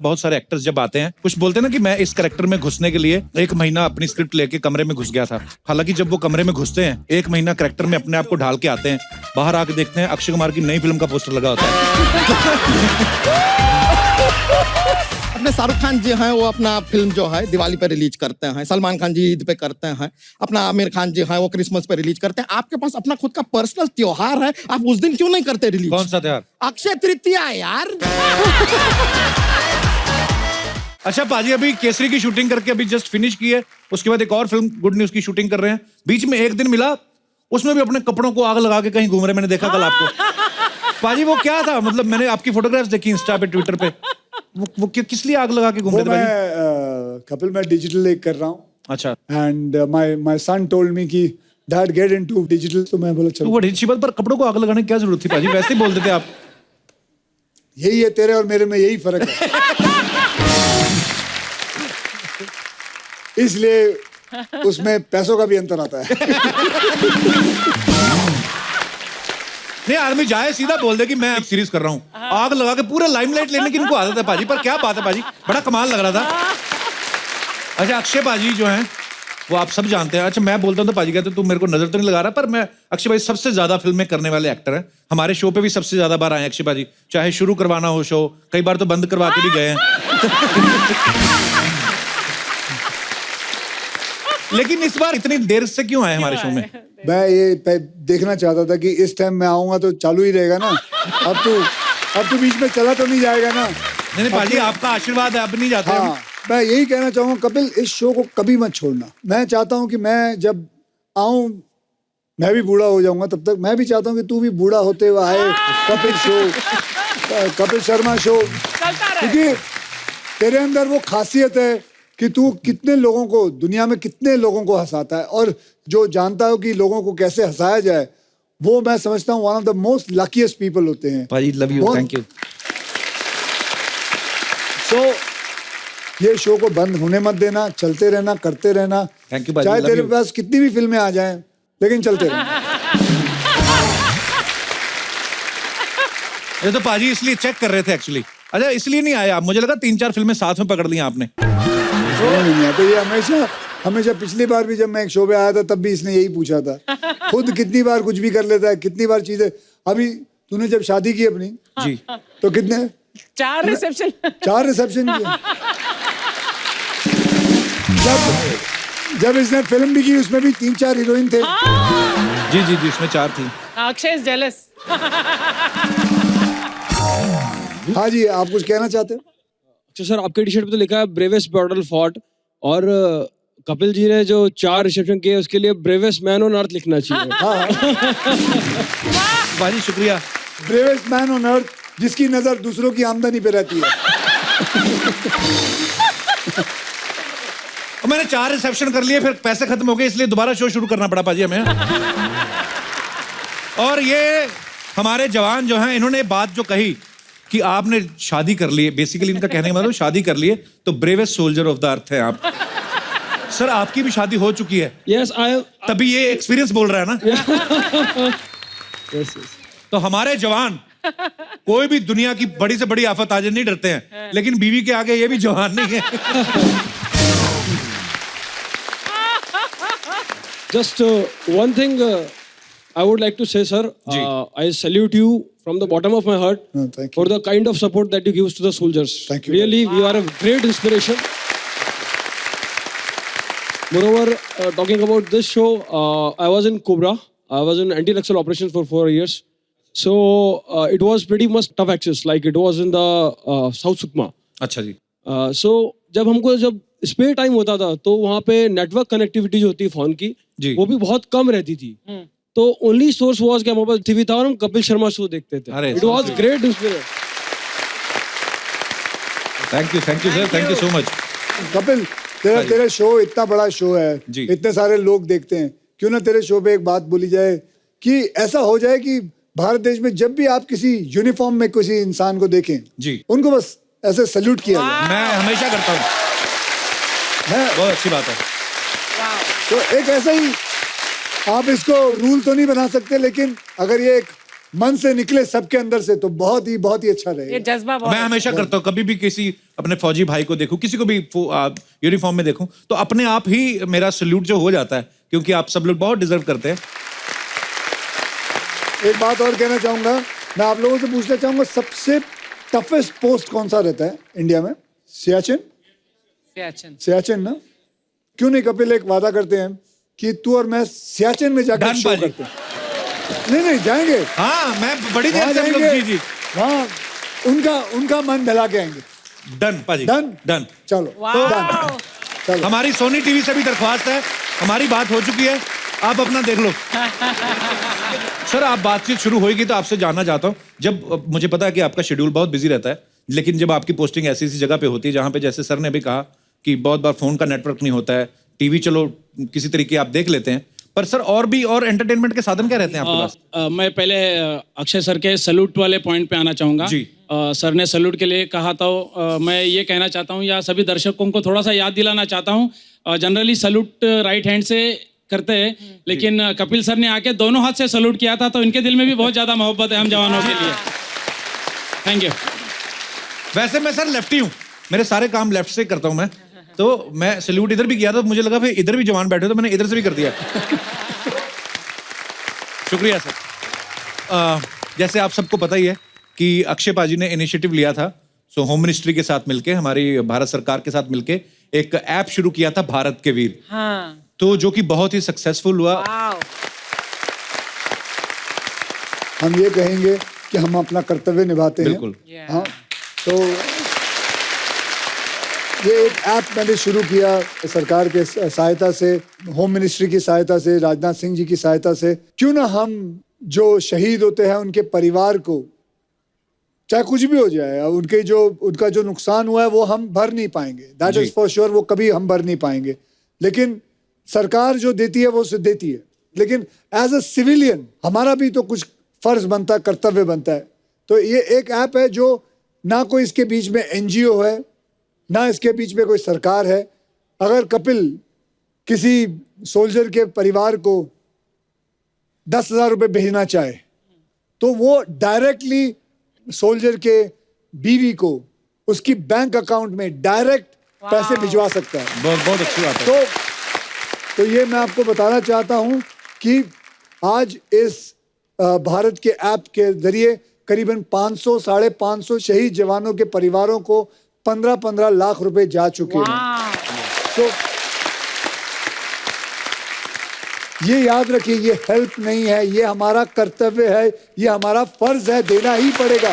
बहुत सारे एक्टर्स जब आते हैं कुछ बोलते हैं ना कि मैं इस कैरेक्टर में घुसने के लिए 1 महीना अपनी स्क्रिप्ट लेके कमरे में घुस गया था। हालांकि जब वो कमरे में घुसते हैं 1 महीना कैरेक्टर में अपने आप को ढाल के आते हैं, बाहर आके देखते हैं अक्षय कुमार की नई फिल्म का पोस्टर लगा होता है। अपने शाहरुख खान जी हैं वो अपना फिल्म जो है दिवाली पे रिलीज करते हैं, सलमान खान जी ईद पे करते हैं, अपना आमिर खान जी हैं वो क्रिसमस पे रिलीज करते हैं। आपके पास अपना खुद का पर्सनल त्योहार है, आप उस दिन क्यों नहीं करते रिलीज? कौन सा त्योहार? अक्षय तृतीया यार। अच्छा पाजी, अभी केसरी की शूटिंग करके अभी जस्ट फिनिश की है, उसके बाद एक और फिल्म गुड न्यूज की शूटिंग कर रहे हैं। बीच में एक दिन मिला, उसमें भी अपने कपड़ों को आग लगा के कहीं घूम रहे, मैंने देखा कल आपको। पाजी वो क्या था? मतलब मैंने आपकी फोटोग्राफ्स देखी इंस्टा पे, ट्विटर पे, वो किस लिए आग लगा के घूम रहे थे? मैं कपिल मैं डिजिटल एक कर रहा हूँ। अच्छा। And my son told me कि डैड गेट इनटू डिजिटल, तो मैं बोला चलो। वो शिवल पर कपड़ों को आग लगाने की क्या जरूरत थी पाजी? वैसे ही बोल देते आप। यही है तेरे और मेरे में, यही फर्क है। इसलिए उसमें पैसों का भी अंतर आता है। नहीं, आदमी जाए सीधा बोल दे कि मैं एक सीरीज कर रहा हूँ, आग लगा के पूरा लाइमलाइट लेने की इनको आदत है पाजी। पर क्या बात है पाजी, बड़ा कमाल लग रहा था। अच्छा, अक्षय पाजी जो हैं वो आप सब जानते हैं। अच्छा, मैं बोलता हूँ तो पाजी कहते तू मेरे को नजर तो नहीं लगा रहा, पर मैं अक्षय भाई सबसे ज्यादा फिल्में करने वाले एक्टर हैं। हमारे शो पे भी सबसे ज्यादा बार आए अक्षय पाजी, चाहे शुरू करवाना हो शो, कई बार तो बंद करवा के भी गए हैं। लेकिन इस बार इतनी देर से क्यों आए हमारे शो में? मैं ये देखना चाहता था कि इस टाइम मैं आऊंगा तो चालू ही रहेगा ना। अब तो बीच में चला तो नहीं जाएगा ना। नहीं पाजी, आपका आशीर्वाद है, अब नहीं जाते। हाँ, मैं यही कहना चाहूंगा कपिल, इस शो को कभी मत छोड़ना। मैं चाहता हूँ कि मैं जब आऊं मैं भी बूढ़ा हो जाऊंगा, तब तक मैं भी चाहता हूँ कि तू भी बूढ़ा होते हुए आए। कपिल शो, कपिल शर्मा शो, क्योंकि तेरे अंदर वो खासियत है कि तू कितने लोगों को, दुनिया में कितने लोगों को हंसाता है, और जो जानता हो कि लोगों को कैसे हंसाया जाए, वो मैं समझता हूँ one of the most luckiest people होते हैं। भाई लव यू, थैंक यू। सो ये शो को बंद होने मत देना, चलते रहना, करते रहना। थैंक यू भाई, चाहे तेरे पास कितनी भी फिल्में आ जाएं, लेकिन चलते रहना। ये तो पाजी इसलिए चेक कर रहे थे एक्चुअली। अच्छा, इसलिए नहीं आया आप? मुझे लगा 3-4 फिल्में साथ में पकड़ ली आपने। नहीं आता ये हमेशा पिछली बार भी जब मैं एक शो पे आया था तब भी इसने यही पूछा था। खुद कितनी बार कुछ भी कर लेता है, कितनी बार चीजें। अभी तूने जब शादी की अपनी जी, तो कितने 4 रिसेप्शन 4 रिसेप्शन किए। जब इसने फिल्म भी की उसमें भी 3-4 हीरोइन थे। जी जी जी, इसमें 4 थी। Akshay is jealous. हाँ जी, आप कुछ कहना चाहते हो? अच्छा सर, आपके टी शर्ट पे तो लिखा है ब्रेवेस्ट बॉटल फॉट, और कपिल जी ने जो 4 रिसेप्शन किए उसके लिए ब्रेवेस्ट मैन ऑन अर्थ लिखना चाहिए। भाई शुक्रिया। ब्रेवेस्ट मैन ऑन अर्थ, जिसकी नजर दूसरों की आमदनी पे रहती है। मैंने 4 रिसेप्शन कर लिए, फिर पैसे खत्म हो गए, इसलिए दोबारा शो शुरू करना पड़ा पाजी हमें। और ये हमारे जवान जो हैं, इन्होंने बात जो कही कि आपने शादी कर ली है, बेसिकली इनका कहने का मतलब शादी कर ली है, तो bravest soldier of the earth है आप। सर, आपकी भी शादी हो चुकी है। यस, आई तभी ये एक्सपीरियंस बोल रहा है ना। यस। तो हमारे जवान कोई भी दुनिया की बड़ी से बड़ी आफत आ जाए नहीं डरते हैं, लेकिन बीवी के आगे ये भी जवान नहीं है। Just one thing I would like to say, sir. I salute you from the bottom of my heart thank you. for the kind of support that you give to the soldiers. Thank you. Really, you are a great inspiration. Moreover, talking about this show, I was in Cobra. I was in anti-Naxal operations for 4 years. So it was pretty much tough access. Like it was in the South Sukma. अच्छा जी। So जब spare time होता था तो वहाँ पे network connectivity जो होती है फोन की जी, वो भी बहुत कम रहती थी। तो ओनली सोर्स वाज कि हमारे पास टीवी था और हम कपिल शर्मा शो देखते थे। It was great inspiration. Thank you sir, thank you so much. Kapil, तेरा शो इतना बड़ा शो है, इतने सारे लोग देखते हैं, क्यों ना तेरे शो पे एक बात बोली जाए कि ऐसा हो जाए कि भारत देश में जब भी आप किसी यूनिफॉर्म में किसी इंसान को देखें जी, उनको बस ऐसे सल्यूट किया जाए। मैं हमेशा करता हूँ, बहुत अच्छी बात है। तो एक ऐसा ही, आप इसको रूल तो नहीं बना सकते, लेकिन अगर ये एक मन से निकले सबके अंदर से तो बहुत ही अच्छा ये रहेगा। जज्बा बहुत मैं हमेशा करता हूँ, कभी भी किसी अपने फौजी भाई को देखूं, किसी को भी यूनिफॉर्म में देखूं, तो अपने आप ही मेरा सल्यूट जो हो जाता है, क्योंकि आप सब लोग बहुत डिजर्व करते हैं। एक बात और कहना चाहूंगा, मैं आप लोगों से पूछना चाहूंगा, सबसे टफेस्ट पोस्ट कौन सा रहता है इंडिया में? सियाचिन। सियाचिन ना? क्यों नहीं कपिल एक वादा करते हैं कि तू और मैं सियाचिन में जाकर डन शो पाजी। करते हैं। नहीं जाएंगे, हाँ, मैं बड़ी वहाँ देर से हम लोग जाएंगे, जी वहाँ उनका मन बहला के आएंगे। डन पाजी, डन? डन। चलो वाह। चलो। हमारी सोनी टीवी से भी दरख्वास्त है, हमारी बात हो चुकी है, आप अपना देख लो। सर, आप बातचीत शुरू होगी तो आपसे जानना चाहता हूँ, जब मुझे पता है कि आपका शेड्यूल बहुत बिजी रहता है, लेकिन जब आपकी पोस्टिंग ऐसी जगह पे होती है जहाँ पे, जैसे सर ने भी कहा कि बहुत बार फोन का नेटवर्क नहीं होता है, टीवी चलो किसी तरीके आप देख लेते हैं, पर सर और एंटरटेनमेंट के साधन क्या रहते हैं आपके पास? मैं पहले अक्षय सर के सैल्यूट वाले पॉइंट पे आना चाहूँगा जी। सर ने सैल्यूट के लिए कहा तो मैं ये कहना चाहता हूँ या सभी दर्शकों को थोड़ा सा याद दिलाना चाहता हूँ, जनरली सैल्यूट राइट हैंड से करते हैं, लेकिन कपिल सर ने आके दोनों हाथ से सैल्यूट किया था, तो इनके दिल में भी बहुत ज़्यादा मोहब्बत है हम जवानों के लिए। Thank you. वैसे मैं सर लेफ्टी हूँ, मेरे सारे काम लेफ्ट से करता हूँ मैं, तो मैं सैल्यूट इधर भी किया तो मुझे लगा फिर इधर भी जवान बैठे तो मैंने इधर से भी कर दिया। शुक्रिया सर। जैसे आप सबको पता ही है कि अक्षय पाजी ने इनिशिएटिव लिया था, सो होम मिनिस्ट्री के साथ मिलके, हमारी भारत सरकार के साथ मिलके एक ऐप शुरू किया था, भारत के वीर, हाँ। तो जो कि बहुत ही सक्सेसफुल हुआ। वाव। हम ये कहेंगे कि हम अपना कर्तव्य निभाते हैं। बिल्कुल। हाँ, तो ये एक ऐप मैंने शुरू किया सरकार के सहायता से, होम मिनिस्ट्री की सहायता से, राजनाथ सिंह जी की सहायता से। क्यों ना हम जो शहीद होते हैं उनके परिवार को, चाहे कुछ भी हो जाए, उनका जो नुकसान हुआ है वो हम भर नहीं पाएंगे, दैट इज फॉर श्योर, वो कभी हम भर नहीं पाएंगे, लेकिन सरकार जो देती है वो उसे देती है, लेकिन एज अ सिविलियन हमारा भी तो कुछ फर्ज बनता है, कर्तव्य बनता है। तो ये एक ऐप है जो ना कोई इसके बीच में एनजीओ है, ना इसके बीच में कोई सरकार है। अगर कपिल किसी सोल्जर के परिवार को 10,000 रुपये भेजना चाहे तो वो डायरेक्टली सोल्जर के बीवी को उसकी बैंक अकाउंट में डायरेक्ट पैसे भिजवा सकता है। बहुत बहुत अच्छी बात है। तो ये मैं आपको बताना चाहता हूं कि आज इस भारत के ऐप के जरिए करीबन 500-550 शहीद जवानों के परिवारों को 15-15 लाख रुपए जा चुके हैं। तो ये याद रखिए, ये हेल्प नहीं है, ये हमारा कर्तव्य है, ये हमारा फर्ज है, देना ही पड़ेगा।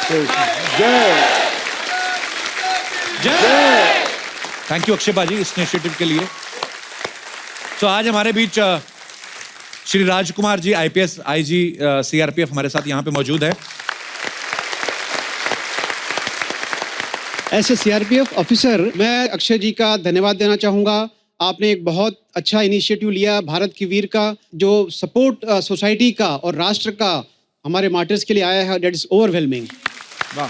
तो जय जय। थैंक यू अक्षय पाजी इस इनिशिएटिव के लिए। तो आज हमारे बीच Shri Rajkumar ji, IPS IG CRPF हमारे साथ यहाँ पे मौजूद है। ऐसे सीआरपीएफ ऑफिसर, मैं अक्षय जी का धन्यवाद देना चाहूँगा। आपने एक बहुत अच्छा इनिशिएटिव लिया भारत की वीर का, जो सपोर्ट सोसाइटी का और राष्ट्र का हमारे मार्टर्स के लिए आया है, दैट इज ओवरवेलमिंग। वाह,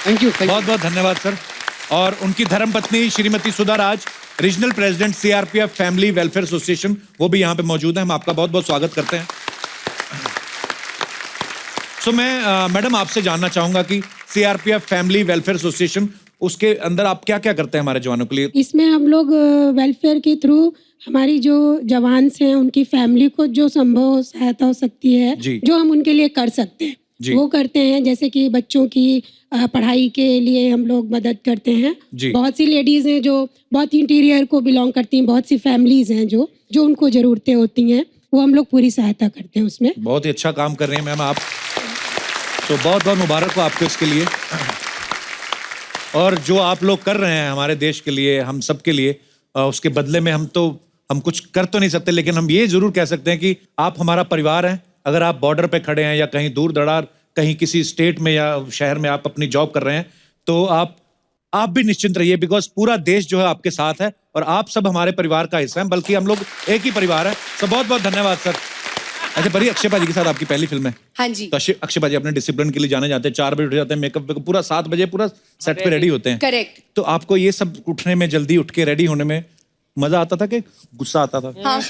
थैंक यू। बहुत बहुत धन्यवाद सर। और उनकी धर्मपत्नी Shrimati Sudha Raj, regional president CRPF family welfare association, वो भी यहाँ पे मौजूद है। हम आपका बहुत बहुत स्वागत करते हैं। सो मैं मैडम आपसे जानना चाहूंगा कि सीआरपीएफ फैमिली वेलफेयर एसोसिएशन, उसके अंदर आप क्या क्या करते हैं हमारे जवानों के लिए? इसमें हम लोग वेलफेयर के थ्रू हमारी जो जवान हैं उनकी फैमिली को जो संभव सहायता हो सकती है, जो हम उनके लिए कर सकते हैं वो करते हैं। जैसे कि बच्चों की पढ़ाई के लिए हम लोग मदद करते हैं। बहुत सी लेडीज हैं जो बहुत इंटीरियर को बिलोंग करती हैं, बहुत सी फैमिलीज हैं जो उनको ज़रूरतें होती हैं, वो हम लोग पूरी सहायता करते हैं उसमें। बहुत ही अच्छा काम कर रहे हैं मैम आप, तो बहुत बहुत मुबारक हो आपको इसके लिए। और जो आप लोग कर रहे हैं हमारे देश के लिए, हम सब के लिए, उसके बदले में हम कुछ कर तो नहीं सकते, लेकिन हम ये जरूर कह सकते हैं कि आप हमारा परिवार हैं। अगर आप बॉर्डर पे खड़े हैं या कहीं दूर दरार कहीं किसी स्टेट में या शहर में आप अपनी जॉब कर रहे हैं, तो आप भी निश्चिंत रहिए, बिकॉज पूरा देश जो है आपके साथ है और आप सब हमारे परिवार का हिस्सा हैं, बल्कि हम लोग एक ही परिवार है। तो बहुत बहुत धन्यवाद सर। अच्छा परी, अक्षय पाजी के साथ आपकी पहली फिल्म है। हाँ जी। तो अक्षय पाजी अपने डिसिप्लिन के लिए जाने जाते हैं, 4 बजे उठ जाते हैं, मेकअप पूरा 7 बजे पूरा सेट पे रेडी होते हैं। करेक्ट। तो आपको ये सब उठने में, जल्दी उठ के रेडी होने में मजा आता था कि गुस्सा आता था? हाँ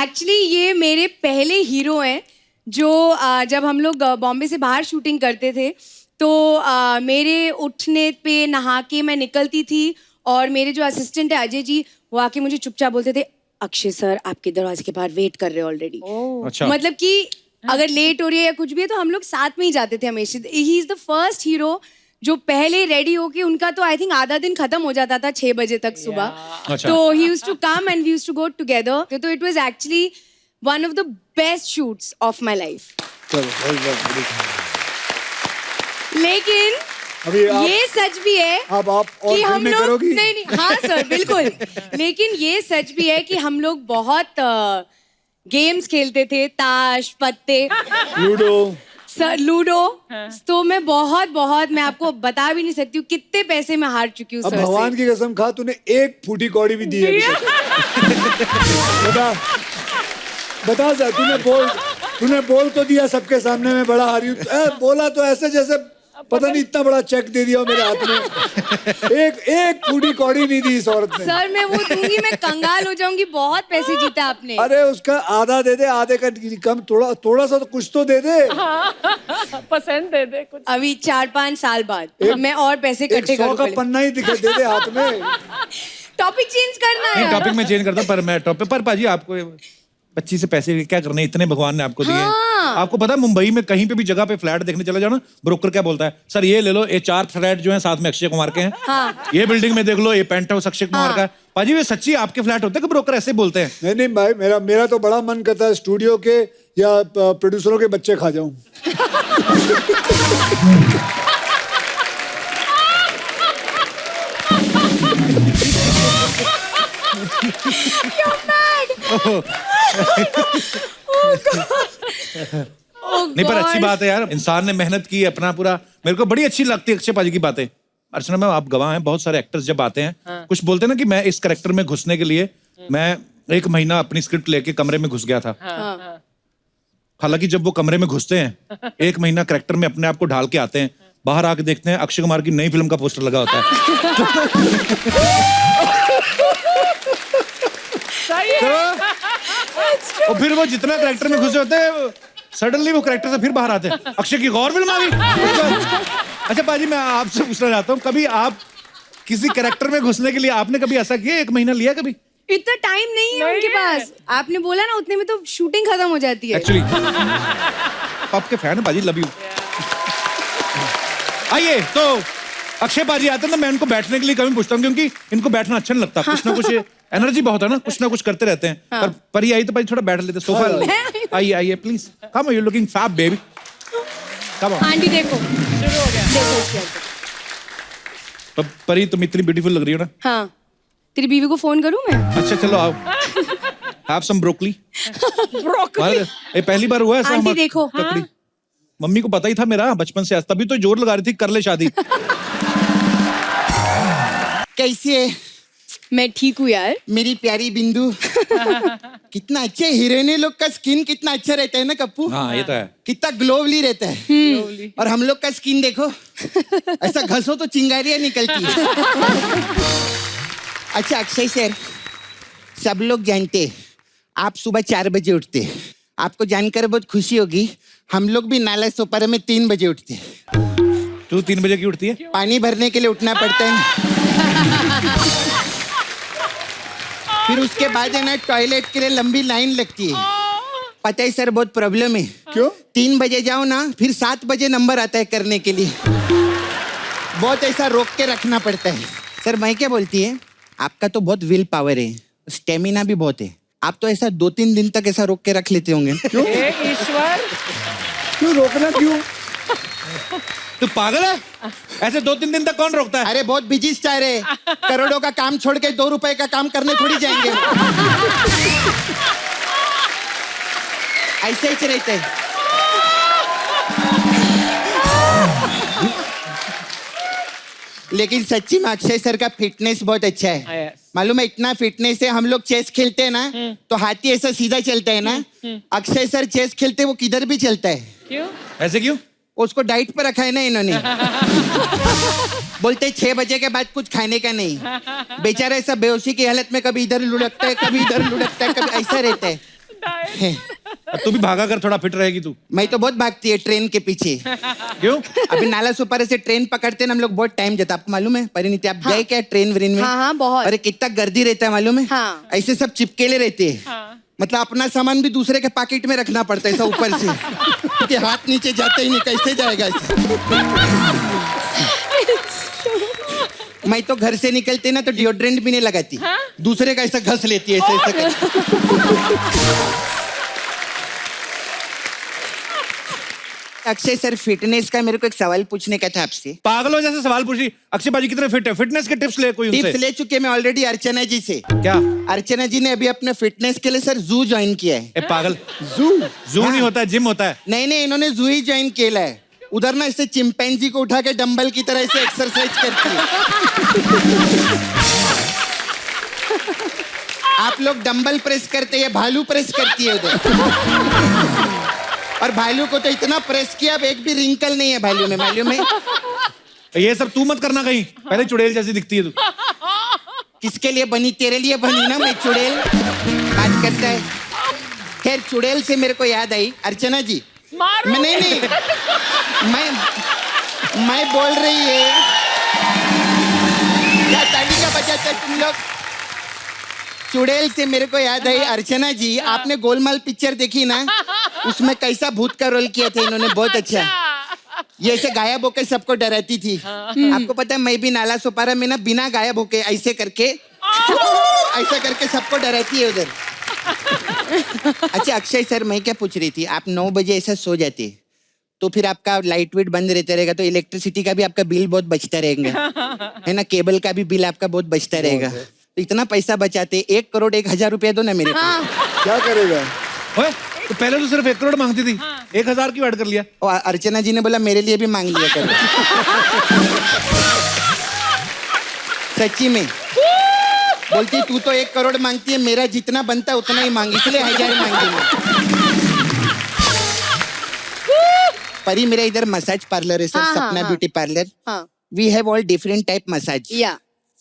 एक्चुअली ये मेरे पहले हीरो हैं जो जब हम लोग बॉम्बे से बाहर शूटिंग करते थे तो मेरे उठने पे नहा के मैं निकलती थी और मेरे जो असिस्टेंट है अजय जी वो आके मुझे चुपचाप बोलते थे अक्षय सर आपके दरवाजे के बाहर वेट कर रहे हैं ऑलरेडी। अच्छा। मतलब कि अगर लेट हो रही है या कुछ भी है तो हम लोग साथ में ही जाते थे हमेशा। He is the first hero जो पहले रेडी होके उनका तो आई थिंक आधा दिन खत्म हो जाता था 6 बजे तक सुबह। अच्छा। तो he used to come and we used to go together. तो it was actually one of the best shoots of my life. लेकिन अभी ये सच भी है अब आप और कि हम फिल्में लोग करोगी? नहीं हाँ सर बिल्कुल। लेकिन ये सच भी है कि हम लोग बहुत गेम्स खेलते थे, ताश पत्ते लूडो सर, लूडो। तो मैं बहुत मैं आपको बता भी नहीं सकती हूँ कितने पैसे मैं हार चुकी हूँ अब सर भगवान से। की कसम खा तूने एक फूटी कौड़ी भी दी है अभी तक। बता जा तूने बोल तो दिया सबके सामने मैं बड़ा हारी हूँ। बोला तो ऐसे जैसे पता नहीं इतना बड़ा चेक दे दिया मेरे हाथ में। एक फूटी कौड़ी नहीं दी इस औरत ने। सर मैं वो दूंगी, मैं कंगाल हो जाऊंगी। बहुत पैसे जीता आपने। अरे उसका आधा दे दे, आधे का कम, थोड़ा सा तो कुछ तो दे दे। पसंद दे दे कुछ। अभी 4-5 साल बाद मैं और पैसे इकट्ठे 100 का करूँ। पन्ना ही दे दे हाथ में। टॉपिक चेंज करना नहीं है। टॉपिक में चेंज करता हूं, पर मैं टॉपिक पर पाजी आपको बच्ची से पैसे क्या करने, इतने भगवान ने आपको दिए। आपको पता है मुंबई में कहीं पे भी जगह पे फ्लैट देखने चले जाओ ना, ब्रोकर क्या बोलता है, सर ये ले लो, ये 4 फ्लैट जो है साथ में अक्षय कुमार के हैं। ये बिल्डिंग में देख लो, ये पेंट हाउस अक्षय कुमार का है। पाजी वे सच्ची आपके फ्लैट होते हैं कि ब्रोकर ऐसे बोलते हैं? नहीं भाई, मेरा तो बड़ा मन करता है स्टूडियो के या प्रोड्यूसरों के बच्चे खा जाऊं। नहीं पर अच्छी बात है यार, इंसान ने मेहनत की अपना पूरा। मेरे को बड़ी अच्छी लगती है अक्षय पाजी की बातें। अर्चना मैम आप गवाह हैं, बहुत सारे एक्टर्स जब आते हैं कुछ बोलते हैं ना कि मैं इस कैरेक्टर में घुसने के लिए मैं 1 महीना अपनी स्क्रिप्ट लेके कमरे में घुस गया था। हालांकि जब वो कमरे में घुसते हैं 1 महीना कैरेक्टर में अपने आप को ढाल के आते हैं, बाहर आके देखते हैं अक्षय कुमार की नई फिल्म का पोस्टर लगा होता है। और फिर वो जितना कैरेक्टर में घुसे होते हैं सडनली वो कैरेक्टर से फिर बाहर आते हैं, अक्षय की एक और फिल्म आ गई। अच्छा पाजी मैं आपसे पूछना चाहता हूँ, कभी आप किसी कैरेक्टर में घुसने के लिए आपने कभी ऐसा किया, 1 महीना लिया कभी? इतना टाइम नहीं है उनके पास। आपने बोला ना उतने में तो शूटिंग खत्म हो जाती है। एक्चुअली आपके फैन है पाजी, लव यू। आइए तो अक्षय पाजी आते हैं तो मैं इनको बैठने के लिए कभी पूछता हूँ, क्योंकि इनको बैठना अच्छा नहीं लगता। कुछ ना कुछ एनर्जी बहुत है ना, कुछ ना कुछ करते रहते हैं। पर ये आई तो पाजी थोड़ा बैठ लेते सोफा। आइए please come, you looking fab baby, come on. Aunty देखो शुरू हो गया। देखो इसके अंदर। परी तुम इतनी ब्यूटीफुल लग रही हो ना। हाँ तेरी बीवी को फोन करूं मैं? अच्छा चलो आओ, हैव सम ब्रोकली। ये पहली बार हुआ ऐसा? आंटी देखो। ककड़ी। मम्मी को पता ही था मेरा बचपन से, तभी तो जोर लगा रही थी कर ले शादी। कैसी है? मैं ठीक हूँ यार। मेरी प्यारी बिंदु। कितना अच्छे हीरोइन लोग का स्किन कितना अच्छा रहता है ना कप्पू। हाँ ये तो है। कितना ग्लोवली रहता है। और हम लोग का स्किन देखो, ऐसा घसो तो चिंगारियां निकलती है। अच्छा अक्षय सर, सब लोग जानते हैं आप सुबह 4 बजे उठते हैं। आपको जानकर बहुत खुशी होगी, हम लोग भी नाला सोपारा में 3 बजे उठते हैं। तू 3 बजे क्यों उठती है? पानी भरने के लिए उठना पड़ता है। फिर उसके बाद है ना टॉयलेट के लिए लंबी लाइन लगती है। पता है सर बहुत प्रॉब्लम है। क्यों? 3 बजे जाओ ना, फिर 7 बजे नंबर आता है करने के लिए। बहुत ऐसा रोक के रखना पड़ता है। सर मैं क्या बोलती है, आपका तो बहुत विल पावर है, स्टेमिना भी बहुत है। आप तो ऐसा 2-3 दिन तक ऐसा रोक के रख लेते होंगे। क्यों? ईश्वर क्यों रोकना क्यों? तू पागल है? ऐसे 2-3 दिन तक कौन रोकता है? अरे बहुत बिजी स्टार है, करोड़ों का काम छोड़ के 2 रुपए का काम करने थोड़ी जाएंगे। ऐसे ही रहते हैं। लेकिन सच्ची में अक्षय सर का फिटनेस बहुत अच्छा है। मालूम है इतना फिटनेस है, हम लोग चेस खेलते हैं ना तो हाथी ऐसा सीधा चलता है ना, अक्षय सर चेस खेलते वो किधर भी चलता है। क्यों? ऐसे क्यों? उसको डाइट पर रखा है ना इन्होंने। बोलते 6 बजे के बाद कुछ खाने का नहीं। बेचारा ऐसा बेहोशी की हालत में कभी इधर लुढ़कता है, कभी इधर लुढ़कता है, कभी ऐसा रहता है। तू भी भागा कर, थोड़ा फिट रहेगी तू। मैं तो बहुत भागती है ट्रेन के पीछे। क्यों? अभी नाला सुपारे से ट्रेन पकड़ते ना हम लोग, बहुत टाइम जाता। आपको मालूम है परिणीति, आप गए क्या ट्रेन व्रेन में? हाँ, बहुत। अरे कितना गर्दी रहता है मालूम है? हाँ। ऐसे सब चिपकेले रहते हैं। मतलब अपना सामान भी दूसरे के पॉकेट में रखना पड़ता है ऐसा ऊपर से, क्योंकि हाथ नीचे जाता ही नहीं, कैसे जाएगा ऐसा? मैं तो घर से निकलते ना तो डिओड्रेंट भी नहीं लगाती, दूसरे का ऐसा घस लेती है ऐसा ऐसा। अक्षय सर, फिटनेस का मेरे को एक सवाल पूछने का था आपसे। पागलों जैसे सवाल पूछ रही। अक्षय भाजी कितने फिट है? फिटनेस के टिप्स ले कोई उनसे। टिप्स ले चुके मैं ऑलरेडी अर्चना जी से। क्या? अर्चना जी ने अभी अपने फिटनेस के लिए सर जू ज्वाइन किया है। ए पागल, जू नहीं होता है, जिम होता है। नहीं नहीं, इन्होंने जू ही ज्वाइन किया है। उधर ना इससे चिंपैंजी को उठा के डंबल की तरह से एक्सरसाइज करती है। आप लोग डंबल प्रेस करते हैं, भालू प्रेस करती है उधर। और भालू को तो इतना प्रेस किया, अब एक भी रिंकल नहीं है भालू में, मालूम है? ये सब तू मत करना कहीं, पहले चुड़ैल जैसी दिखती है तू। किसके लिए बनी? तेरे लिए बनी ना मैं चुड़ैल। बात करता है। खैर, चुड़ैल से मेरे को याद आई, अर्चना जी, मैं नहीं मैं बोल रही है क्या ताली का बजाते तुम लोग? चुड़ैल से मेरे को याद आई, अर्चना जी, आपने गोलमाल पिक्चर देखी ना? उसमें कैसा भूत का रोल किया था इन्होंने, बहुत अच्छा। ये ऐसे गायब होके सबको डराती थी। आपको पता है, मैं भी नाला सुपारा में ना बिना गायब होके ऐसे करके सबको डराती है उधर। अच्छा अक्षय सर, मैं क्या पूछ रही थी, आप 9 बजे ऐसा सो जाते तो फिर आपका लाइट वेट बंद रहता रहेगा, तो इलेक्ट्रिसिटी का भी आपका बिल बहुत बचता रहेगा, है ना? केबल का भी बिल आपका बहुत बचता रहेगा। तो इतना पैसा बचाते, 1 करोड़ 1,000 रुपया दो ना मेरे को। क्या करेगा? ओए, तो पहले तो सिर्फ 1 करोड़ मांगती थी, 1,000 क्यों ऐड कर लिया? और अर्चना जी ने बोला मेरे लिए भी मांग लिया करो। सच्ची में बोलती, तू तो 1 करोड़ मांगती है, मेरा जितना बनता है उतना ही मांग, इसलिए 1,000 मांगी मैं। परी, मेरा इधर मसाज पार्लर है sir, Sapna beauty parlour. We have all different type massage.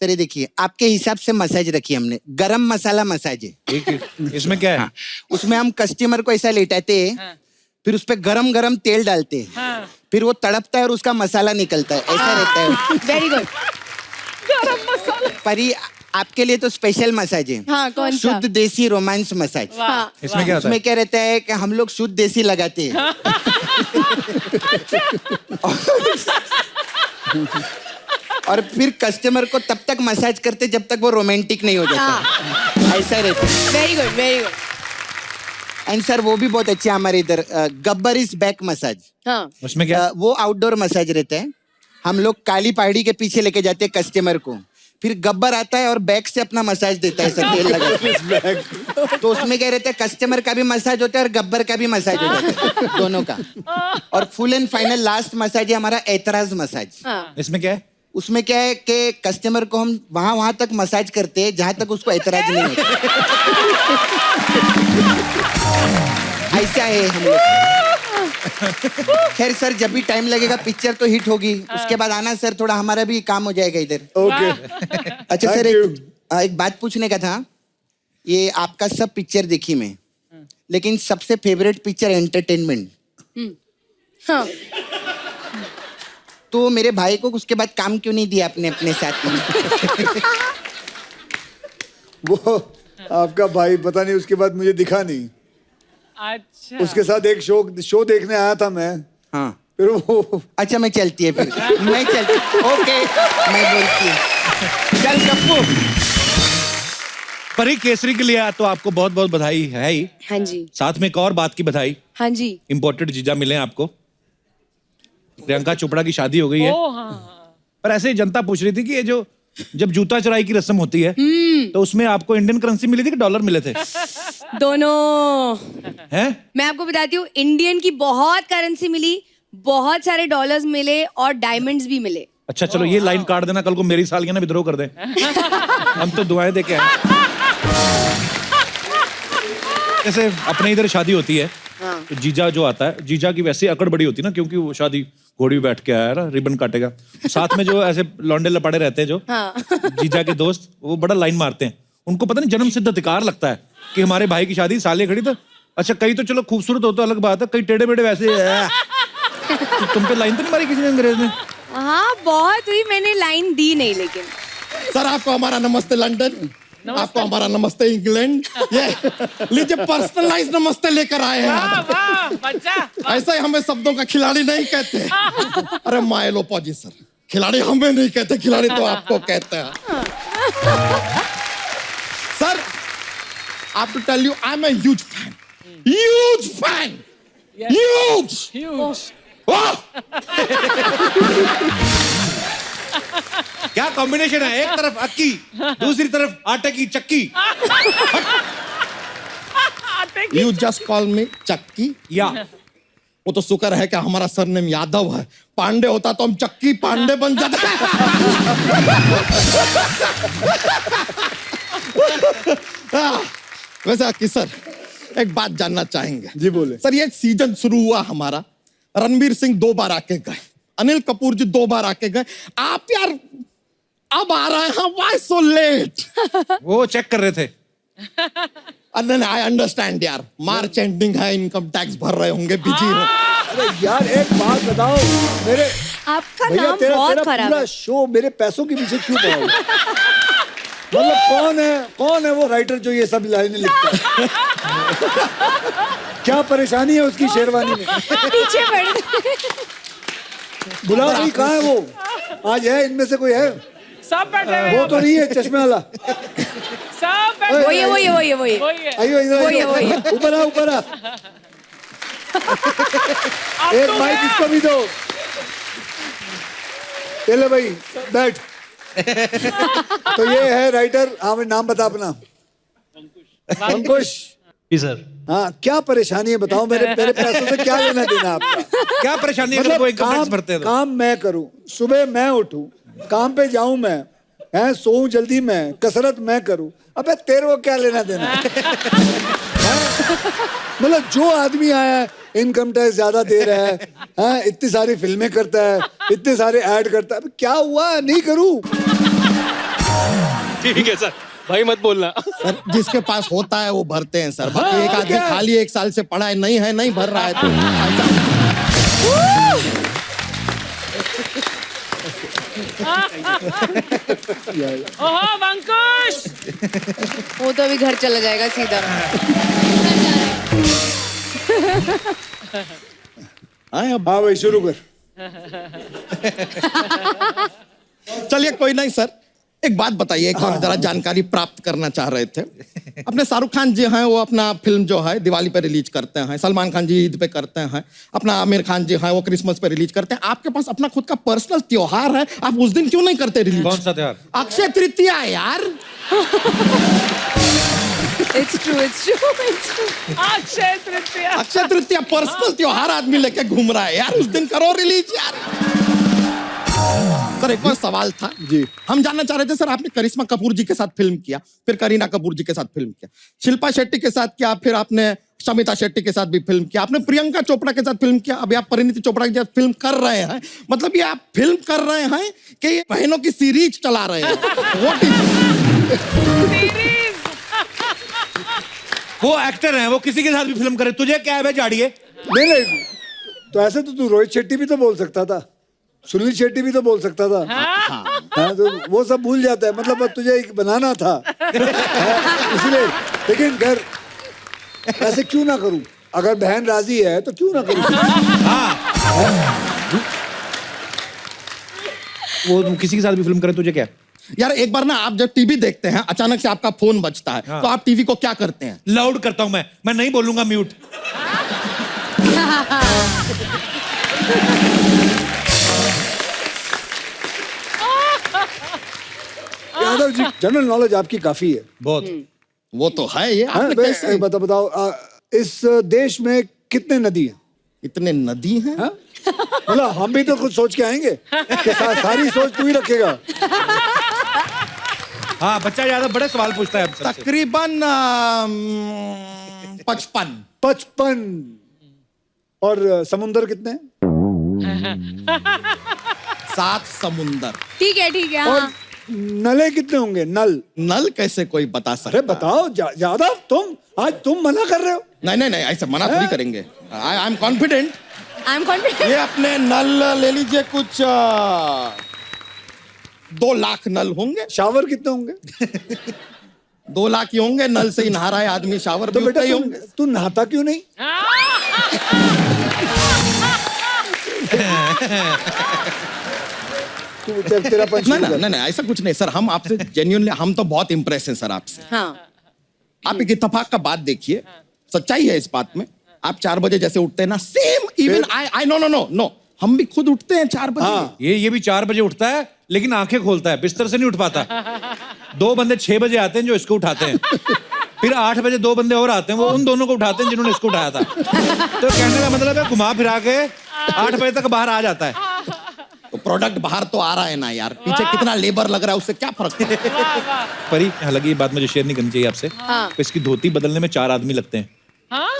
Sir ये देखिए, आपके हिसाब से मसाज रखी हमने, गरम मसाला मसाज है। इसमें क्या है? उसमें हम कस्टमर को ऐसा लेटाते हैं, फिर उस पे गरम गरम तेल डालते हैं, फिर वो तड़पता है और उसका मसाला निकलता है, ऐसा रहता है। Very good. गरम मसाला। परी, आपके लिए तो स्पेशल मसाज है। हाँ, कौन सा? शुद्ध देसी रोमांस मसाज। इसमें क्या होता है? उसमें क्या रहता है कि हम लोग शुद्ध देसी लगाते हैं। और फिर कस्टमर को तब तक मसाज करते जब तक वो रोमांटिक नहीं हो जाता। ऐसा रहता है। Very good, very good. And sir, वो भी बहुत अच्छा हमारे इधर, गब्बर इज बैक मसाज। हाँ। उसमें क्या? वो आउटडोर मसाज रहता है। हम लोग काली पहाड़ी के पीछे लेके जाते हैं कस्टमर को, फिर गब्बर आता है और बैक से अपना मसाज देता है, सर तेल लगा। तो उसमें क्या रहता है, कस्टमर का भी मसाज होता है और गब्बर का भी मसाज हो जाता है, दोनों का। और full and final last massage है हमारा ऐतराज मसाज। इसमें क्या है? उसमें क्या है कि कस्टमर को हम वहां तक मसाज करते हैं जहां तक उसको ऐतराज नहीं होता। ऐसा है हम लोग। खैर सर, जब भी टाइम लगेगा, पिक्चर तो हिट होगी, उसके बाद आना सर, थोड़ा हमारा भी काम हो जाएगा इधर। ओके। अच्छा सर, एक बात पूछने का था। ये आपका सब पिक्चर देखी मैं, लेकिन सबसे फेवरेट पिक्चर एंटरटेनमेंट। हाँ। तो मेरे भाई को उसके बाद काम क्यों नहीं दिया आपने अपने साथ में? वो आपका भाई पता नहीं, उसके बाद मुझे दिखा नहीं। अच्छा। उसके साथ एक शो देखने आया था मैं। हाँ। फिर वो अच्छा, मैं चलती है फिर। मैं चलती। ओके, मैं बोलती हूँ। चल गप्पू। परी, केसरी के लिए तो आपको बहुत बहुत बधाई है ही। हाँ जी। साथ में एक और बात की बधाई। हाँ जी। इम्पोर्टेड जीजा मिले आपको। प्रियंका चोपड़ा की शादी हो गई है। पर ऐसे ही जनता पूछ रही थी कि ये जो जब जूता चुराई की रस्म होती है तो उसमें आपको इंडियन करेंसी मिली थी कि डॉलर मिले थे? दोनों हैं? मैं आपको बताती हूँ, इंडियन की बहुत करेंसी मिली, बहुत सारे डॉलर्स मिले और डायमंड्स भी मिले। अच्छा चलो, ये लाइन काट देना, कल को मेरी सालियां विद्रोह कर दे। हम तो दुआएं दे के आए। जैसे अपने इधर शादी होती है तो जीजा जो आता है, जीजा की वैसे अकड़ बड़ी होती है ना, क्योंकि वो शादी घोड़ी पे बैठ के आया है ना, रिबन काटेगा। साथ में जो ऐसे लौंडे लपाड़े रहते हैं जो जीजा के दोस्त, वो बड़ा लाइन मारते हैं। उनको पता नहीं जन्म सिद्ध अधिकार लगता है कि हमारे भाई की शादी, साले खड़ी। तो अच्छा, कई तो चलो खूबसूरत हो तो अलग बात है, कई टेढ़े मेढ़े वैसे तो तुम पे लाइन तो नहीं मारी किसी ने अंग्रेज ने? हाँ बहुत हुई, मैंने लाइन दी नहीं लेकिन। सर आपको हमारा नमस्ते लंदन, आपको हमारा नमस्ते इंग्लैंड। ये लीजिए पर्सनलाइज नमस्ते लेकर आए हैं। वाह बच्चा। ऐसा ही हमें शब्दों का खिलाड़ी नहीं कहते। अरे माइलोपा जी सर, खिलाड़ी हमें नहीं कहते, खिलाड़ी तो आपको कहते हैं। Sir, I have to tell you, I'm a huge fan. Huge fan. Huge. वाह! क्या कॉम्बिनेशन है, एक तरफ अक्की, दूसरी तरफ आटे की चक्की। You just call me चक्की। या वो तो शुक्र है कि हमारा सरनेम यादव है, पांडे होता तो हम चक्की पांडे बन जाते। वैसे अक्की सर, एक बात जानना चाहेंगे। जी बोले। सर, ये सीजन शुरू हुआ हमारा, रणवीर सिंह 2 बार आके गए, अनिल कपूर जी 2 बार आके गए, आप यार अब आ रहे हैं, व्हाई सो लेट? वो चेक कर रहे थे। आई अंडरस्टैंड यार, मार्च एंडिंग है, इनकम टैक्स भर रहे होंगे, बिजी हो। अरे यार एक बात बताओ, मेरे आपका भैया नाम तेरा बहुत तेरा खराब पूरा है। शो मेरे पैसों के पीछे क्यों पड़ा हुआ है? मतलब कौन है वो राइटर जो ये सब लाइनें लिखता है? क्या परेशानी है उसकी शेरवानी में? पीछे पड़ बुलाओ भाई, कहाँ है वो? आज है इनमें से कोई है? सब बैठे हुए वो तो नहीं है चश्मे वाला। सब बैठे वही है, वही है, वही है, वही है। वही है। आइयो इधर वही है, आइयो। वही है। ऊपर आ, ऊपर आ। एक माइक इसको भी दो। चले भाई बैठ। तो ये है राइटर। हाँ भाई, नाम बता अपना। अंकुश। जी सर। हाँ, क्या परेशानी है बताओ, मेरे पैसों से क्या लेना देना आपका? क्या परेशानी है अगर वो इनकम टैक्स भरते हैं तो? काम मैं करूं, सुबह मैं उठूं, काम पे जाऊं मैं, हैं सोऊं जल्दी मैं, कसरत मैं करूं, अबे तेरे को क्या लेना देना? मतलब जो आदमी आया है, इनकम टैक्स ज्यादा दे रहा है, हाँ इतनी सारी फिल्में करता है, इतने सारे ऐड करता है, क्या हुआ नहीं करूं? ठीक है सर, भाई मत बोलना। सर, जिसके पास होता है वो भरते हैं सर, बाकी एक आदमी खाली 1 साल से पढ़ा है, नहीं भर रहा है तो ओहो अंकुश, वो तो अभी घर चला जाएगा सीधा। हाँ भाई शुरू कर। चलिए कोई नहीं सर, एक बात बताइए, एक और जरा जानकारी प्राप्त करना चाह रहे थे। अपने शाहरुख खान जी हैं, वो अपना फिल्म जो है दिवाली पे रिलीज करते हैं, सलमान खान जी ईद पे करते हैं, अपना आमिर खान जी हैं वो क्रिसमस पे रिलीज करते हैं। आपके पास अपना खुद का पर्सनल त्योहार है, आप उस दिन क्यों नहीं करते रिलीज? कौन सा त्योहार? अक्षय तृतीया यार। It's true, it's true, it's true. Akshaya Tritiya. Akshaya Tritiya personal त्योहार आदमी लेके घूम रहा है यार, उस दिन करो रिलीज यार। सर, एक और सवाल था जी। हम जानना चाह रहे थे सर, आपने करिश्मा कपूर जी के साथ फिल्म किया, फिर करीना कपूर जी के साथ फिल्म किया, शिल्पा शेट्टी के साथ किया, फिर आपने शमिता शेट्टी के साथ भी फिल्म किया, आपने प्रियंका चोपड़ा के साथ फिल्म किया, अभी आप परिणीति चोपड़ा के साथ फिल्म कर रहे हैं। मतलब ये आप फिल्म कर रहे हैं कि ये बहनों की सीरीज चला रहे हैं? What is series. वो एक्टर हैं, वो किसी के साथ भी फिल्म करे, तुझे क्या है बे जाड़िए? नहीं, तो ऐसे तो तू रोहित शेट्टी भी तो बोल सकता था, सुनील शेट्टी भी तो बोल सकता था। हाँ, तो वो सब भूल जाता है, मतलब अब तुझे एक बनाना था। इसलिए, लेकिन घर ऐसे क्यों ना करूं? अगर बहन राजी है तो क्यों ना करूं? वो किसी के साथ भी फिल्म करे, तुझे क्या? यार एक बार ना आप जब टीवी देखते हैं, अचानक से आपका फोन बजता है, तो आप टीवी को क्या करते हैं? लाउड करता हूं मैं नहीं बोलूंगा mute. Yadav ji, general knowledge आपकी काफी है। बहुत। वो तो है ये। हाँ, आपने कैसे? बताओ इस देश में कितने नदी हैं? इतने नदी हैं? हाँ? मतलब हम भी तो कुछ सोच के आएंगे कि सारी सोच तू ही रखेगा। हाँ, बच्चा ज्यादा बड़े सवाल पूछता है। तकरीबन 55। और समुंदर कितने हैं? 7 समुंदर। ठीक है और हाँ। नले कितने होंगे? नल कैसे कोई बता सकता? अरे बताओ ज्यादा आज तुम मना कर रहे हो। नहीं ऐसे मना थोड़ी करेंगे। I am confident. ये अपने नल ले लीजिए, कुछ 2 लाख नल होंगे। शावर कितने होंगे? 2 लाख ही होंगे। नल से ही नहा रहा है आदमी, शावर तो भी बेटा उतना ही होंगे। तू नहाता क्यों नहीं? तेरा पंच नहीं ऐसा कुछ नहीं सर। हम आपसे जेन्युइनली, हम तो बहुत इम्प्रेस हैं सर आपसे। हाँ। आप एक इत्तेफाक का बात देखिए, सच्चाई है इस बात में। आप 4 बजे जैसे उठते हैं ना, सेम इवन आई नो हम भी खुद उठते हैं 4 बजे। हाँ। ये भी 4 बजे उठता है, लेकिन आंखें खोलता है, बिस्तर से नहीं उठ पाता। 2 बंदे 6 बजे आते हैं जो इसको उठाते हैं। फिर 8 बजे 2 बंदे और आते हैं, वो उन दोनों को उठाते हैं जिन्होंने इसको उठाया था। तो कहने का मतलब है घुमा फिरा के 8 बजे तक बाहर आ जाता है। तो प्रोडक्ट बाहर तो आ रहा है ना यार, पीछे कितना लेबर लग रहा है, उससे क्या फर्क पड़ता? परी, हालांकि ये बात मुझे शेयर नहीं करनी चाहिए आपसे। तो इसकी धोती बदलने में 4 आदमी लगते हैं।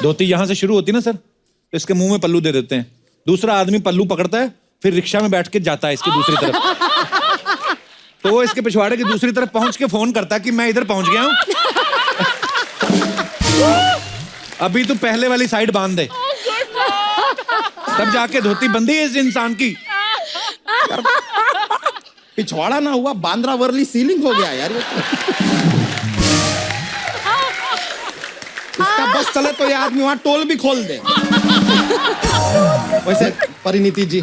धोती यहाँ से शुरू होती है ना सर, तो इसके मुंह में पल्लू दे देते हैं। दूसरा आदमी पल्लू पकड़ता है, फिर रिक्शा में बैठ के जाता है इसकी दूसरी तरफ। तो वो इसके पिछवाड़े की दूसरी तरफ पहुंच के फोन करता है कि मैं इधर पहुंच गया हूं, अभी तू पहले वाली साइड बांध दे। तब जाके धोती बंदी है इस इंसान की। पिछवाड़ा ना हुआ, बांद्रा वर्ली सीलिंग हो गया यार। इसका बस चले तो ये आदमी वहां टोल भी खोल दे। वैसे परिणीति जी,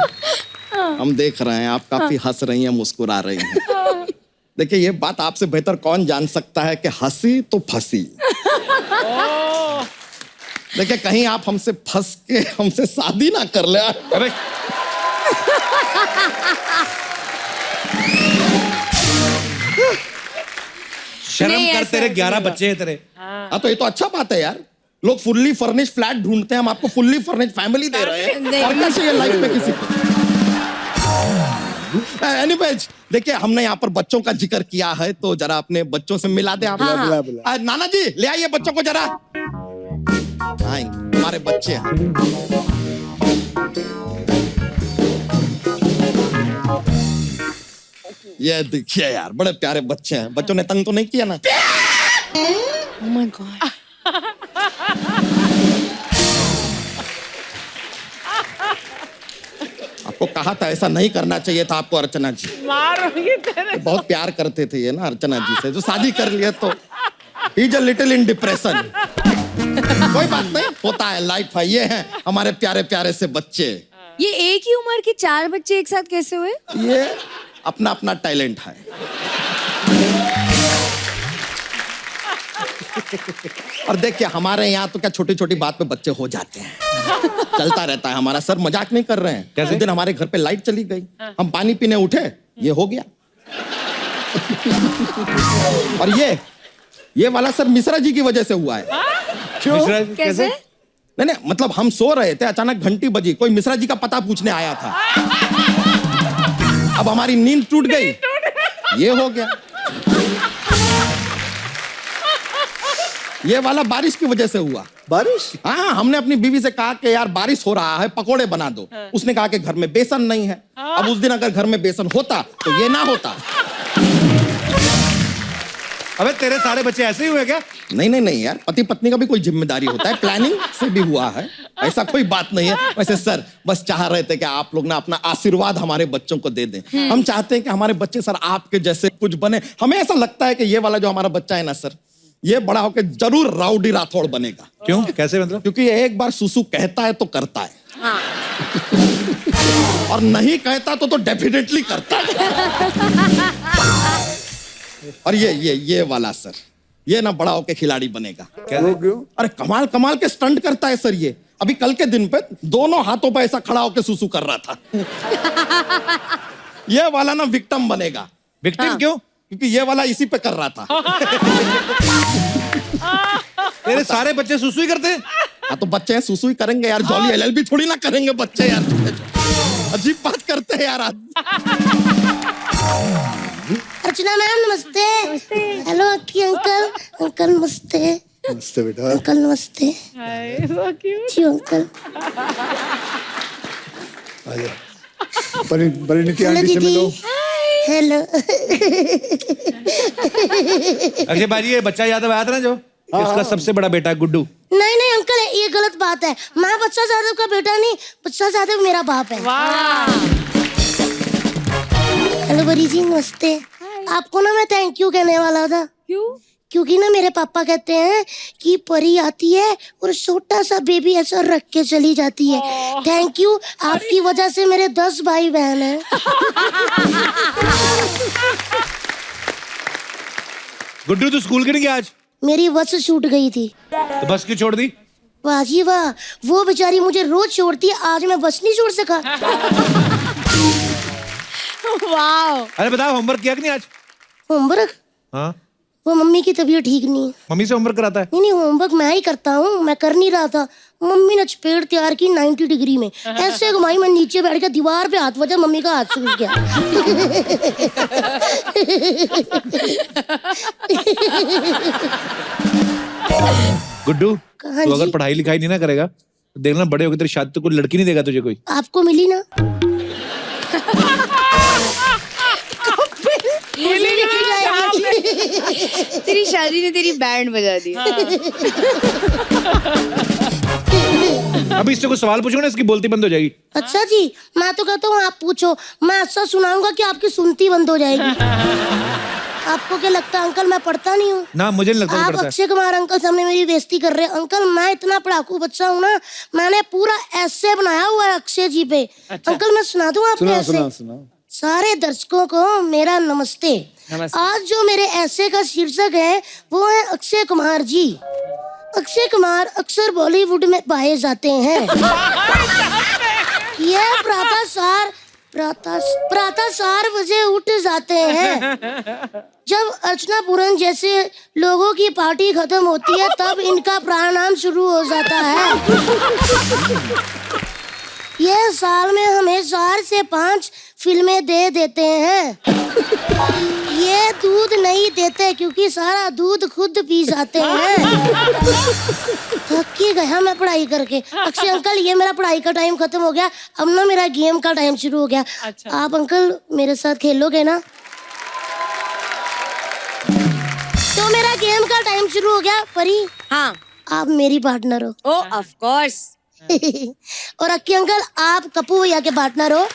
हम देख रहे हैं आप काफी हंस रही हैं, मुस्कुरा रही हैं। देखिए, ये बात आपसे बेहतर कौन जान सकता है कि हंसी तो फंसी। देखिए, कहीं आप हमसे फंस के हमसे शादी ना कर ले। अबे शर्म नहीं, कर, ऐसा तेरे ऐसा 11 नहीं बच्चे हैं तेरे। हाँ, तो ये तो अच्छा बात है यार। लोग फुल्ली फर्निश फ्लैट ढूंढते हैं, हम आपको फुल्ली फर्निश फैमिली दे रहे हैं। और क्या चाहिए लाइफ में किसी को? एनीवेज, देखिए, हमने यहाँ पर बच्चों का जिक्र किया है, तो जरा अपने बच्चों से मिला दे आप। बुला। नाना जी, ले आइए बच्चों को जरा। हाँ, हमारे बच्चे हैं। ये देखिए यार, बड़े प्यारे बच्चे हैं। बच्चों ने तंग तो नहीं किया ना? Oh my God. आपको कहा था ऐसा नहीं करना चाहिए था आपको, अर्चना जी। मारूंगी तेरे। बहुत प्यार करते थे ये ना अर्चना जी से, जो शादी कर लिया तो he is a little in depression. कोई बात नहीं, होता है, लाइफ है। ये है हमारे प्यारे प्यारे से बच्चे। ये एक ही उम्र के 4 बच्चे एक साथ कैसे हुए? ये अपना अपना टैलेंट है। और देखिए, हमारे यहाँ तो क्या छोटी छोटी बात पे बच्चे हो जाते हैं। चलता रहता है हमारा। सर, मजाक नहीं कर रहे हैं। उस दिन हमारे घर पे लाइट चली गई, हम पानी पीने उठे, ये हो गया। और ये वाला सर मिश्रा जी की वजह से हुआ है। क्यों? कैसे? नहीं, मतलब हम सो रहे थे, अचानक घंटी बजी, कोई मिश्रा जी का पता पूछने आया था। अब हमारी नींद टूट गई, ये हो गया। ये वाला बारिश की वजह से हुआ। बारिश? हाँ, हमने अपनी बीवी से कहा कि यार बारिश हो रहा है, पकोड़े बना दो। उसने कहा कि घर में बेसन नहीं है। अब उस दिन अगर घर में बेसन होता तो ये ना होता। अबे तेरे सारे बच्चे ऐसे ही हुए क्या? नहीं यार, पति पत्नी का भी कोई जिम्मेदारी होता है, प्लानिंग से भी हुआ है, ऐसा कोई बात नहीं है। वैसे सर, बस चाह रहे थे कि आप लोग ना अपना आशीर्वाद हमारे बच्चों को दे दें। हम चाहते हैं कि हमारे बच्चे सर आपके जैसे कुछ बने। हमें ऐसा लगता है कि ये वाला जो हमारा बच्चा है ना सर, ये बड़ा होकर जरूर राउडी राठौड़ बनेगा। क्यों? कैसे मतलब? क्योंकि ये एक बार सुसु कहता है तो करता है। और नहीं कहता तो डेफिनेटली करता है। और ये वाला सर, ये ना बड़ा होके खिलाड़ी बनेगा। क्यों? अरे कमाल के स्टंट करता है सर ये। अभी कल के दिन पे दोनों हाथों पे ऐसा खड़ा होके सुसु कर रहा था। ये वाला ना विक्टिम बनेगा। विक्टिम क्यों? क्योंकि ये वाला इसी पे कर रहा था। तेरे सारे बच्चे सुसु ही करते हैं? हाँ, तो बच्चे हैं, सुसु ही करेंगे यार। जॉली एलएलबी थोड़ी ना करेंगे बच्चे यार। अजीब बात करते हैं यार आज। अर्चना मैम नमस्ते। हेलो अंकल नमस्ते। नमस्ते बेटा। अंकल नमस्ते। हाय सो क्यूट। जी अंकल। परिणीति हेलो आंटी से दीदी। मिलो। हेलो। अक्षय भाजी ये बच्चा यादव आया था ना जो इसका सबसे बड़ा बेटा है गुड्डू। नहीं नहीं अंकल ये गलत बात है, मैं बच्चा यादव का बेटा नहीं, बच्चा यादव मेरा बाप है। हेलो परी जी नमस्ते। आपको ना मैं थैंक यू कहने वाला था। क्यों? क्योंकि ना मेरे पापा कहते हैं कि परी आती है और छोटा सा बेबी ऐसा रख के चली जाती है। थैंक यू, आपकी वजह से मेरे 10 भाई बहन हैं। गुड्डू तू स्कूल क्यों नहीं गया आज? मेरी बस छूट गई थी। तो बस क्यों छोड़ दी? वाह जी वाह, वो बेचारी मुझे रोज छोड़ती है, आज मैं बस नहीं छोड़ सका। वाह। अरे बताओ होमवर्क किया कि नहीं आज? होमवर्क? हाँ वो मम्मी की तबीयत ठीक नहीं है। मम्मी से होमवर्क कराता है? नहीं होमवर्क मैं ही करता हूँ, मैं कर नहीं रहा था। मम्मी ने चपेट तैयार की 90 डिग्री में, ऐसे घुमाई, मैं नीचे बैठ के दीवार पे हाथ बजा, मम्मी का हाथ सूख गया। गुड्डू हाँ तू अगर जी? पढ़ाई लिखाई नहीं ना करेगा तो देखना बड़े होकर तेरी शादी तो कोई लड़की नहीं देगा तुझे कोई। आपको मिली ना? मुझे भी मिल जाएगी। तेरी शादी ने तेरी बैंड बजा दी। अभी इससे कोई सवाल पूछो ना इसकी बोलती बंद हो जाएगी। अच्छा जी, मैं तो कहता हूँ आप पूछो, मैं ऐसा सुनाऊंगा कि आपकी सुनती बंद हो जाएगी। आपको क्या लगता है अंकल मैं पढ़ता नहीं हूँ? ना मुझे नहीं लगता आप पढ़ता है। अक्षय कुमार अंकल सामने मेरी बेइज्जती कर रहे हैं। अंकल मैं इतना पढ़ाकू बच्चा हूँ ना, मैंने पूरा ऐसे बनाया हुआ है अक्षय जी पे। अंकल मैं सुना दूँ आपको ऐसे? सारे दर्शकों को मेरा नमस्ते। आज जो मेरे ऐसे का शीर्षक है वो है अक्षय कुमार जी। अक्षय कुमार अक्सर बॉलीवुड में पाए जाते हैं। यह प्रातः 4 बजे उठ जाते हैं। जब अर्चना पूरन जैसे लोगों की पार्टी खत्म होती है तब इनका प्राणायाम शुरू हो जाता है। यह साल में हमें 4 से 5 फिल्में दे देते हैं। ये दूध नहीं देते क्योंकि सारा दूध खुद पी जाते हैं। थक ही गया मैं पढ़ाई करके। अक्षय अंकल ये मेरा पढ़ाई का टाइम खत्म हो गया, अब ना मेरा गेम का टाइम शुरू हो गया। आप अंकल मेरे साथ खेलोगे ना? तो मेरा गेम का टाइम शुरू हो गया। परी हाँ आप मेरी पार्टनर हो। ओ ऑफ कोर्स। और अक्की अंकल आप कपूर भैया के पार्टनर हो।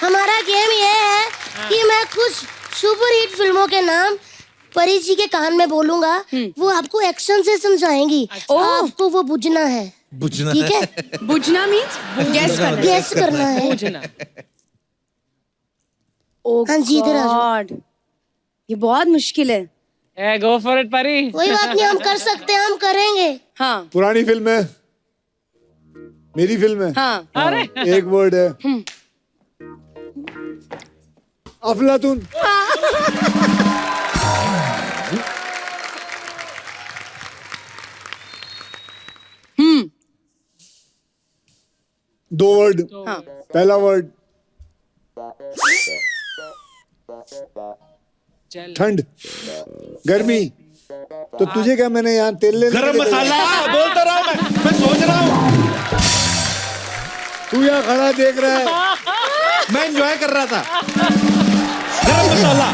हमारा गेम ये है कि मैं कुछ सुपरहिट फिल्मों के नाम परी जी के कान में बोलूंगा, वो आपको एक्शन से समझाएंगी। आपको वो बुझना है। बुझना ठीक है? बुझना मीन्स गैस करना है। हाँ जी इधर आ जाओ। ये बहुत मुश्किल है। गो फॉर इट परी। कोई बात नहीं, हम कर सकते हैं, हम करेंगे। हाँ पुरानी फिल्म है, मेरी फिल्म है। हाँ। अरे एक वर्ड है अफलातून। दो वर्ड। हाँ। पहला वर्ड ठंड, गर्मी। तो तुझे क्या, मैंने यहाँ तेल ले गरम मसाला बोलता रहा मैं सोच रहा हूँ। तू यहाँ खड़ा देख रहा है, मैं एंजॉय कर रहा था। गरम मसाला।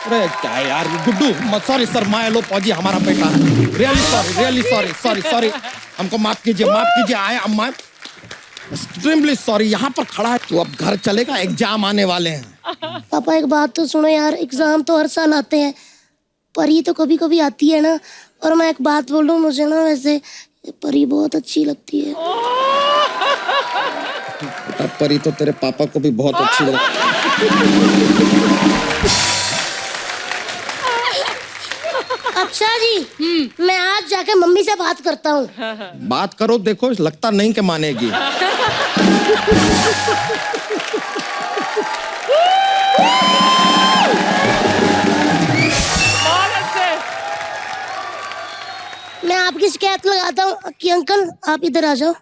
अरे क्या यार गुड्डू, सॉरी सर, माय लो पौजी हमारा बेटा। रियली सॉरी, हमको माफ कीजिए। I am extremely sorry. यहाँ पर खड़ा है तू, अब घर चलेगा, एग्जाम आने वाले हैं। पापा एक बात तो सुनो यार, एग्जाम तो हर साल आते हैं, परी तो कभी कभी आती है ना। और मैं एक बात बोलूं, मुझे ना वैसे परी बहुत अच्छी लगती है। परी तो तेरे पापा को भी बहुत अच्छी लगती है। अच्छा जी, मैं आज जाके मम्मी से बात करता हूँ। बात करो, देखो लगता नहीं कि मानेगी। मैं आपकी शिकायत लगाता हूँ कि अंकल आप इधर आ जाओ,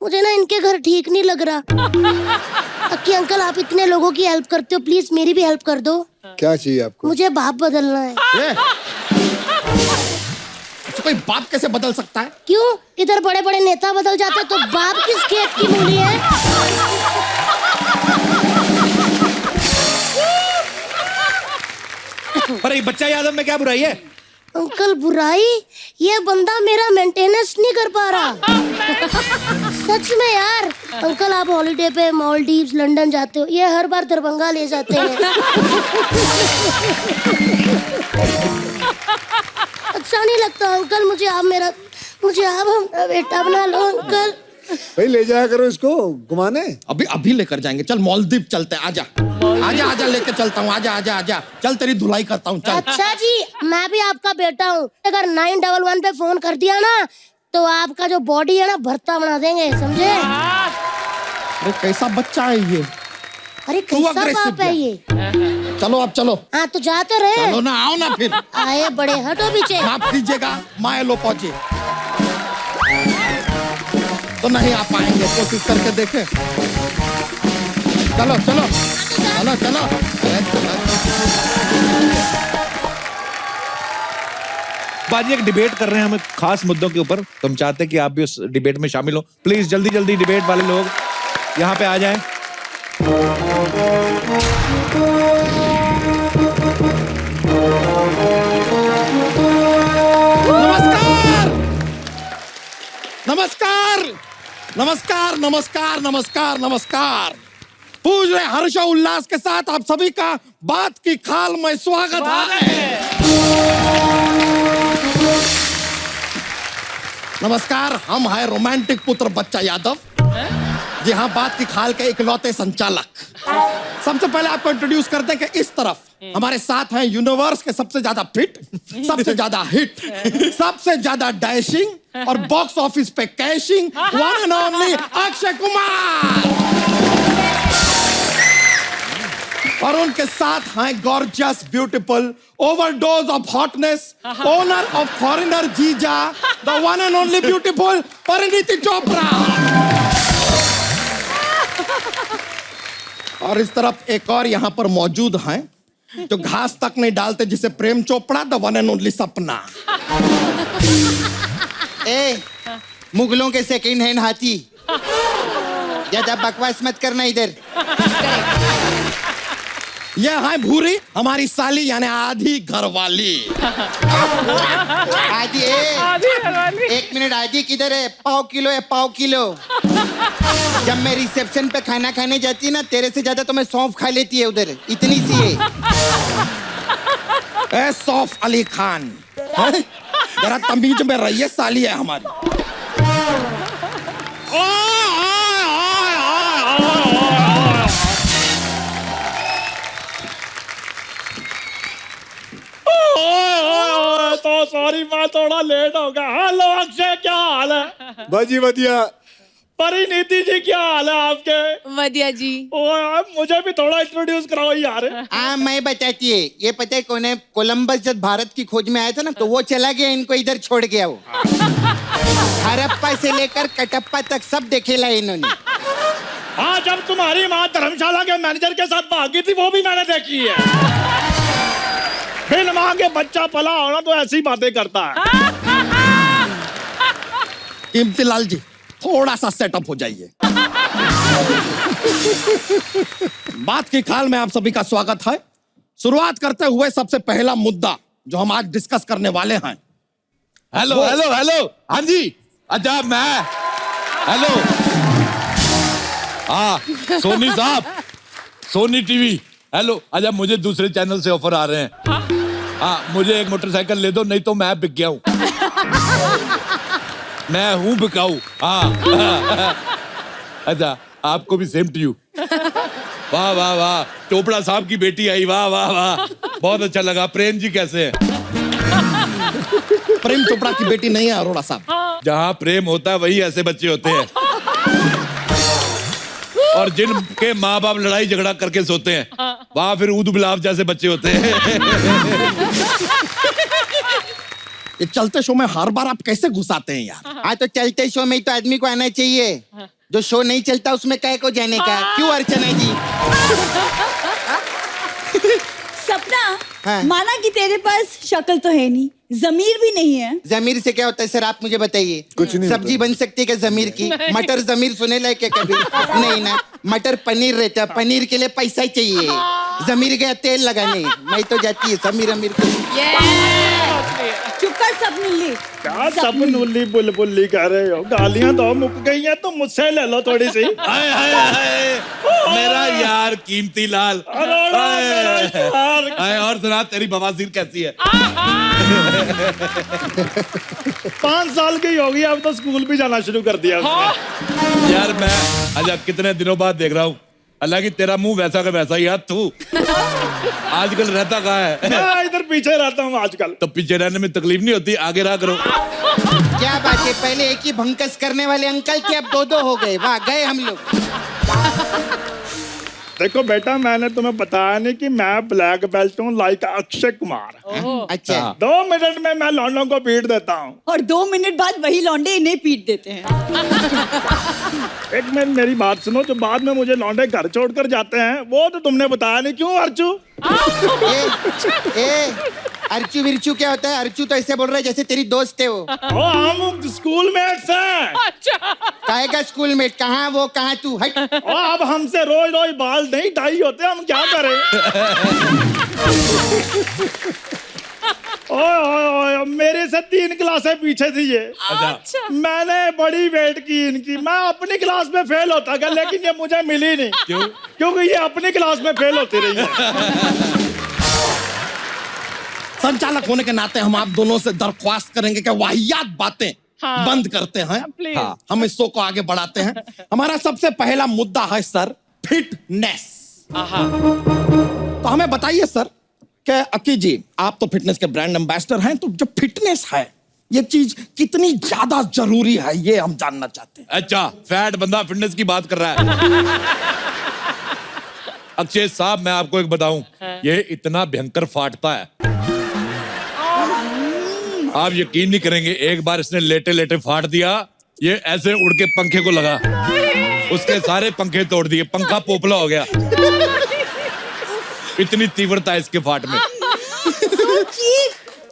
मुझे ना इनके घर ठीक नहीं लग रहा। अक्की अंकल आप इतने लोगों की हेल्प करते हो, प्लीज मेरी भी हेल्प कर दो। क्या चाहिए आपको? मुझे बाप बदलना है। कोई बाप कैसे बदल सकता है? क्यों? इधर बड़े बड़े नेता बदल जाते तो बाप किस खेत की मूली है? पर ये बच्चा यादव में क्या बुराई है? अंकल बुराई? ये बंदा मेरा मेंटेनेंस नहीं कर पा रहा। सच में यार, अंकल आप हॉलीडे पे मालदीव्स लंदन जाते हो, ये हर बार दरभंगा ले जाते हैं। अच्छा नहीं लगता अंकल, मुझे आप मेरा बेटा बना लो अंकल। भाई ले जाया करो इसको घुमाने। अभी लेकर जाएंगे, चल मालदीव चलते हैं, आजा आजा आजा लेके चलता हूँ, आजा आजा आजा, चल तेरी धुलाई करता हूँ, चल। अच्छा जी, मैं भी आपका बेटा हूँ, अगर 911 पे फोन कर दिया ना तो आपका जो बॉडी है ना भरता बना देंगे, समझे? अरे कैसा बच्चा है ये? अरे कैसा बाप है ये? चलो अब चलो। हाँ तो जाते रहे। चलो ना, आओ ना फिर। आए बड़े, हटो पीछे। माफ कीजिएगा, माए लो पहुंचे तो नहीं आ पाएंगे, कोशिश करके देखें। चलो चलो चलो चलो। बाजी एक डिबेट कर रहे हैं हम खास मुद्दों के ऊपर, तो हम चाहते हैं कि आप भी उस डिबेट में शामिल हो। प्लीज जल्दी जल्दी डिबेट वाले लोग यहाँ पे आ जाएं। नमस्कार नमस्कार नमस्कार नमस्कार नमस्कार। पूरे हर्ष और उल्लास के साथ आप सभी का बात की खाल में स्वागत है। नमस्कार, हम हैं रोमांटिक पुत्र बच्चा यादव, जी हाँ, बात की खाल के इकलौते संचालक। सबसे पहले आपको इंट्रोड्यूस करते हैं कि इस तरफ हमारे साथ हैं यूनिवर्स के सबसे ज्यादा फिट, सबसे ज्यादा हिट, सबसे ज्यादा डैशिंग और बॉक्स ऑफिस पे cashing, one and only Akshay Kumar. और उनके साथ हैं gorgeous, beautiful, overdose of hotness, owner of foreigner जीजा, the one and only beautiful Parineeti Chopra. और इस तरफ एक और यहाँ पर मौजूद हैं जो घास तक नहीं डालते, जिसे Prem Chopra, the one and only Sapna. ए, मुगलों के सेकंड हैंड हाथी, ज्यादा बकवास मत करना इधर। ये है भूरी, हमारी साली यानी आधी घरवाली। आधी? एक मिनट, आधी किधर है? पाव किलो है, पाव किलो। जब मैं रिसेप्शन पे खाना खाने जाती है ना, तेरे से ज्यादा तो मैं सौंफ खा लेती है उधर, इतनी सी है। ए सौफ अली खान, जरा तमीज में रहिए, साली है हमारी। तो सॉरी, मैं थोड़ा लेट हो गया। हेलो अक्षय, क्या हाल है? बाजी बढ़िया। परिणीति जी, क्या हाल है आपके? वधिया जी। ओ यार, मुझे भी थोड़ा इंट्रोड्यूस कराओ यार। हाँ, मैं बताती है। ये पता है कौन है? कोलंबस जब भारत की खोज में आया था ना, तो वो चला गया, इनको इधर छोड़ गया वो। हरप्पा से लेकर कटप्पा तक सब देखेला इन्होंने। हाँ, जब तुम्हारी माँ धर्मशाला के मैनेजर के साथ भागी थी, वो भी मैंने देखी है। बिन माँ के बच्चा पला होना तो ऐसी बातें करता है। कीमती लाल जी, थोड़ा सा सेटअप हो जाइए। बात की खाल में आप सभी का स्वागत है। शुरुआत करते हुए सबसे पहला मुद्दा जो हम आज डिस्कस करने वाले हैं। हेलो हेलो हेलो, हाँ जी, अच्छा मैं, हेलो, हाँ सोनी साहब, सोनी टीवी, हेलो। अच्छा, मुझे दूसरे चैनल से ऑफर आ रहे हैं। हाँ, मुझे एक मोटरसाइकिल ले दो, नहीं तो मैं बिक गया हूँ। मैं हूँ बिकाऊ। हाँ। अच्छा, आपको भी सेम टू यू। वाह वाह वाह, चोपड़ा साहब की बेटी आई, वाह वाह वाह, बहुत अच्छा लगा। प्रेम जी कैसे हैं? प्रेम चोपड़ा की बेटी नहीं है अरोड़ा साहब। जहाँ प्रेम होता है वही ऐसे बच्चे होते हैं, और जिनके माँ बाप लड़ाई झगड़ा करके सोते हैं वहां फिर ऊद गुलाब जैसे बच्चे होते हैं। ये चलते शो में हर बार आप कैसे घुसाते हैं यार? हाँ, तो चलते शो में ही तो आदमी को आना चाहिए। जो शो नहीं चलता उसमें काहे को जाने का? क्यों अर्चना जी? सपना, हाँ। माना कि तेरे पास शक्ल तो है नहीं, जमीर भी नहीं है। जमीर से क्या होता है सर, आप मुझे बताइए। कुछ नहीं सब्जी बन सकती है क्या जमीर की? मटर जमीर सुने लायक है कभी? नहीं ना। मटर पनीर रहता है, पनीर के लिए पैसा ही चाहिए। जमीर गया तेल लगाने, मैं तो जाती है समीर अमीर को। चुप कर सब नुल्ली। क्या सब नुल्ली बुलबुल्ली कह रहे हो? गालियां तो मुक गई हैं, तो मुझसे ले लो थोड़ी सी। हाय हाय हाय मेरा यार कीमती लाल। अरोड़ा मेरा यार। हाय, और सुना तेरी बवासीर कैसी है? 5 साल की होगी, अब तो स्कूल भी जाना शुरू कर दिया उसने। यार मैं अच्छा कितने दिनों बाद देख रहा हूँ, हालांकि तेरा मुंह वैसा का वैसा ही है। तू आजकल रहता कहाँ है? मैं इधर पीछे रहता हूँ आजकल। तो पीछे रहने में तकलीफ नहीं होती, आगे रहा करो। क्या बात है, पहले एक ही भंकस करने वाले अंकल थे, अब 2-2 हो गए। वाह, गए हम लोग। देखो बेटा, मैंने तुम्हें बताया नहीं कि मैं ब्लैक बेल्ट हूँ, लाइक अक्षय कुमार। अच्छा। 2 मिनट में मैं लौंडों को पीट देता हूँ। और 2 मिनट बाद वही लौंडे इन्हें पीट देते हैं। एक मिनट मेरी बात सुनो, जो बाद में मुझे लौंडे घर छोड़कर जाते हैं, वो तो तुमने बताया नहीं। क्यों अर्चू? अर्चू विरचू क्या होता है? अर्चू तो ऐसे बोल रहा है जैसे तेरी दोस्त है वो। हम स्कूल मेट्स हैं। काहे का स्कूल मेट? कहाँ वो कहाँ तू? हट। अब हमसे रोज रोज बाल नहीं डाई होते, हम क्या करें? ओए ओए ओए, मेरे से 3 क्लासें पीछे थी ये। अच्छा। मैंने बड़ी वेट की इनकी, मैं अपनी क्लास में फेल होता गया, लेकिन ये मुझे मिली नहीं। क्यों? क्योंकि ये अपनी क्लास में फेल होती रही है। संचालक होने के नाते हम आप दोनों से दरख्वास्त करेंगे कि वाहियात बातें बंद करते हैं। हाँ, हम इस शो को आगे बढ़ाते हैं। हमारा सबसे पहला मुद्दा है सर, फिटनेस। तो हमें बताइए सर कि अकी जी, आप तो फिटनेस के ब्रांड एम्बेसडर हैं, तो जो फिटनेस है ये चीज कितनी ज्यादा जरूरी है, ये हम जानना चाहते हैं। अच्छा, फैट बंदा फिटनेस की बात कर रहा है। अक्षय साहब, मैं आपको एक बताऊं, ये इतना भयंकर फाटता है, आप यकीन नहीं करेंगे। एक बार इसने लेटे लेटे फाड़ दिया, ये ऐसे उड़ के पंखे को लगा, उसके सारे पंखे तोड़ दिए, पंखा पोपला हो गया। इतनी तीव्रता है इसके फाट में।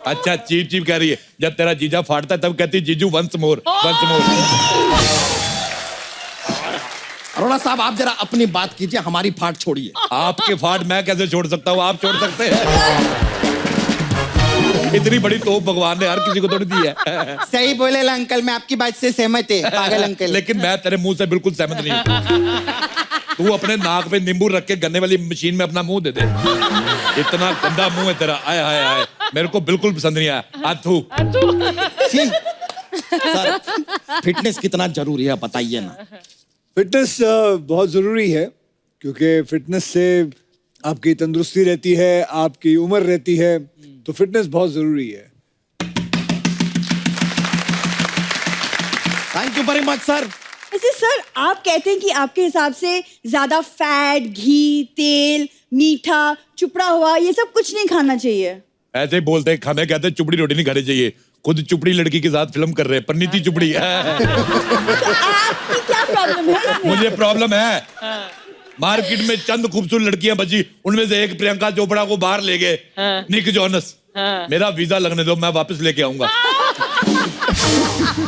अच्छा, चीप चीप कह रही है। जब तेरा जीजा फाड़ता है तब कहती जीजू once more, once more. Arora साहब, आप जरा अपनी बात कीजिए, हमारी फाट छोड़िए। आपके फाट मैं कैसे छोड़ सकता हूँ? आप छोड़ सकते हैं? इतनी बड़ी तोप भगवान ने हर किसी को थोड़ी दी है। सही बोले अंकल, मैं आपकी बात से सहमत है पागल अंकल। लेकिन मैं तेरे मुंह से बिल्कुल सहमत नहीं हूँ। तू अपने नाक पे नींबू रख के गन्ने वाली मशीन में अपना मुंह दे दे। इतना गंदा मुंह है तेरा, आय हाय हाय, मेरे को बिल्कुल पसंद नहीं आया। आथू। सर, फिटनेस कितना जरूरी है बताइए ना। फिटनेस बहुत ज़रूरी है, क्योंकि फिटनेस से आपकी तंदुरुस्ती रहती है, आपकी उम्र रहती है, तो फिटनेस बहुत ज़रूरी है। Thank you very much sir. वैसे सर, आप कहते हैं कि आपके हिसाब से ज्यादा फैट, घी, तेल, मीठा, चुपड़ा हुआ, ये सब कुछ नहीं खाना चाहिए। ऐसे ही बोलते हैं, खाने कहते हैं चुपड़ी रोटी नहीं खानी चाहिए। खुद चुपड़ी लड़की के साथ फिल्म कर रहे हैं, परिणीति चुपड़ी। तो आपकी क्या प्रॉब्लम है इसमें? मुझे प्रॉब्लम है। मार्केट में चंद खूबसूरत लड़कियां बची, उनमें से एक प्रियंका चोपड़ा को बाहर ले गए, निक जोनस। मेरा वीजा लगने दो, मैं वापस लेके आऊंगा।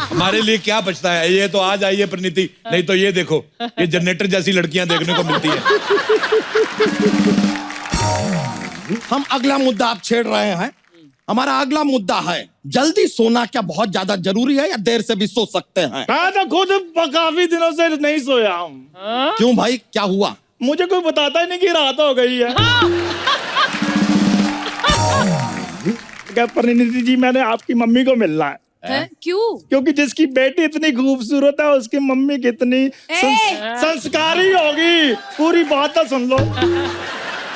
हमारे लिए क्या बचता है? ये तो आज आई है परिणीति, नहीं तो ये देखो, ये जनरेटर जैसी लड़कियां देखने को मिलती है। हम अगला मुद्दा आप छेड़ रहे हैं। हमारा अगला मुद्दा है, जल्दी सोना क्या बहुत ज्यादा जरूरी है या देर से भी सो सकते हैं? मैं तो खुद काफी दिनों से नहीं सोया हूँ। क्यों भाई, क्या हुआ? मुझे कोई बताता ही नहीं कि रात हो गई है। क्या परिणीति जी, मैंने आपकी मम्मी को मिलना है। क्यों? क्योंकि जिसकी बेटी इतनी खूबसूरत है, उसकी मम्मी कितनी संस्कारी होगी। पूरी बात तो सुन लो।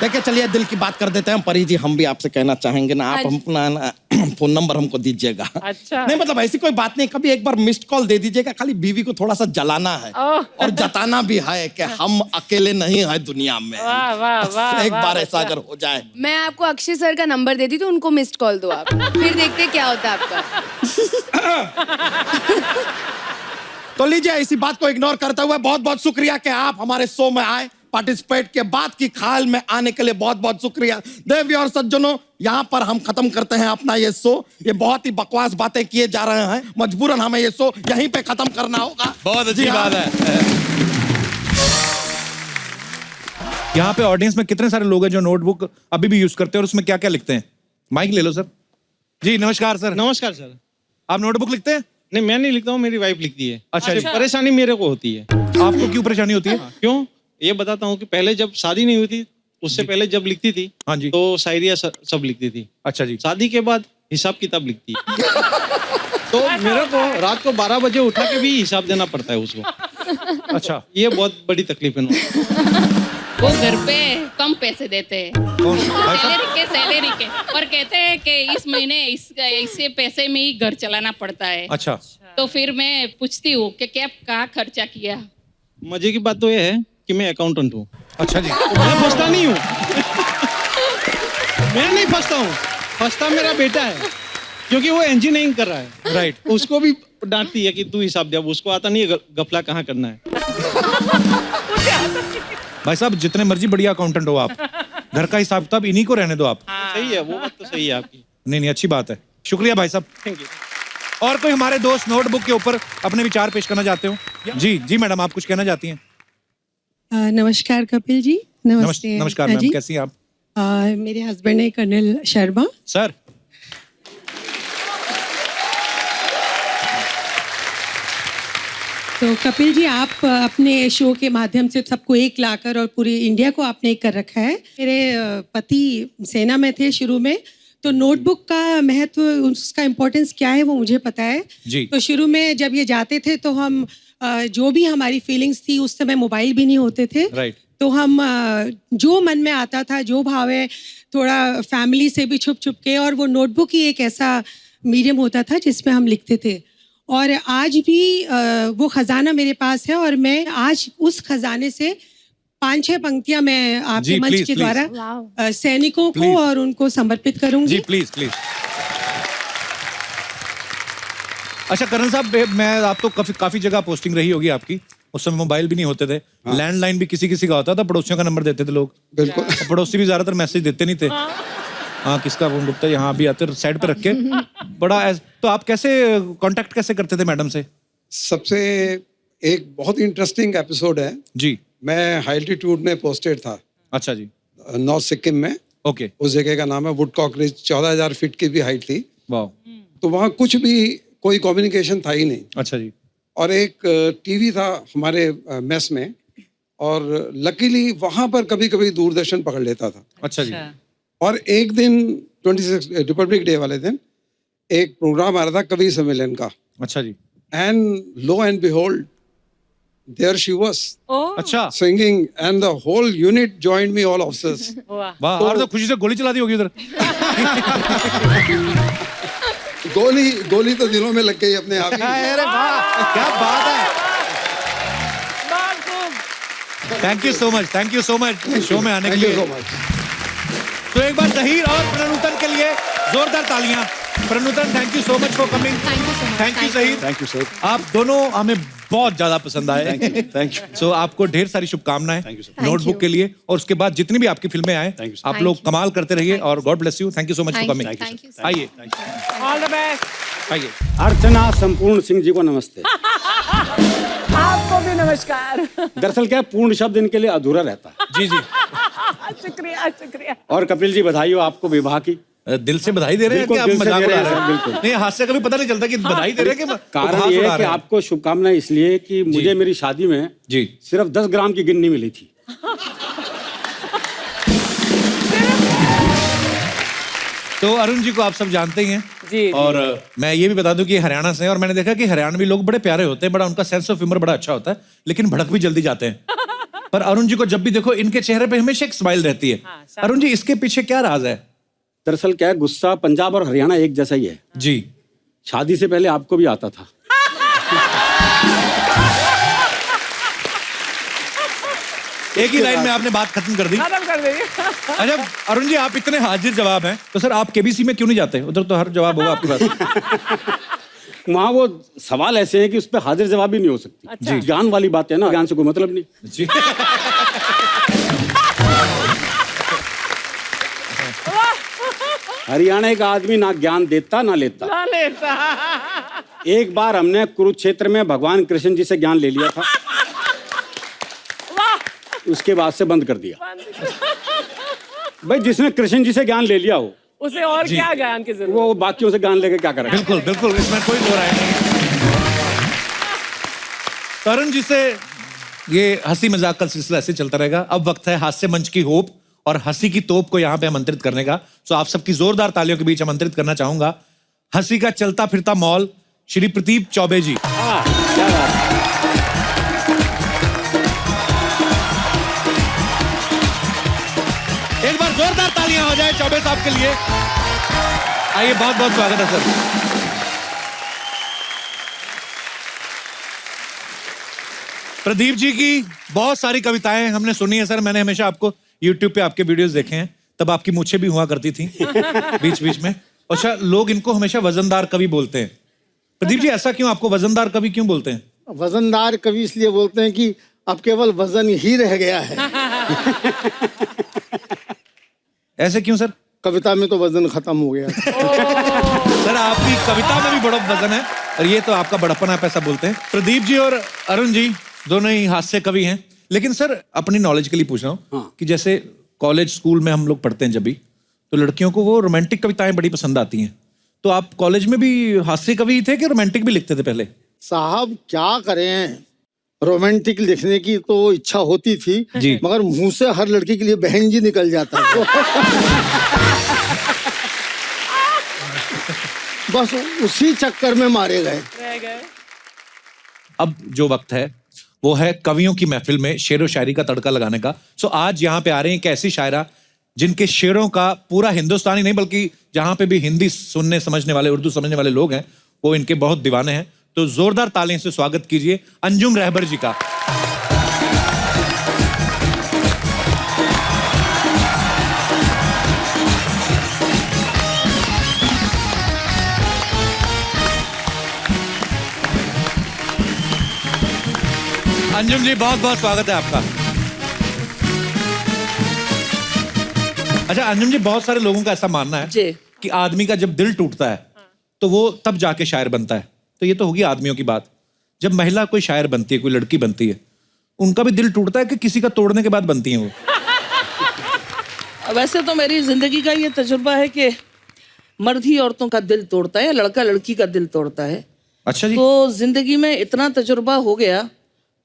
देखिए, चलिए दिल की बात कर देते हैं। परी जी, हम भी आपसे कहना चाहेंगे ना, आप अपना फोन नंबर हमको दीजिएगा। अच्छा। नहीं मतलब ऐसी कोई बात नहीं, कभी एक बार मिस्ड कॉल दे दीजिएगा। खाली बीवी को थोड़ा सा जलाना है और जताना भी है कि हम अकेले नहीं हैं दुनिया में। वाह वाह वाह। एक बार ऐसा अगर हो जाए। मैं आपको अक्षय सर का नंबर देती तो उनको मिस्ड कॉल दो आप, फिर देखते क्या होता है आपका। तो लीजिए, इसी बात को इग्नोर करते हुए बहुत बहुत शुक्रिया कि आप हमारे शो में आए। पार्टिसिपेट के बाद की खाल में आने के लिए बहुत बहुत शुक्रिया। देवी और सज्जनों, यहाँ पर हम खत्म करते हैं अपना ये शो। ये बहुत ही बकवास बातें किए जा रहे हैं, मजबूरन हमें ये शो यहीं पे खत्म करना होगा। बहुत अच्छी जी हाँ। बात है। यहाँ पे ऑडियंस में कितने सारे लोग हैं जो नोटबुक अभी भी यूज करते हैं और उसमें क्या क्या लिखते हैं? माइक ले लो सर। जी नमस्कार सर। नमस्कार सर। आप नोटबुक लिखते हैं? नहीं, मैं नहीं लिखता हूँ, मेरी वाइफ लिखती है। अच्छा जी। परेशानी मेरे को होती है। आपको क्यों परेशानी होती है? क्यों, ये बताता हूँ कि पहले जब शादी नहीं हुई थी, उससे पहले जब लिखती थी, हाँ जी, तो शायरिया सब लिखती थी। अच्छा जी। शादी के बाद हिसाब किताब लिखती है। तो मेरे को रात को 12 बजे उठा के भी हिसाब देना पड़ता है उसको। अच्छा, ये बहुत बड़ी तकलीफ है। वो घर पे कम पैसे देते हैं, सैलरी के, और कहते हैं कि इस महीने इससे पैसे में ही घर चलाना पड़ता है। अच्छा, तो फिर मैं पूछती हूँ कि क्या कहाँ खर्चा किया। मजे की बात तो ये है कि मैं अकाउंटेंट हूँ। अच्छा जी। तो मैं फंसता नहीं हूँ। मैं नहीं फंसता हूँ, फंसता मेरा बेटा है, क्योंकि वो इंजीनियरिंग कर रहा है। राइट। उसको भी डांटती है कि तू हिसाब दे, अब उसको आता नहीं है गफला कहाँ करना है। भाई साहब, जितने मर्जी बढ़िया अकाउंटेंट हो आप, घर का हिसाब किताब इन्हीं को रहने दो आप। सही है, वो बात तो सही है आपकी। नहीं, अच्छी बात है। शुक्रिया भाई साहब। Thank you. और कोई हमारे दोस्त नोटबुक के ऊपर अपने विचार पेश करना चाहते हो? जी जी मैडम, आप कुछ कहना चाहती हैं? नमस्कार कपिल जी। नमस्ते। नमस्कार हाँ मैम, जी। कैसी हैं आप? मेरे हस्बैंड है कर्नल शर्मा सर। तो कपिल जी, आप अपने शो के माध्यम से सबको एक लाकर और पूरी इंडिया को आपने एक कर रखा है। मेरे पति सेना में थे शुरू में, तो नोटबुक का महत्व, उसका इम्पोर्टेंस क्या है वो मुझे पता है जी। तो शुरू में जब ये जाते थे तो हम जो भी हमारी फीलिंग्स थी, उस समय मोबाइल भी नहीं होते थे, राइट। तो हम जो मन में आता था, जो भाव है, थोड़ा फैमिली से भी छुप छुप के, और वो नोटबुक ही एक ऐसा मीडियम होता था जिसमें हम लिखते थे। और आज भी वो खजाना मेरे पास है, और मैं आज उस खजाने से 5-6 पंक्तियां मैं आपके मंच के द्वारा सैनिकों को और उनको समर्पित करूंगी। जी प्लीज प्लीज। अच्छा कर्नल साहब, मैं आप तो काफी जगह पोस्टिंग रही होगी आपकी। उस समय मोबाइल भी नहीं होते थे, लैंडलाइन भी किसी का होता था, पड़ोसियों का नंबर देते थे लोग। बिल्कुल। पड़ोसी भी ज्यादातर मैसेज देते नहीं थे। हाँ, किसका फोन गुप्ता, यहाँ भी आते साइड पे रख के बड़ा। तो आप कैसे कांटेक्ट कैसे करते थे मैडम से? सबसे एक बहुत इंटरेस्टिंग एपिसोड है जी। मैं हाई एल्टीट्यूड में पोस्टेड था। अच्छा जी। नॉर्थ सिक्किम में। ओके। उस जगह का नाम है वुडकॉक रिज, 14,000 फीट की भी हाइट थी। वाह। तो वहाँ कुछ भी कोई कम्युनिकेशन था ही नहीं। अच्छा जी। और एक टीवी था हमारे मेस में, और लकीली वहाँ पर कभी कभी दूरदर्शन पकड़ लेता था। अच्छा जी। और एक दिन 26 रिपब्लिक डे वाले दिन एक प्रोग्राम आ रहा था कवि सम्मेलन का। अच्छा जी। And lo and behold there she was. अच्छा। Singing and the whole unit joined me, all officers. वाह। और तो खुशी से गोली चला दी होगी उधर। गोली तो दिलों में लग गई अपने आप ही। अरे वाह, क्या बात है। Thank you so much show में आने के लिए। तो एक बार जहीर और प्रणुतन के लिए जोरदार तालियां। Pranutan, thank you so much for coming. Thank you Zaheer. Thank you sir. आप दोनों हमें बहुत ज्यादा पसंद आए। Thank you. सो आपको ढेर सारी शुभकामनाएं नोटबुक के लिए, और उसके बाद जितनी भी आपकी फिल्में आए, आप लोग कमाल करते रहिए, और God bless you. Thank you so much for coming. आइए, ऑल द बेस्ट। आइए। अर्चना संपूर्ण सिंह जी को नमस्ते। आपको भी नमस्कार। दरअसल क्या, पूर्ण शब्द इनके लिए अधूरा रहता है। जी जी। शुक्रिया। और कपिल जी, बधाई हो आपको विवाह की। दिल से बधाई दे रहे हैं कि आप मजाक उड़ा रहे हैं? बिल्कुल नहीं, हाथ से कभी पता नहीं चलता कि बधाई दे रहे हैं कि कारण ये है कि आपको शुभकामनाएं इसलिए कि मुझे मेरी शादी में जी सिर्फ 10 ग्राम की गिन्नी मिली थी। तो अरुण जी को आप सब जानते ही हैं जी। और मैं ये भी बता दूं कि हरियाणा से हैं, और मैंने देखा कि हरियाणवी लोग बड़े प्यारे होते हैं, बड़ा उनका सेंस ऑफ ह्यूमर बड़ा अच्छा होता है, लेकिन भड़क भी जल्दी जाते हैं। पर अरुण जी को जब भी देखो, इनके चेहरे पे हमेशा एक स्माइल रहती है। अरुण जी, इसके पीछे क्या राज है? दरअसल क्या है, गुस्सा पंजाब और हरियाणा एक जैसा ही है जी। शादी से पहले आपको भी आता था। एक ही लाइन में आपने बात खत्म कर दी। अच्छा अरुण जी, आप इतने हाजिर जवाब हैं, तो सर आप केबीसी में क्यों नहीं जाते? उधर तो हर जवाब होगा आपके पास। वहाँ वो सवाल ऐसे हैं कि उस पर हाजिर जवाब भी नहीं हो सकती। जी। ज्ञान वाली बात है ना, ज्ञान से कोई मतलब नहीं। जी। हरियाणा का आदमी ना ज्ञान देता ना लेता। ना लेता। एक बार हमने कुरुक्षेत्र में भगवान कृष्ण जी से ज्ञान ले लिया था, उसके बाद से बंद कर दिया। भाई जिसने कृष्ण जी से ज्ञान ले लिया हो उसे और क्या ज्ञान की जरूरत? वो बाकियों से ज्ञान लेके क्या करेगा? बिल्कुल बिल्कुल, इसमें कोई दो राय नहीं। तरुण जी से ये हंसी मजाक का सिलसिला ऐसे चलता रहेगा। अब वक्त है हास्य मंच की होप और हंसी की तोप को यहाँ पे आमंत्रित करने का। सो आप सबकी जोरदार तालियों के बीच आमंत्रित करना चाहूंगा हंसी का चलता फिरता मॉल, श्री प्रदीप चौबे जी। एक बार जोरदार तालियां हो जाए चौबे साहब के लिए। आइए, बहुत बहुत स्वागत है सर। प्रदीप जी की बहुत सारी कविताएं हमने सुनी है सर। मैंने हमेशा आपको YouTube पे आपके वीडियोस देखे हैं, तब आपकी मूछें भी हुआ करती थी बीच बीच में। अच्छा, लोग इनको हमेशा वजनदार कवि बोलते हैं। प्रदीप जी, ऐसा क्यों? आपको वजनदार कवि क्यों बोलते हैं? वजनदार कवि इसलिए बोलते हैं कि अब केवल वजन ही रह गया है। ऐसे क्यों सर? कविता में तो वजन खत्म हो गया। सर आपकी कविता में भी बड़ा वजन है और ये तो आपका बड़प्पन, आप ऐसा बोलते हैं। प्रदीप जी और अरुण जी दोनों ही हास्य कवि हैं, लेकिन सर अपनी नॉलेज के लिए पूछ रहा हूँ कि जैसे कॉलेज स्कूल में हम लोग पढ़ते हैं जब भी, तो लड़कियों को वो रोमांटिक कविताएं बड़ी पसंद आती हैं। तो आप कॉलेज में भी हास्य कवि थे कि रोमांटिक भी लिखते थे पहले? साहब क्या करें, रोमांटिक लिखने की तो इच्छा होती थी जी, मगर मुंह से हर लड़की के लिए बहन जी निकल जाता है। बस उसी चक्कर में मारे गए। अब जो वक्त है वो है कवियों की महफिल में शेरो शायरी का तड़का लगाने का। सो आज यहाँ पे आ रही हैं एक ऐसी शायरा जिनके शेरों का पूरा हिंदुस्तानी नहीं बल्कि जहां पे भी हिंदी सुनने समझने वाले, उर्दू समझने वाले लोग हैं, वो इनके बहुत दीवाने हैं। तो जोरदार तालियों से स्वागत कीजिए अंजुम रहबर जी का। अंजुम जी, बहुत बहुत स्वागत है आपका। अच्छा अंजुम जी, बहुत सारे लोगों का ऐसा मानना है कि आदमी का जब दिल टूटता है तो वो तब जाके शायर बनता है। तो ये तो होगी आदमियों की बात। जब महिला कोई शायर बनती है, कोई लड़की बनती है, उनका भी दिल टूटता है कि किसी का तोड़ने के बाद बनती है वो? वैसे तो मेरी जिंदगी का ये तजुर्बा है कि मर्द ही औरतों का दिल तोड़ता है, लड़का लड़की का दिल तोड़ता है। अच्छा जी। तो जिंदगी में इतना तजुर्बा हो गया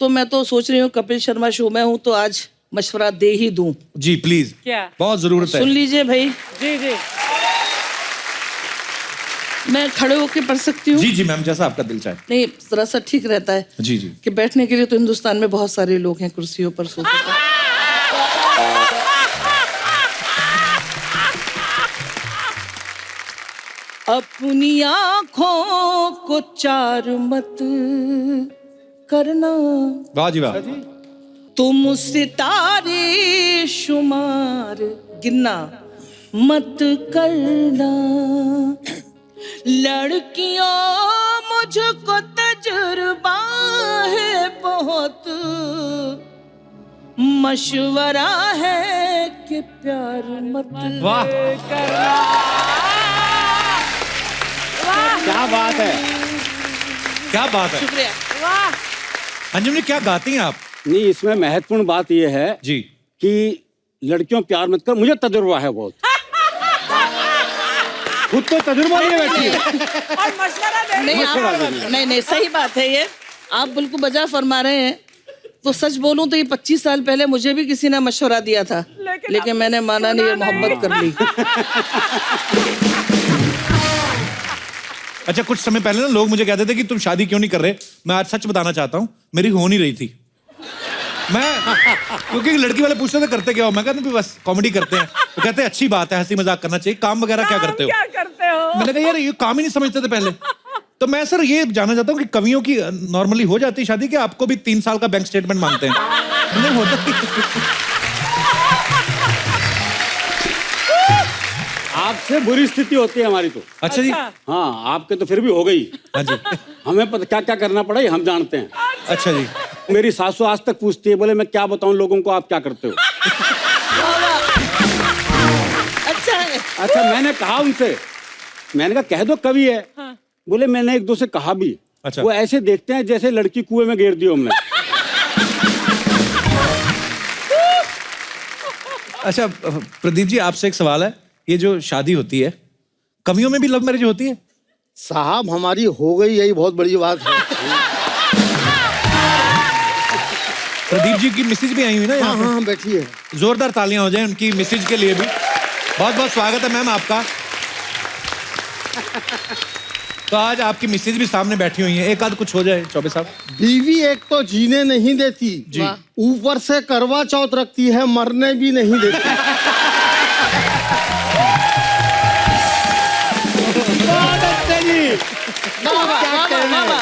तो मैं तो सोच रही हूँ कपिल शर्मा शो में हूँ तो आज मशवरा दे ही दूं। जी प्लीज, क्या बहुत जरूरत है। सुन लीजिए भाई। जी जी, मैं खड़े होके पढ़ सकती हूँ? जी जी मैम, जैसा आपका दिल चाहे। नहीं, जरा सा ठीक रहता है जी जी कि बैठने के लिए तो हिंदुस्तान में बहुत सारे लोग हैं कुर्सियों पर, सोफे पर। अपनी आंखों को चार मत करना, वाह जी वाह। तुम सितारे शुमार गिनना मत करना। लड़कियों मुझको तजुर्बा है बहुत, मशवरा है कि प्यार मत करना। क्या बात है, क्या बात है। शुक्रिया। अंजुम जी, क्या गाती हैं आप? नहीं, इसमें महत्वपूर्ण बात यह है जी कि लड़कियों प्यार मत कर, मुझे तजुर्बा है बहुत। खुद तो तजुर्बा लिए बैठी है। और मशवरा दे नहीं नहीं, सही बात है ये, आप बिल्कुल बजा फरमा रहे हैं। तो सच बोलूं तो ये 25 साल पहले मुझे भी किसी ने मशवरा दिया था, लेकिन मैंने माना नहीं, ये मोहब्बत कर ली। अच्छा, कुछ समय पहले ना लोग मुझे कहते थे कि तुम शादी क्यों नहीं कर रहे। मैं आज सच बताना चाहता हूँ, मेरी हो नहीं रही थी। मैं क्योंकि लड़की वाले पूछते थे करते क्या हो, मैं कहता हूँ बस कॉमेडी करते हैं। तो कहते हैं अच्छी बात है, हंसी मजाक करना चाहिए, काम वगैरह क्या करते हो? क्या करते हो? मैंने कहा यार ये काम ही नहीं समझते थे पहले। तो मैं सर ये जानना चाहता हूँ कि कवियों की नॉर्मली हो जाती है शादी, कि आपको भी 3 साल का बैंक स्टेटमेंट मांगते हैं? नहीं होता। आपसे बुरी स्थिति होती है हमारी तो। अच्छा जी। हाँ, आपके तो फिर भी हो गई। हाँ जी। हमें पता क्या क्या करना पड़ा ये हम जानते हैं। अच्छा जी। मेरी सासू आज तक पूछती है, बोले मैं क्या बताऊं लोगों को आप क्या करते हो। अच्छा है। अच्छा मैंने कहा उनसे, मैंने कहा कह दो कवि है। बोले मैंने एक दो से कहा भी। अच्छा। वो ऐसे देखते हैं जैसे लड़की कुएं में गिर दी हमने। अच्छा प्रदीप जी, आपसे एक सवाल है, ये जो शादी होती है, कवियों में भी लव मैरिज होती है? साहब हमारी हो गई, यही बहुत बड़ी बात है। प्रदीप जी की मिसेज भी आई हुई ना यहाँ पे? हाँ बैठी है। जोरदार तालियां हो जाएं उनकी मिसेज के लिए भी। बहुत बहुत स्वागत है मैम आपका। तो आज आपकी मिसेज भी सामने बैठी हुई है, एक आध कुछ हो जाए चौबे साहब। बीवी एक तो जीने नहीं देती जी, ऊपर से करवा चौथ रखती है, मरने भी नहीं देती।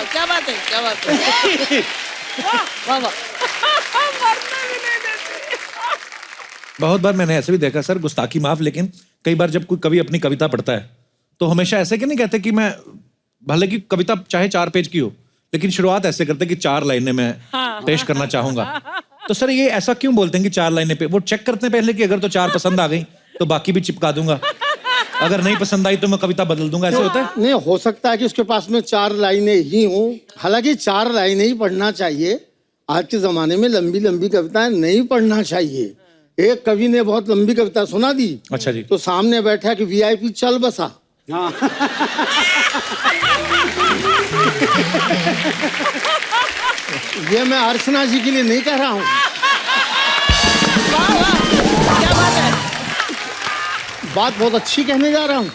क्या बात है, क्या बात है। वाह वाह। बहुत बार मैंने ऐसे भी देखा सर, गुस्ताखी माफ, लेकिन कई बार जब कोई कवि अपनी कविता पढ़ता है तो हमेशा ऐसे कि नहीं कहते कि मैं, भले की कविता चाहे 4 पेज की हो, लेकिन शुरुआत ऐसे करते कि 4 लाइनें मैं पेश करना चाहूंगा। तो सर ये ऐसा क्यों बोलते हैं कि 4 लाइनें पे? वो चेक करते हैं पहले कि अगर तो 4 पसंद आ गई तो बाकी भी चिपका दूंगा, अगर नहीं पसंद आई तो मैं कविता बदल दूंगा, ऐसे होता है? नहीं, हो सकता है कि उसके पास में 4 लाइनें ही हों। हालांकि 4 लाइनें ही पढ़ना चाहिए। आज के जमाने में लंबी लंबी कविताएं नहीं पढ़ना चाहिए। एक कवि ने बहुत लंबी कविता सुना दी। अच्छा जी। तो सामने बैठा कि वीआईपी चल बसा। हाँ। ये मैं अर्चना जी के लिए नहीं कह रहा हूँ। क्या बात है। बात बहुत अच्छी कहने जा रहा हूँ,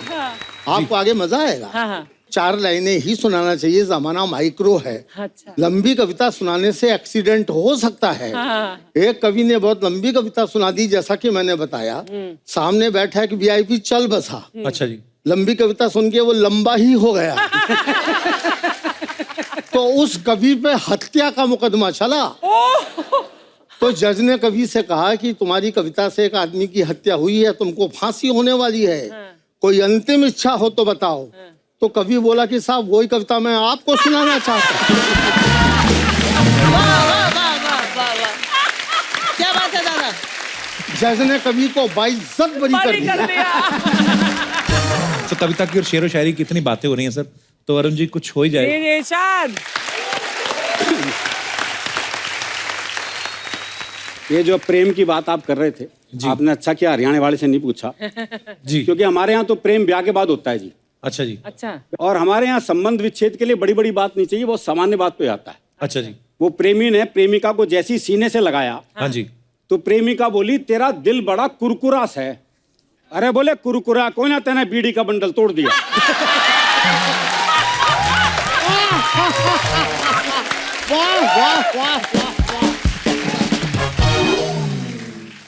आपको आगे मजा आएगा। 4 लाइनें ही सुनाना चाहिए, जमाना माइक्रो है। अच्छा। लंबी कविता सुनाने से एक्सीडेंट हो सकता है। एक कवि ने बहुत लंबी कविता सुना दी, जैसा कि मैंने बताया, सामने बैठा है कि वीआईपी चल बसा। अच्छा जी। लंबी कविता सुन के वो लंबा ही हो गया। तो उस कवि पे हत्या का मुकदमा चला। तो जज ने कवि से कहा कि तुम्हारी कविता से एक आदमी की हत्या हुई है, तुमको फांसी होने वाली है, कोई अंतिम इच्छा हो तो बताओ। तो कवि बोला कि साहब वही कविता मैं आपको सुनाना चाहता हूँ। क्या बात है दादा। जज ने कवि को बाइज्जत बरी कर दिया। तो कविता की और शेर व शायरी की इतनी बातें हो रही हैं सर, तो अरुण जी कुछ हो ही जाए। ये जो प्रेम की बात आप कर रहे थे, आपने अच्छा किया हरियाणा वाले से नहीं पूछा जी, क्योंकि हमारे यहाँ तो प्रेम ब्याह के बाद होता है जी। अच्छा जी। अच्छा। और हमारे यहाँ संबंध विच्छेद के लिए बड़ी बड़ी बात नहीं चाहिए, बहुत सामान्य बात पे आता है। अच्छा जी। वो प्रेमी ने प्रेमिका को जैसी सीने से लगाया, हाँ जी, तो प्रेमिका बोली तेरा दिल बड़ा कुरकुरास है। अरे बोले कुरकुरा कौन है, तेने बीड़ी का बंडल तोड़ दिया।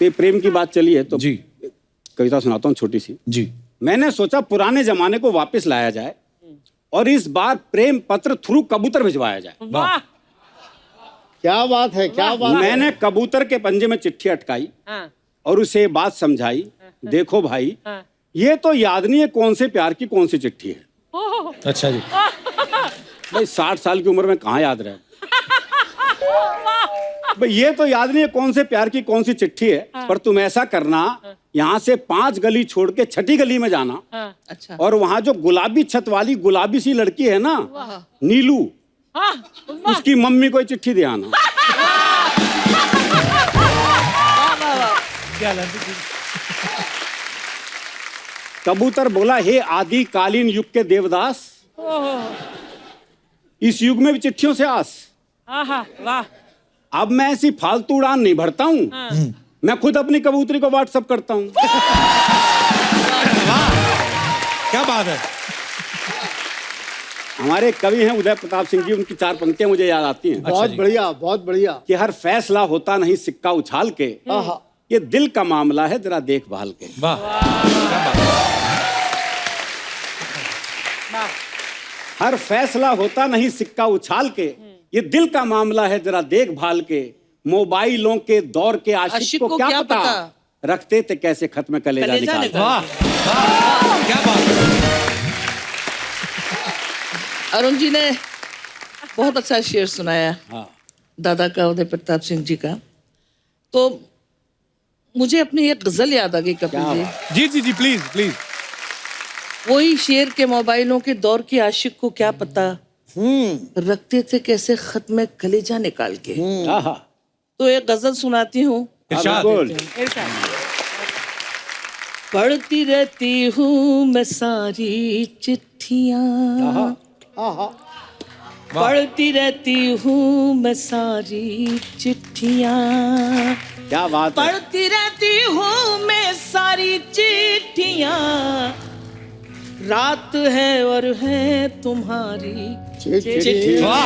ये प्रेम की बात चली है तो जी कविता सुनाता हूँ छोटी सी। जी। मैंने सोचा पुराने जमाने को वापस लाया जाए और इस बार प्रेम पत्र थ्रू कबूतर भिजवाया जाए। वाह। क्या बात है, क्या बात है। मैंने कबूतर के पंजे में चिट्ठी अटकाई और उसे बात समझाई, देखो भाई ये तो याद नहीं है कौन से प्यार की कौन सी चिट्ठी है। अच्छा जी। भाई 60 साल की उम्र में कहाँ याद रहे भाई, ये तो याद नहीं है कौन से प्यार की कौन सी चिट्ठी है, पर तुम ऐसा करना, यहाँ से 5 गली छोड़ के 6ठी गली में जाना। अच्छा। और वहाँ जो गुलाबी छत वाली गुलाबी सी लड़की है ना, नीलू, उसकी मम्मी को चिट्ठी दे आना। कबूतर बोला, हे आदि कालीन युग के देवदास, इस युग में भी चिट्ठियों से आस। वाह। अब मैं ऐसी फालतू उड़ान नहीं भरता हूँ, मैं खुद अपनी कबूतरी को व्हाट्सएप करता हूँ। क्या बात है। हमारे कवि हैं उदय प्रताप सिंह जी, उनकी 4 पंक्तियां मुझे याद आती हैं। बहुत बढ़िया, बहुत बढ़िया। कि हर फैसला होता नहीं सिक्का उछाल के, ये दिल का मामला है जरा देखभाल के। वाह। हर फैसला होता नहीं सिक्का उछाल के, ये दिल का मामला है जरा देखभाल के। मोबाइलों के दौर के आशिक को क्या पता, रखते थे कैसे खत्म कलेजा निकाल। वाह, क्या बात है। अरुण जी ने बहुत अच्छा शेर सुनाया। दादा का, उदय प्रताप सिंह जी का, तो मुझे अपनी एक गजल याद आ गई कपिल जी। जी जी जी, प्लीज प्लीज। वही शेर के मोबाइलों के दौर के आशिक को क्या पता, रखते थे कैसे खत में कलेजा निकाल के। तो एक गजल सुनाती हूँ। पढ़ती रहती हूँ मैं सारी चिट्ठियाँ, पढ़ती रहती हूँ मैं सारी चिट्ठियाँ, क्या बात है। पढ़ती रहती हूँ मैं सारी चिट्ठियाँ, रात है और है तुम्हारी चिट्ठियाँ,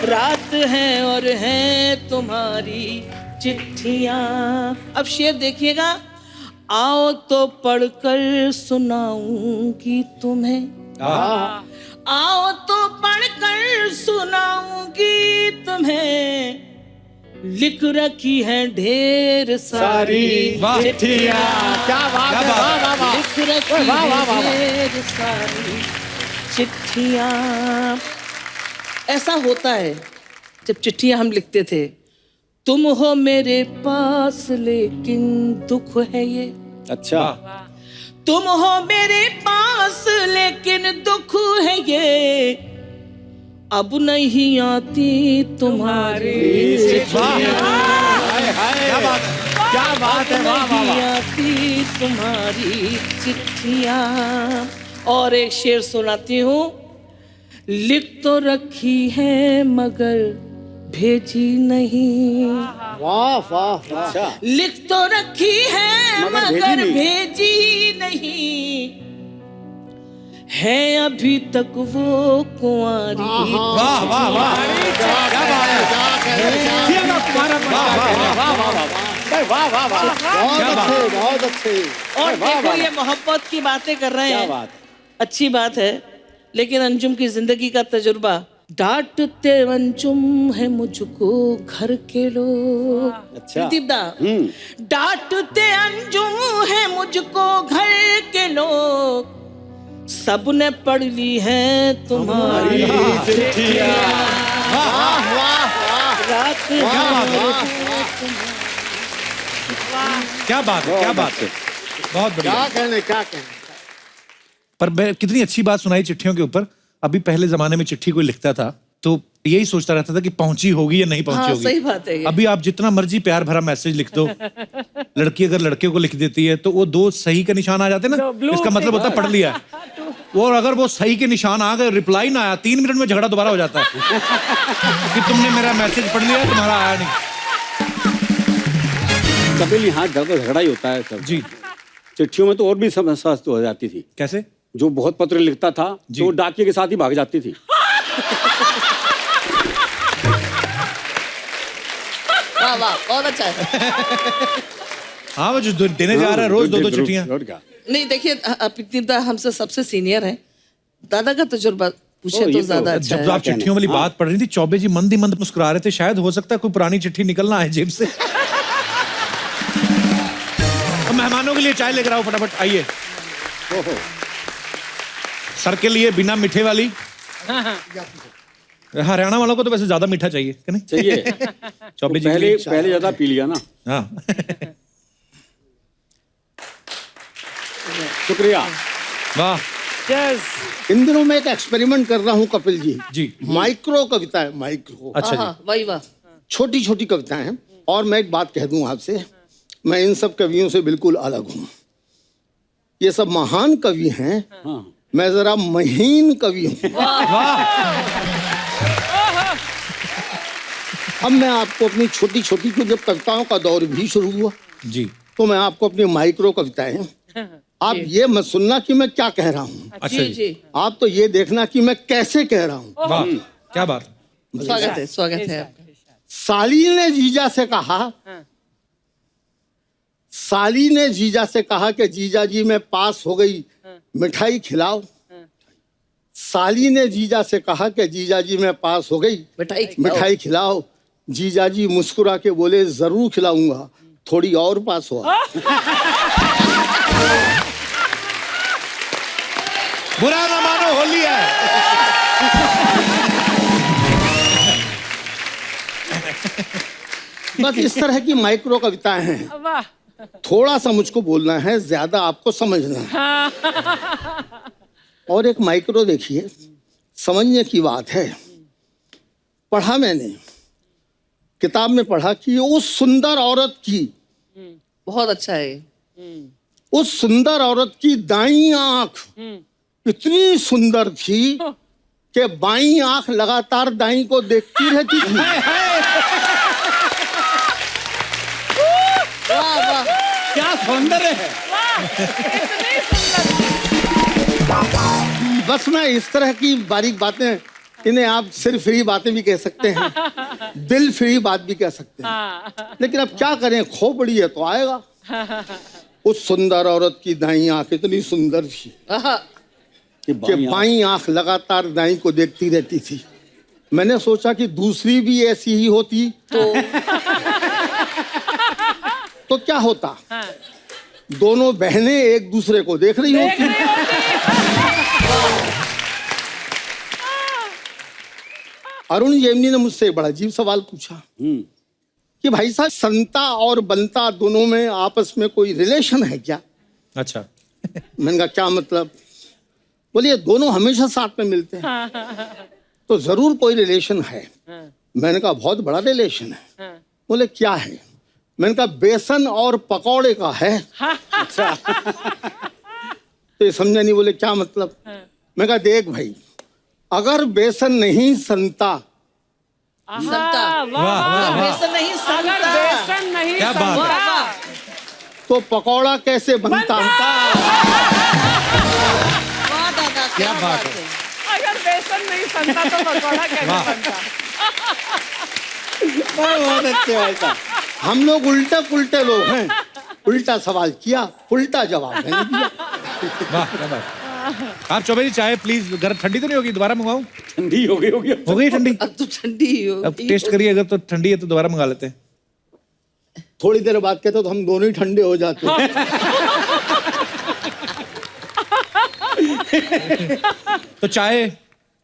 रात है और है तुम्हारी चिट्ठियाँ। अब शेर देखिएगा। आओ तो पढ़कर सुनाऊंगी तुम्हें, आओ तो पढ़कर सुनाऊंगी तुम्हें, लिख रखी है ढेर सारी चिट्ठियाँ। क्या बात है, वाह वाह वाह। लिख रखी है ढेर सारी चिट्ठियाँ। ऐसा होता है जब चिट्ठियाँ हम लिखते थे, तुम हो मेरे पास लेकिन दुख है ये। अच्छा। तुम हो मेरे पास लेकिन दुख है ये, अब नहीं आती तुम्हारी चिट्ठियाँ, क्या बात है, क्या बात है, वाह वाह नहीं वाह। आती तुम्हारी चिट्ठियाँ। और एक शेर सुनाती हूँ। लिख तो रखी है मगर भेजी नहीं, वाह वाह। अच्छा। लिख तो रखी है मगर भेजी नहीं, है अभी तक वो कुंवारी। वाह वाह वाह, क्या बात है। बहुत अच्छे। और देखो ये मोहब्बत की बातें कर रहे हैं, बात। अच्छी बात है, लेकिन अंजुम की जिंदगी का तजुर्बा। डांटते अंजुम है मुझको घर के लोग। अच्छा। दा डांटते अंजुम है मुझको घर के लोग, सबने पढ़ ली है तुम्हारी चिट्ठियाँ। वाह वाह वाह। रात क्या बात है, क्या बात है, बहुत बढ़िया। क्या कहने, क्या कहने। पर मैं कितनी अच्छी बात सुनाई चिट्ठियों के ऊपर। अभी पहले जमाने में चिट्ठी कोई लिखता था तो यही सोचता रहता था कि पहुंची होगी या नहीं पहुंची हाँ, होगी। सही बात है ये। अभी आप जितना मर्जी प्यार भरा मैसेज लिख दो, लड़की अगर लड़के को लिख देती है तो वो 2 सही के निशान आ जाते हैं ना, इसका मतलब होता है पढ़ लिया है। वो और अगर वो सही के निशान आ गए, रिप्लाई ना आया, 3 मिनट में झगड़ा दोबारा हो जाता है कि तुमने मेरा मैसेज पढ़ लिया, तुम्हारा आया नहीं। कपिल, यहाँ झगड़ा ही होता है सर जी। चिट्ठियों में तो और भी समस्या हो जाती थी। कैसे? जो बहुत पत्र लिखता था तो वो डाकिये के साथ ही भाग जाती थी। वाह वाह, बहुत अच्छा है। हाँ, वो जो देने जा रहा है रोज 2-2 चिट्ठियां। नहीं देखिए, पितृदा हमसे सबसे सीनियर है, दादा का तजुर्बा पूछे तो ज्यादा अच्छा है। जब आप चिट्ठियों वाली बात पढ़ रही थी, चौबे जी मंद ही मंद मुस्कुरा रहे थे। शायद हो सकता है कोई पुरानी चिट्ठी निकलना है जेब से। मेहमानों के लिए चाय लेकर आओ फटाफट, आइए। सर के लिए बिना मीठे वाली। हरियाणा वालों को तो वैसे ज्यादा मीठा चाहिए कि नहीं? चाहिए। चौबे जी पहले ज्यादा पी लिया ना। हाँ। शुक्रिया। वाह। इन दिनों मैं एक एक्सपेरिमेंट कर रहा हूँ कपिल जी। जी। माइक्रो कविता है, माइक्रो। अच्छा जी। वही वाह। छोटी छोटी कविताएं हैं। और मैं एक बात कह दूं आपसे, मैं इन सब कवियों से बिल्कुल अलग हूँ। ये सब महान कवि हैं, मैं जरा महीन कवि हूँ। अब मैं आपको अपनी छोटी छोटी, जब कविताओं का दौर भी शुरू हुआ जी, तो मैं आपको अपनी माइक्रो कविताएं, आप ये मत सुनना कि मैं क्या कह रहा हूँ। अच्छा जी। आप तो ये देखना कि मैं कैसे कह रहा हूँ। वाह, क्या बात। स्वागत है, स्वागत है आपका। साली ने जीजा से कहा, साली ने जीजा से कहा कि जीजा जी मैं पास हो गई, मिठाई खिलाओ। साली ने जीजा से कहा कि जीजा जी मैं पास हो गई, मिठाई खिलाओ। जीजा जी मुस्कुरा के बोले जरूर खिलाऊंगा, थोड़ी और पास हो। बुरा ना मानो, होली है। बस इस तरह की माइक्रो कविताएं हैं। वाह। थोड़ा सा मुझको बोलना है, ज्यादा आपको समझना है। और एक माइक्रो देखिए, समझने की बात है। पढ़ा मैंने, किताब में पढ़ा कि उस सुंदर औरत की, बहुत अच्छा है, उस सुंदर औरत की दाईं आंख इतनी सुंदर थी कि बाईं आंख लगातार दाईं को देखती रहती थी। वाह वाह, क्या सौंदर्य है। बस मैं इस तरह की बारीक बातें, इन्हें आप सिर फ्री बातें भी कह सकते हैं, दिल फ्री बात भी कह सकते हैं, लेकिन अब क्या करें, खोपड़ी है तो आएगा। उस सुंदर औरत की दाईं आंख इतनी सुंदर थी कि बाईं आंख लगातार दाईं को देखती रहती थी। मैंने सोचा कि दूसरी भी ऐसी ही होती तो क्या होता, दोनों बहनें एक दूसरे को देख रही होती। अरुण जेमनी ने मुझसे एक बड़ा अजीब सवाल पूछा कि भाई साहब, संता और बंता दोनों में आपस में कोई रिलेशन है क्या? अच्छा। मैंने कहा क्या मतलब? बोलिए दोनों हमेशा साथ में मिलते हैं तो जरूर कोई रिलेशन है। मैंने कहा बहुत बड़ा रिलेशन है। बोले क्या है? मैंने कहा बेसन और पकौड़े का है। अच्छा। तो ये समझा नहीं, बोले क्या मतलब? मैं कहा देख भाई, अगर बेसन नहीं संता, बेसन नहीं संता, बेसन नहीं क्या बात है? तो पकौड़ा कैसे बनता? क्या बात है? अगर बेसन नहीं संता तो पकौड़ा कैसे बनता? बहुत अच्छे भाई साहब। हम लोग उल्टे पुल्टे लोग हैं, उल्टा सवाल किया, उल्टा जवाब मैंने दिया। वाह क्या बात। आप चौबे जी चाय प्लीज, गर्म ठंडी तो नहीं होगी? दोबारा मंगाऊं? ठंडी हो गई ठंडी। अब तो ठंडी हो, अब टेस्ट करिए, अगर तो ठंडी है तो दोबारा मंगा लेते हैं। थोड़ी देर बाद कहते तो हम दोनों ही ठंडे हो जाते हैं। तो चाय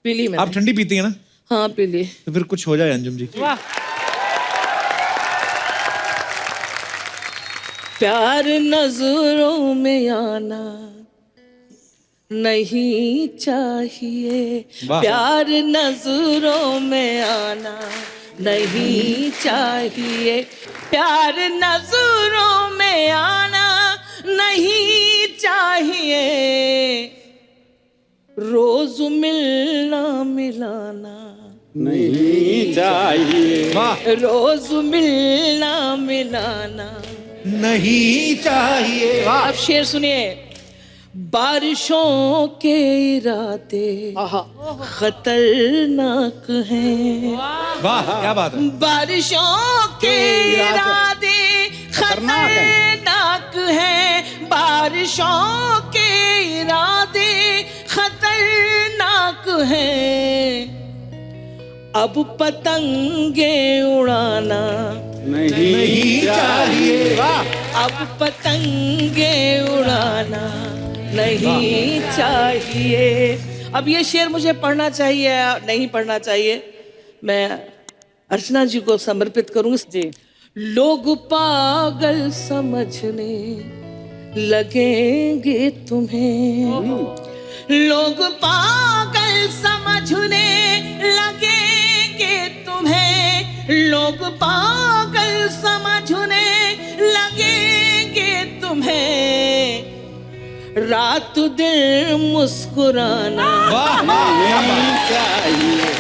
पी ली मैंने। आप ठंडी पीती है ना? हाँ पी ली। तो फिर कुछ हो जाए अंजुम जी। वाह। प्यार नजरों में आना नहीं चाहिए, प्यार नजरों में आना नहीं चाहिए, प्यार नजरों में आना नहीं चाहिए, रोज मिलना मिलाना नहीं चाहिए, रोज मिलना मिलाना नहीं चाहिए। अब शेर सुनिए। बारिशों के इरादे खतरनाक हैं। वाह क्या बात है। बारिशों के इरादे खतरनाक हैं, बारिशों के इरादे खतरनाक हैं, अब पतंगे उड़ाना नहीं चाहिए, अब पतंगे उड़ाना नहीं चाहिए। अब ये शेर मुझे पढ़ना चाहिए नहीं पढ़ना चाहिए, मैं अर्चना जी को समर्पित करूंगी जी। लोग पागल समझने लगेंगे तुम्हें, लोग पागल समझने लगेंगे तुम्हें, लोग पागल समझने लगेंगे तुम्हें, रात दिन मुस्कुराना नहीं चाहिए।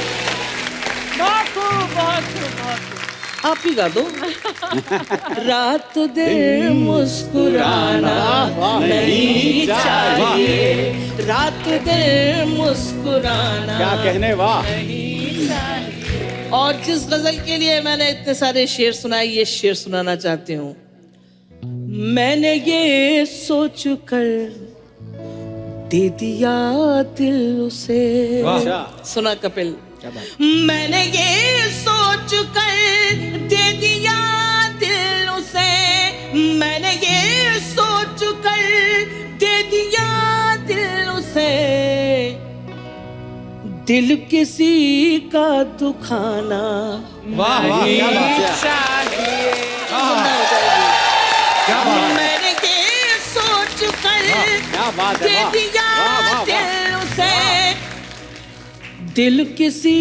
आप ही गा दो। रात दिन मुस्कुराना नहीं चाहिए, रात दिन मुस्कुराना क्या कहने, वाह। और जिस गजल के लिए मैंने इतने सारे शेर सुनाए, ये शेर सुनाना चाहती हूँ। मैंने ये सोच कर दे दिया दिल उसे। सुना कपिल? मैंने ये सोच कर दे दिया दिल उसे, मैंने ये सोच कर दे दिया दिल उसे, दिल किसी का दुखाना वाह वाह क्या बात है चाहिए। क्या बात है मैंने ये सोच कर क्या बात है, दे वाह। दिया वाह, वाह, वाह। दिल उसे, दिल किसी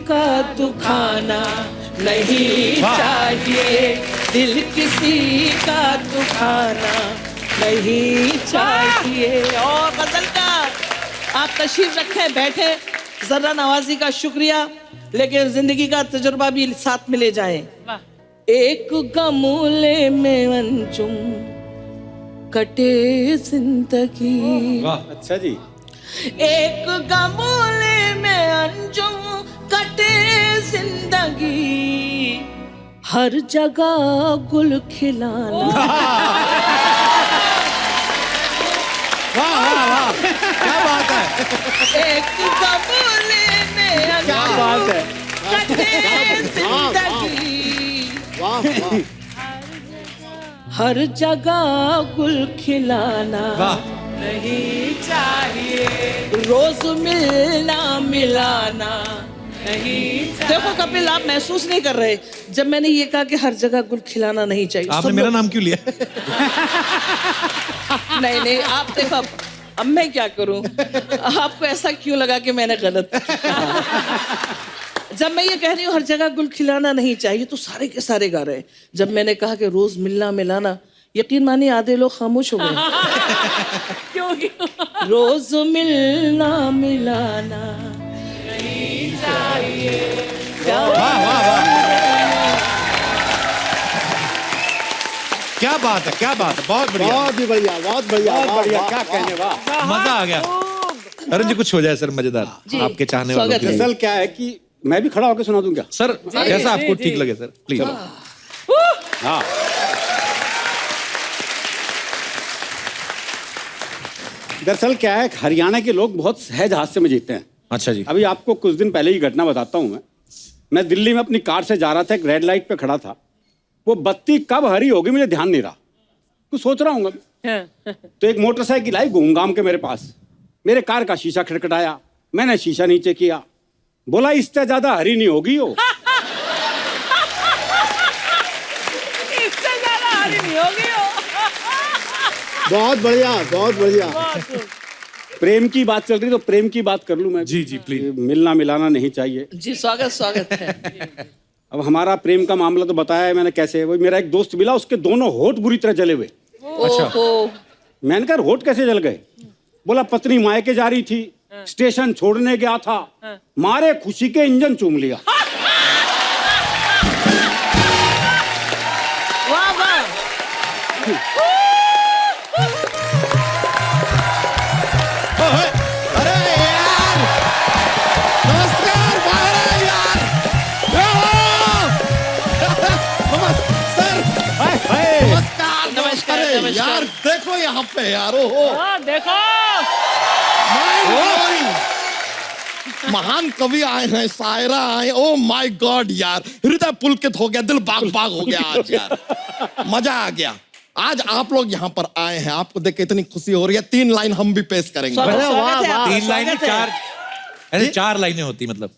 का दुखाना नहीं वाह। चाहिए, दिल किसी का दुखाना नहीं चाहिए। और गजल का आप तशरीफ रखें, बैठे, जर्रा नवाजी का शुक्रिया, लेकिन जिंदगी का तजुर्बा भी साथ में ले जाएं। एक गमूले में अंजुम कटे जिंदगी, वाह अच्छा जी। एक गमूले में अंजुम कटे जिंदगी, हर जगह गुल खिलाना। वाह वाह वाह क्या बात है एक गमूले में क्या बात है कटे जिंदगी, हर जगह गुल खिलाना नहीं चाहिए, रोज मिलना मिलाना नहीं चाहिए। देखो कपिल, आप महसूस नहीं कर रहे जब मैंने ये कहा कि हर जगह गुल खिलाना नहीं चाहिए। आपने मेरा नाम क्यों लिया नहीं नहीं, आप देखो अब मैं क्या करूं, आपको ऐसा क्यों लगा कि मैंने गलत कहा? जब मैं ये कह रही हूँ हर जगह गुल खिलाना नहीं चाहिए तो सारे के सारे गा रहे हैं। जब मैंने कहा कि रोज मिलना मिलाना, यकीन मानिए आधे लोग खामोश हो गए। क्यों? रोज मिलना मिलाना नहीं चाहिए। वाह वाह वाह क्या बात है क्या बात है बहुत बढ़िया बहुत ही बढ़िया बहुत बढ़िया बहुत वाह, बढ़िया, वाह, क्या वाह, कहने, वाह। मजा आ गया अरुण जी कुछ हो जाए सर मजेदार आपके चाहने वालों के लिए दरअसल क्या है कि मैं भी खड़ा होकर सुना दूं क्या सर जैसा आपको ठीक लगे सर प्लीज हाँ दरअसल क्या है हरियाणा के लोग बहुत सहज हास्य में जीते हैं। अच्छा जी। अभी आपको कुछ दिन पहले ही घटना बताता हूँ मैं दिल्ली में अपनी कार से जा रहा था, एक रेड लाइट पे खड़ा था, वो बत्ती कब हरी होगी मुझे ध्यान नहीं रहा, कुछ सोच रहा हूँ तो एक मोटरसाइकिल आई घूम के मेरे पास, मेरे कार का शीशा खटखटाया, मैंने शीशा नीचे किया, बोला इससे ज्यादा हरी नहीं होगी हो। इससे ज्यादा हरी नहीं होगी हो। बहुत बढ़िया बहुत बढ़िया। प्रेम की बात चल रही तो प्रेम की बात कर लूं मैं। जी जी प्लीज। मिलना मिलाना नहीं चाहिए। जी स्वागत है। अब हमारा प्रेम का मामला तो बताया है मैंने कैसे। वही मेरा एक दोस्त मिला, उसके दोनों होठ बुरी तरह जले हुए। अच्छा। मैंने कहा होठ कैसे जल गए? बोला पत्नी मायके जा रही थी, स्टेशन छोड़ने गया था, मारे खुशी के इंजन चूम लिया। वाह वाह। अरे यार नमस्कार महाराज यार नमस्कार नमस्कार यार देखो यहाँ पे यार देखो महान कवि आए हैं, शायरा आए, ओ माय गॉड यार हृदय पुलकित हो गया, दिल बाग बाग हो गया आज यार, मजा आ गया। आज आप लोग यहाँ पर आए हैं, आपको देख के इतनी खुशी हो रही है। 3 लाइन हम भी पेश करेंगे। 3 लाइनें 4 ऐसे 4 लाइनें होती मतलब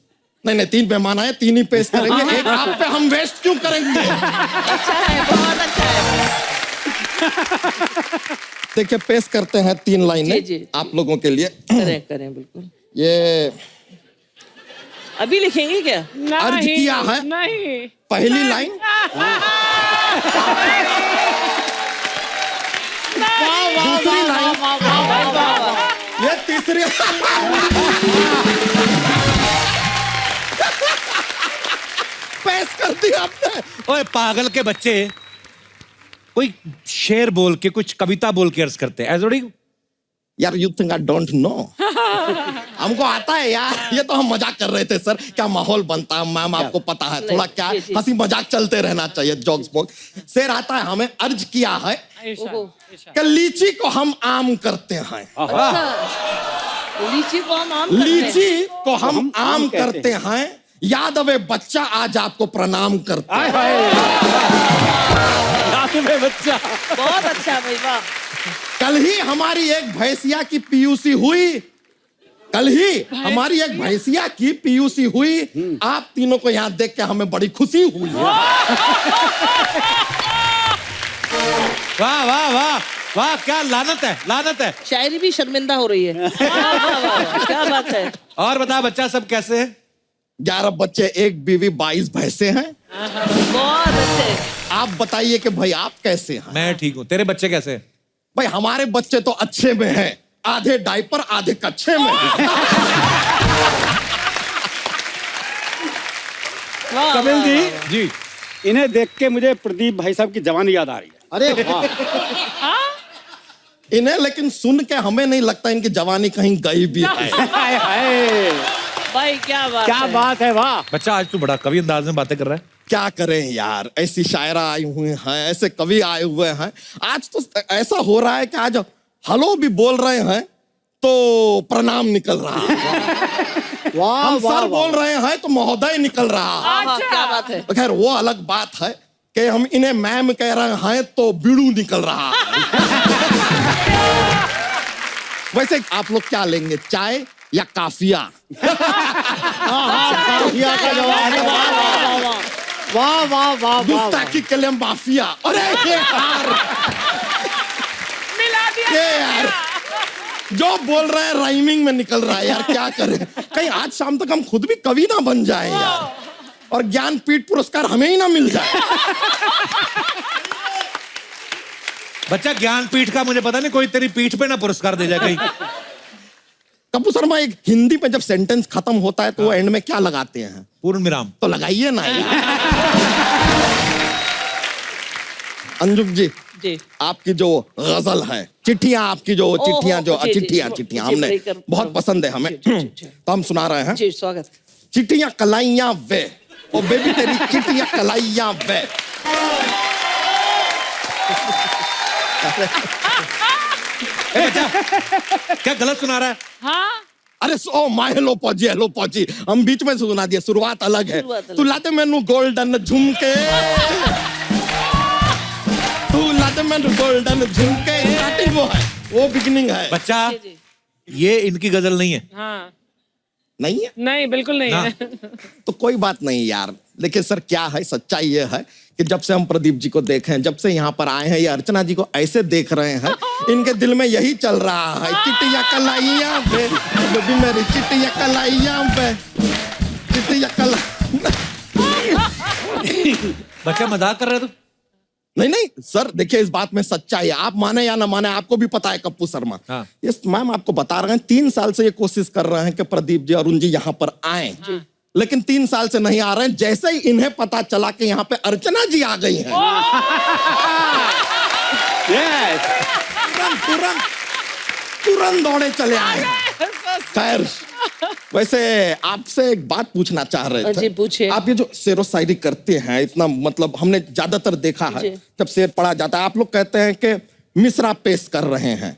नहीं 3 मेहमान आए, 3 ही पेश करेंगे, एक आप पे हम वेस्ट क्यों करेंगे? अच्छा है, बहुत अच्छा है। देखिए पेश करते हैं 3 लाइनें जी। आप लोगों के लिए। करें बिल्कुल। ये अभी लिखेंगे क्या? अर्ज किया है। नहीं। पहली लाइन दूसरी लाइन ये तीसरी पेश कर दी आपने। ओए पागल के बच्चे, कोई शेर बोल के कुछ कविता बोल के अर्ज करते हैं ऐसा यार you think I don't know. हमको आता है यार, ये तो हम मजाक कर रहे थे सर, क्या माहौल बनता है मैम आपको पता है, थोड़ा क्या हंसी मजाक चलते रहना चाहिए, जोक्स बोक। शेर आता है, हमें अर्ज किया है कि लीची को हम आम करते हैं। लीची को हम आम लीची को हम आम करते हैं, याद अवे बच्चा आज आपको प्रणाम करते हैं। बच्चा बहुत अच्छा भाई, वाह। कल ही हमारी एक भैंसिया की पीयूसी हुई, कल ही हमारी एक भैंसिया की पीयूसी हुई। आप तीनों को यहाँ देख के हमें बड़ी खुशी हुई। वाह वाह वाह वाह, क्या लानत है, लानत है। शायरी भी शर्मिंदा हो रही है। वाह, वाह, वाह, क्या बात है। और बता बच्चा, सब कैसे है? 11 बच्चे, 1 बीवी, 22 भैंसे हैं। बहुत अच्छे। आप बताइए कि भाई आप कैसे हैं? मैं ठीक हूँ। तेरे बच्चे कैसे हैं? भाई हमारे बच्चे तो अच्छे में हैं, आधे डायपर आधे कच्चे में। कपिल जी, इन्हें देख के मुझे प्रदीप भाई साहब की जवानी याद आ रही है। अरे वाह। इन्हें लेकिन सुन के हमें नहीं लगता इनकी जवानी कहीं गई भी है। हाय हाय, भाई क्या बात क्या है। बात है, वाह। बच्चा आज तू बड़ा कवि अंदाज में बातें कर रहा है। क्या करें यार, ऐसी शायरा आई हुई हैं, ऐसे कवि आए हुए हैं। आज तो ऐसा हो रहा है कि आज हेलो भी बोल रहे हैं तो प्रणाम निकल रहा है। हम सर बोल रहे हैं तो महोदय निकल रहा है। क्या बात है। खैर वो अलग बात है कि हम इन्हें मैम कह रहे हैं तो बीड़ू निकल रहा है। वैसे आप लोग क्या लेंगे, चाय या काफिया? काफिया का जवाब है। वाह वाह वाह, गुस्ताखी के लिए माफिया। अरे यार, मिला दिया यार जो बोल रहे हैं राइमिंग में निकल रहा है यार, क्या करें। कहीं आज शाम तक हम खुद भी कवि ना बन जाए यार, और ज्ञानपीठ पुरस्कार हमें ही ना मिल जाए। बच्चा ज्ञानपीठ का मुझे पता नहीं, कोई तेरी पीठ पे ना पुरस्कार दे जाए कहीं। कपूर शर्मा, एक हिंदी में जब सेंटेंस खत्म होता है तो वो एंड में क्या लगाते हैं? पूर्ण विराम। तो लगाइए ना यार। अंजुम जी, आपकी जो गजल है, चिट्ठियां, आपकी जो चिट्ठियां, जो चिट्ठियां हमने बहुत पसंद है हमें, तो हम सुना रहे हैं। जी स्वागत। चिट्ठियां कलाइयां वे, ओ बेबी तेरी चिट्ठियां कलाइयां वे। क्या गलत सुना रहा है? हाँ। अरे ओ माय हेलो पौजी, हम बीच में सुना दिया, शुरुआत अलग है। तू लाते मैनू गोल्डन झुमके, तू लाते मैनू गोल्डन झुमके। स्टार्टिंग वो है, वो बिगिनिंग है। बच्चा, ये इनकी गजल नहीं है। हाँ। नहीं है? नहीं, बिल्कुल नहीं है। तो कोई बात नहीं यार। देखिए सर, क्या है, सच्चाई ये है कि जब से हम प्रदीप जी को देखे हैं, जब से यहाँ पर आए हैं, ये अर्चना जी को ऐसे देख रहे हैं, इनके दिल में यही चल रहा है। चिट्टियां कलाइयां पे, बेबी मेरी चिट्टियां कलाइयां पे, चिट्टियां कला। बच्चा मजाक कर रहा है तू? नहीं सर, देखिए इस बात में सच्चाई है। आप माने या ना माने, आपको भी पता है कप्पू शर्मा। हाँ। इस मैम आपको बता रहे हैं, 3 साल से ये कोशिश कर रहे हैं कि प्रदीप जी, अरुण जी यहाँ पर आए, लेकिन 3 साल से नहीं आ रहे हैं। जैसे ही इन्हें पता चला कि यहाँ पे अर्चना जी आ गई हैं, तुरंत दौड़े चले आए। खैर, वैसे आपसे एक बात पूछना चाह रहे थे। जी पूछिए। आप ये जो शेरो शायरी करते हैं, इतना मतलब हमने ज्यादातर देखा है, जब शेर पढ़ा जाता है आप लोग कहते हैं कि मिसरा पेश कर रहे हैं,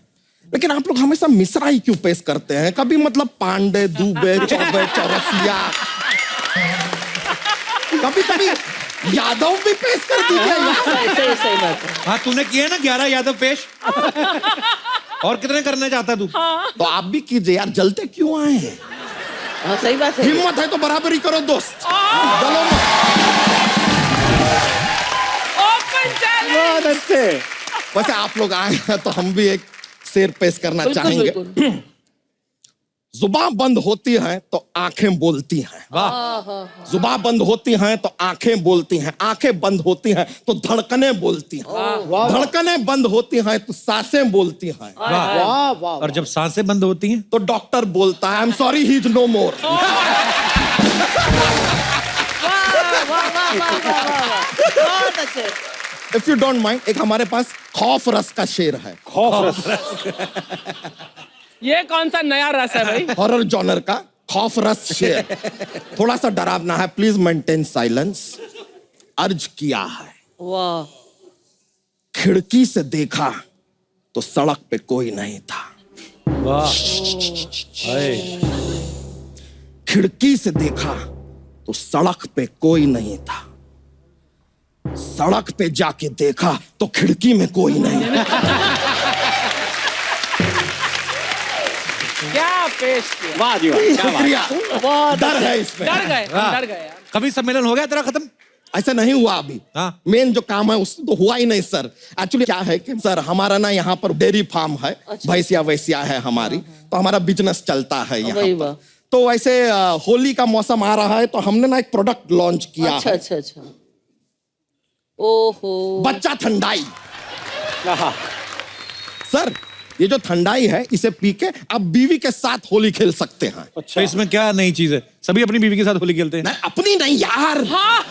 लेकिन आप लोग हमेशा मिसरा ही क्यों पेश करते हैं? कभी मतलब पांडे, दुबे, चौबे, चौरसिया, कभी यादव भी पेश कर दीजिए। सही बात है। हाँ, तूने किए ना 11 यादव पेश। और कितने करना चाहता तू? तो आप भी कीजिए यार, जलते क्यों आए हैं? हाँ सही बात है। हिम्मत है तो बराबरी करो दोस्त, जलो मत। बहुत अच्छे। वैसे आप लोग आए हैं तो हम भी एक शेर पेश करना चाहेंगे। जुबान बंद होती है तो आंखें बोलती हैं। जुबान बंद होती हैं तो आंखें बोलती हैं, आंखें बंद होती हैं तो धड़कनें बोलती हैं, धड़कनें बंद होती हैं तो सांसें बोलती हैं। और जब सांसें बंद होती हैं तो डॉक्टर बोलता है, I am sorry he is no more. बहुत अच्छे। इफ यू डोंट माइंड, एक हमारे पास खौफ रस का शेर है। खौफ रस। ये कौन सा नया रस है भाई? हॉरर जॉनर का खौफ रस शेर, थोड़ा सा डरावना है। Please maintain silence. अर्ज किया है, वाह। खिड़की से देखा तो सड़क पे कोई नहीं था। वाह। खिड़की से देखा तो सड़क पे कोई नहीं था, सड़क पे जाके देखा तो खिड़की में कोई नहीं था। क्या पेश किया। वाह जी वाह, क्या बात। शुक्रिया। बहुत डर है इसमें। डर गए हम, डर गए यार। कभी सम्मेलन हो गया तेरा खत्म? ऐसा नहीं हुआ अभी। मेन जो काम है उस तो हुआ ही नहीं सर। एक्चुअली क्या है कि सर हमारा ना यहाँ पर डेयरी फार्म है, भैंसिया वैसिया है हमारी, तो हमारा बिजनेस चलता है यहाँ पर। तो वैसे होली का मौसम आ रहा है तो हमने ना एक प्रोडक्ट लॉन्च किया अच्छा है। अच्छा अच्छा। ओहो। बच्चा ठंडाई। सर ये जो ठंडाई है इसे पी के आप बीवी के साथ होली खेल सकते हैं। अच्छा। तो इसमें क्या नई चीज है? सभी अपनी बीवी के साथ होली खेलते हैं? नहीं, अपनी नहीं यार। हाँ।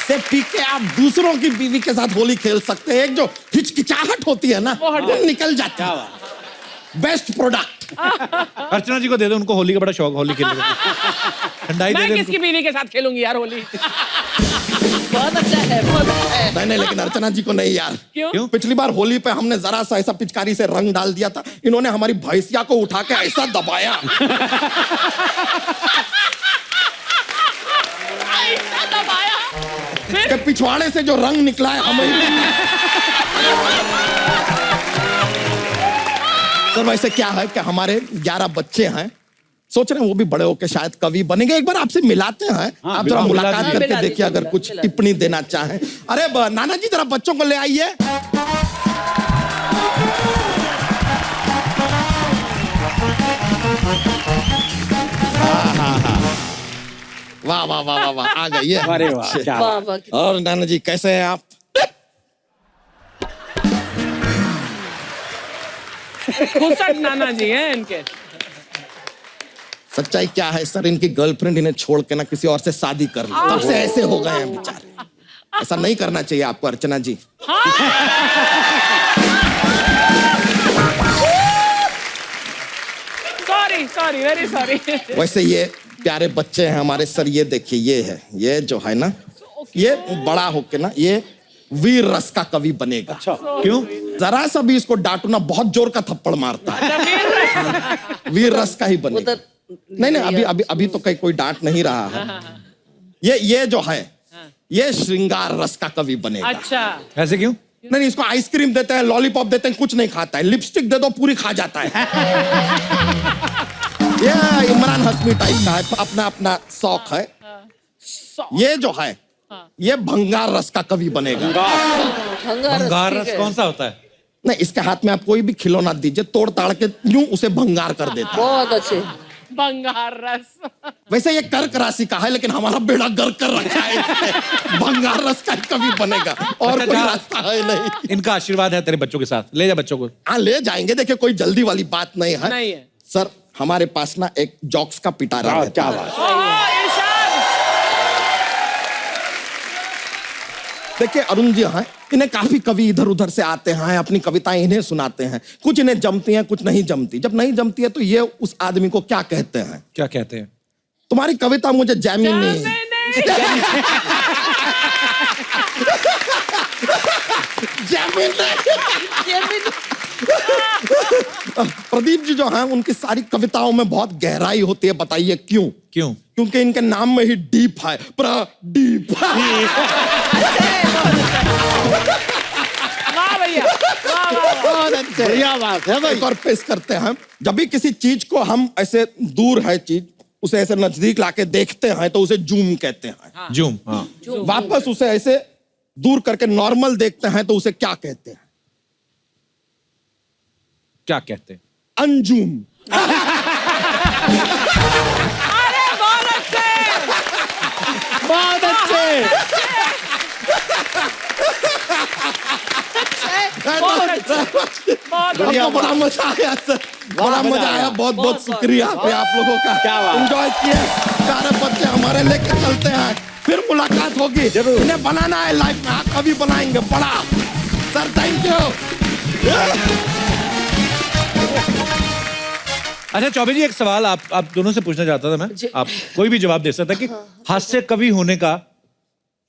से पी के आप दूसरों की बीवी के साथ होली खेल सकते हैं। एक जो हिचकिचाहट होती है ना वो निकल जाती है। Best product. अर्चना जी को दे दो, उनको होली का बड़ा शौक, होली खेलने का। ठंडाई दे मैं दे किसकी बीवी के साथ खेलूंगी यार होली। बहुत अच्छा है, बहुत अच्छा है। नहीं लेकिन अर्चना जी को नहीं यार। क्यों? पिछली बार होली पे हमने जरा सा ऐसा पिचकारी से रंग डाल दिया था, इन्होंने हमारी भैंसिया को उठा के ऐसा दबाया। ऐसा दबाया के पिछवाड़े से जो रंग निकला है हमें। सर वैसे क्या है कि हमारे 11 बच्चे हैं, सोच रहे हैं वो भी बड़े होकर शायद कवि बनेंगे। एक बार आपसे मिलाते हैं। आप जरा मुलाकात करके देखिए अगर कुछ टिप्पणी देना चाहें। अरे नाना जी जरा बच्चों को ले आइए। वाह वाह वाह वाह वाह, आ गई है। अरे वाह, क्या बात। और नाना जी कैसे हैं आप? खुसट नाना जी हैं इनके। सच्चाई क्या है सर, इनकी गर्लफ्रेंड इन्हें छोड़ के ना किसी और से शादी कर ली, तब से ऐसे हो गए हैं बेचारे। ऐसा नहीं करना चाहिए आपको Archana ji. Sorry sorry, very sorry. वैसे ये प्यारे बच्चे हैं हमारे सर, ये देखिए ये है, ये जो है ना ये बड़ा होके ना ये वीर रस का कवि बनेगा। अच्छा। क्यों? जरा सा भी इसको डांटू ना बहुत जोर का थप्पड़ मारता है। वीर रस का ही बनेगा। नहीं नहीं अभी अभी अभी तो कोई डांट नहीं रहा है। ये जो है ये श्रृंगार रस का कवि बनेगा। अच्छा। ऐसे क्यों? नहीं इसको आइसक्रीम देते हैं, लॉलीपॉप देते हैं, कुछ नहीं खाता है। लिपस्टिक दे दो पूरी खा जाता है। ये इमरान हाशमी टाइप का है, अपना अपना शौक है। ये जो है ये भंगार रस का कवि बनेगा। भंगार रस कौन सा होता है? नहीं इसके हाथ में आप कोई भी खिलौना दीजिए, तोड़ ताड़ के यूं उसे भंगार कर देता है। बहुत अच्छे। भंगार रस। वैसे ये कर्क राशि का है लेकिन हमारा बेड़ा गर्क कर रखा है इसने। भंगार रस का ही कवि बनेगा और कोई रास्ता है नहीं। इनका आशीर्वाद है तेरे बच्चों के साथ, ले जा बच्चों को। हाँ ले जाएंगे, देखिए कोई जल्दी वाली बात नहीं है। नहीं है सर हमारे पास ना एक जॉक्स का पिटारा है। क्या बात। देखिए अरुण जी हैं, इन्हें काफी कवि इधर उधर से आते हैं, अपनी कविताएं इन्हें सुनाते हैं। कुछ इन्हें जमती हैं, कुछ नहीं जमती। जब नहीं जमती है तो ये उस आदमी को क्या कहते हैं? क्या कहते हैं? तुम्हारी कविता मुझे जमी नहीं। प्रदीप जी जो हैं उनकी सारी कविताओं में बहुत गहराई होती है, बताइए क्यों? क्यों? क्योंकि इनके नाम में ही डीप है। प्रदीप। बहुत अच्छे, बढ़िया बात है भाई। एक और पेश करते हैं। जब भी किसी चीज को हम ऐसे दूर है चीज उसे ऐसे नजदीक लाके देखते हैं तो उसे जूम कहते हैं। जूम। हाँ। वापस उसे ऐसे दूर करके नॉर्मल देखते हैं तो उसे क्या कहते हैं? क्या कहते हैं? अंजुम। अरे बहुत अच्छे, बहुत अच्छे। हमको बड़ा मजा आया सर, बड़ा मजा आया। बहुत बहुत शुक्रिया आप लोगों का। एंजॉय किए। सारे बच्चे हमारे लेके चलते हैं, फिर मुलाकात होगी। इन्हें बनाना है लाइफ में, कभी बनाएंगे बड़ा। Sir thank you. अच्छा चौबे जी, एक सवाल आप दोनों से पूछना चाहता था मैं। आप कोई भी जवाब दे सकता कि हास्य कवि होने का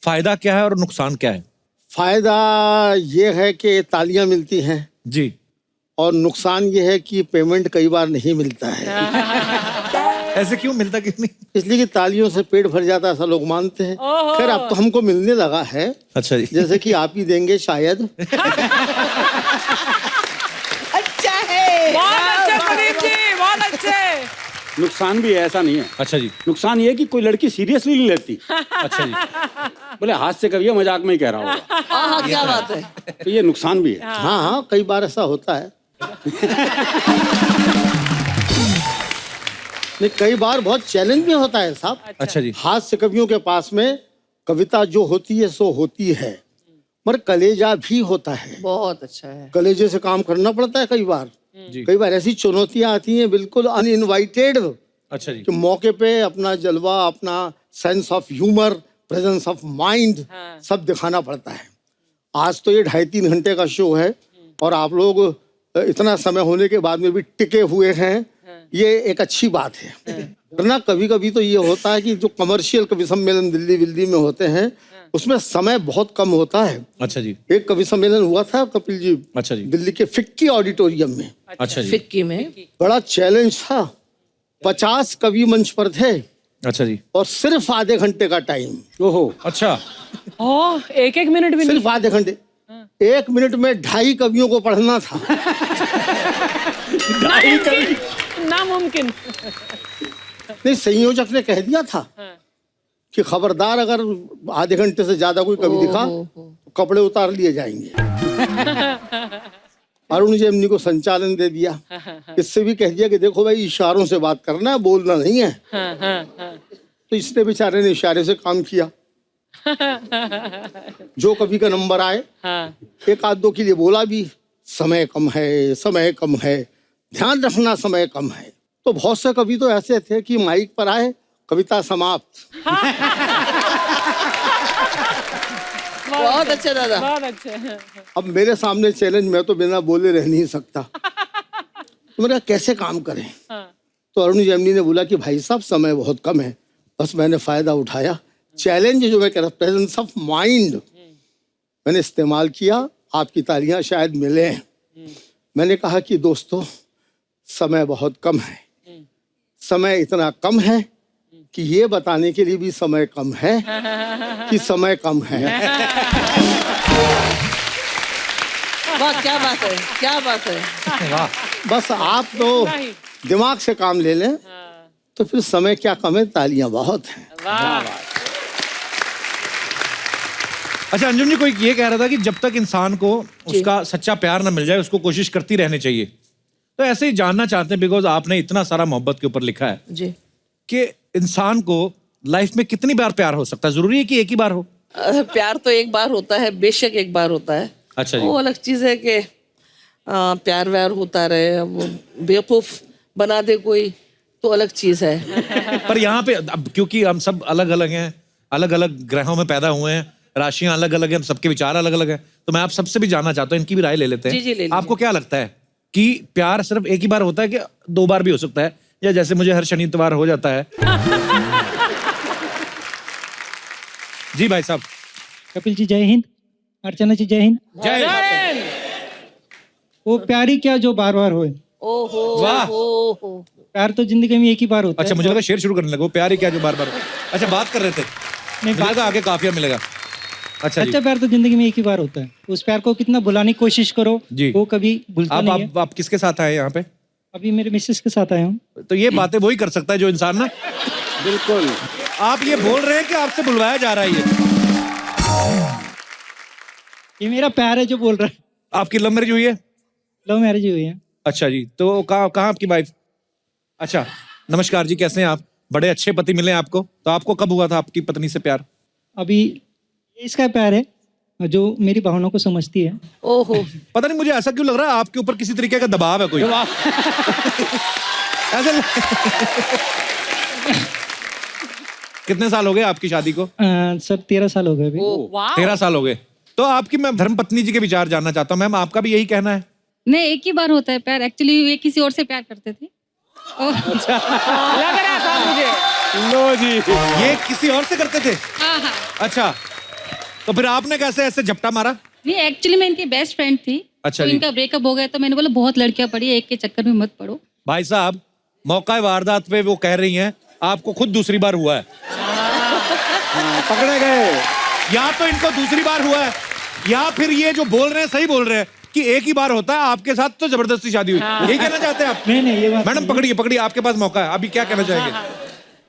फायदा क्या है और नुकसान क्या है? फायदा ये है कि तालियां मिलती हैं जी, और नुकसान ये है कि पेमेंट कई बार नहीं मिलता है। ऐसे क्यों मिलता कि नहीं? इसलिए कि तालियों से पेट भर जाता है, ऐसा लोग मानते हैं। खैर अब तो हमको मिलने लगा है। अच्छा जी। जैसे कि आप ही देंगे शायद। नुकसान भी है, ऐसा नहीं है। अच्छा जी। नुकसान ये है कि कोई लड़की सीरियसली नहीं लेती। अच्छा जी। बोले हाथ से कभी मजाक में ही कह रहा होगा। हाँ, क्या बात है। तो ये नुकसान भी है। हाँ हाँ, कई बार ऐसा होता है। नहीं, कई बार बहुत चैलेंज भी होता है साहब। अच्छा जी। हास्य कवियों के पास में कविता जो होती है सो होती है, मगर कलेजा भी होता है। बहुत अच्छा है। कलेजे से काम करना पड़ता है कई बार। कई बार ऐसी चुनौतियां आती हैं बिल्कुल अनइनवाइटेड। अच्छा जी। कि मौके पे अपना जलवा, अपना sense of humour, presence of mind सब दिखाना पड़ता है। आज तो ये 2.5-3 घंटे का शो है और आप लोग इतना समय होने के बाद में भी टिके हुए हैं, ये एक अच्छी बात है। वरना कभी कभी तो ये होता है कि जो कमर्शियल कवि सम्मेलन दिल्ली में होते हैं उसमें समय बहुत कम होता है। अच्छा जी। एक कवि सम्मेलन हुआ था कपिल जी, अच्छा जी, दिल्ली के फिक्की ऑडिटोरियम में। अच्छा जी। फिक्की में बड़ा चैलेंज था। 50 कवि मंच पर थे। अच्छा जी। और सिर्फ आधे घंटे का टाइम। ओहो, अच्छा। ओह, 1 मिनट भी सिर्फ आधे घंटे। 1 मिनट में 2.5 कवियों को पढ़ना था। नामुमकिन। नहीं, संयोजक ने कह दिया था कि खबरदार अगर आधे घंटे से ज्यादा कोई कवि दिखा तो कपड़े उतार लिए जाएंगे। अरुण जेमनी को संचालन दे दिया। इससे भी कह दिया कि देखो भाई, इशारों से बात करना है, बोलना नहीं है। तो इसने बेचारे ने इशारे से काम किया। जो कवि का नंबर आए, एक आध दो के लिए बोला भी, समय कम है, समय कम है, ध्यान रखना समय कम है। तो बहुत से कवि तो ऐसे थे कि माइक पर आए, कविता समाप्त। बहुत अच्छे दादा, बहुत अच्छे। अब मेरे सामने चैलेंज, मैं तो बिना बोले रह नहीं सकता। तो मैंने कहा कैसे काम करें। तो अरुण जेमनी ने बोला कि भाई साहब समय बहुत कम है। बस मैंने फायदा उठाया। चैलेंज जो मैं कह रहा, प्रेजेंस ऑफ माइंड मैंने इस्तेमाल किया। आपकी तालियां शायद मिले। मैंने कहा कि दोस्तों, समय बहुत कम है। समय इतना कम है कि ये बताने के लिए भी समय कम है कि समय कम है। वाह, क्या बात है, क्या बात है। वाह। बस आप तो दिमाग से काम ले लें तो फिर समय क्या कम है, तालियां बहुत हैं। अच्छा, अंजुम जी, कोई ये कह रहा था कि जब तक इंसान को उसका सच्चा प्यार ना मिल जाए, उसको कोशिश करती रहनी चाहिए। तो ऐसे ही जानना चाहते हैं, बिकॉज आपने इतना सारा मोहब्बत के ऊपर लिखा है जी, कि इंसान को लाइफ में कितनी बार प्यार हो सकता है? जरूरी है कि एक ही बार हो? प्यार तो एक बार होता है, बेशक एक बार होता है। अच्छा जी। वो अलग चीज है कि प्यार व्यार होता रहे, वो बेवकूफ बना दे कोई, तो अलग चीज है। पर यहाँ पे अब क्योंकि हम सब अलग अलग हैं, अलग अलग ग्रहों में पैदा हुए हैं, राशियां अलग अलग हैं, सबके विचार अलग अलग हैं, तो मैं आप सबसे भी जानना चाहता हूँ, इनकी भी राय ले लेते हैं। जी, जी, ले लीजिए। आपको क्या लगता है कि प्यार सिर्फ एक ही बार होता है कि 2 बार भी हो सकता है, या जैसे मुझे हर शनि इतवार हो जाता है? जी भाई साहब। कपिल जी जय हिंद, अर्चना जी जय हिंद। जय हिंद। वो प्यार ही क्या जो बार बार होए। ओहो, वाह। प्यार तो जिंदगी में एक ही बार होता अच्छा, है। मुझे लगा शेर शुरू करने लगे। वो प्यार ही क्या जो बार बार। अच्छा, बात कर रहे थे, मुझे लगा आगे काफिया मिलेगा। अच्छा जी। सच्चा प्यार तो जिंदगी में एक ही बार होता है। उस प्यार को कितना भुलाने की कोशिश करो जी, वो कभी भूलता नहीं है। आप किसके साथ आए यहाँ पे? अभी मेरे मिसेस के साथ आया हूँ। तो ये बातें वही कर सकता है जो इंसान ना। बिल्कुल। आप ये बोल रहे हैं कि आपसे बुलवाया जा रहा है? ये मेरा प्यार है जो बोल रहा है। आपकी लव मैरिज हुई है? लव मैरिज हुई है। अच्छा जी। तो कहाँ आपकी वाइफ? अच्छा, नमस्कार जी, कैसे हैं आप? बड़े अच्छे पति मिले आपको। तो आपको कब हुआ था आपकी पत्नी से प्यार? अभी इसका प्यार है जो मेरी भावनाओं को समझती है। ओहो, पता नहीं मुझे ऐसा क्यों लग रहा है आपके ऊपर किसी तरीके का दबाव है कोई। ऐसा कितने साल हो गए आपकी शादी को? सर 13 साल हो गए अभी। 13 साल हो गए। तो आपकी, मैं धर्मपत्नी जी के विचार जानना चाहता हूँ। मैम, आपका भी यही कहना है? नहीं, एक ही बार होता है प्यार। एक्चुअली ये किसी और से प्यार करते थे। अच्छा, लग रहा था मुझे। लो जी, ये किसी और से करते थे? हाँ हाँ। अच्छा, तो फिर आपने कैसे ऐसे झपटा मारा? नहीं, एक्चुअली मैं इनकी बेस्ट फ्रेंड थी। अच्छा तो जी। इनका ब्रेकअप हो गया तो मैंने बोला बहुत लड़कियां पड़ी है, एक के चक्कर में मत पड़ो। भाई साहब, मौका वारदात पे वो कह रही हैं आपको खुद दूसरी बार हुआ है। पकड़े गए। या तो इनको दूसरी बार हुआ है, या फिर ये जो बोल रहे हैं सही बोल रहे हैं कि एक ही बार होता है, आपके साथ तो जबरदस्ती शादी हुई, यही कहना चाहते हैं आप? नहीं ये बात मैडम पकड़िए पकड़िए, आपके पास मौका है, अभी क्या कहना चाहेंगे?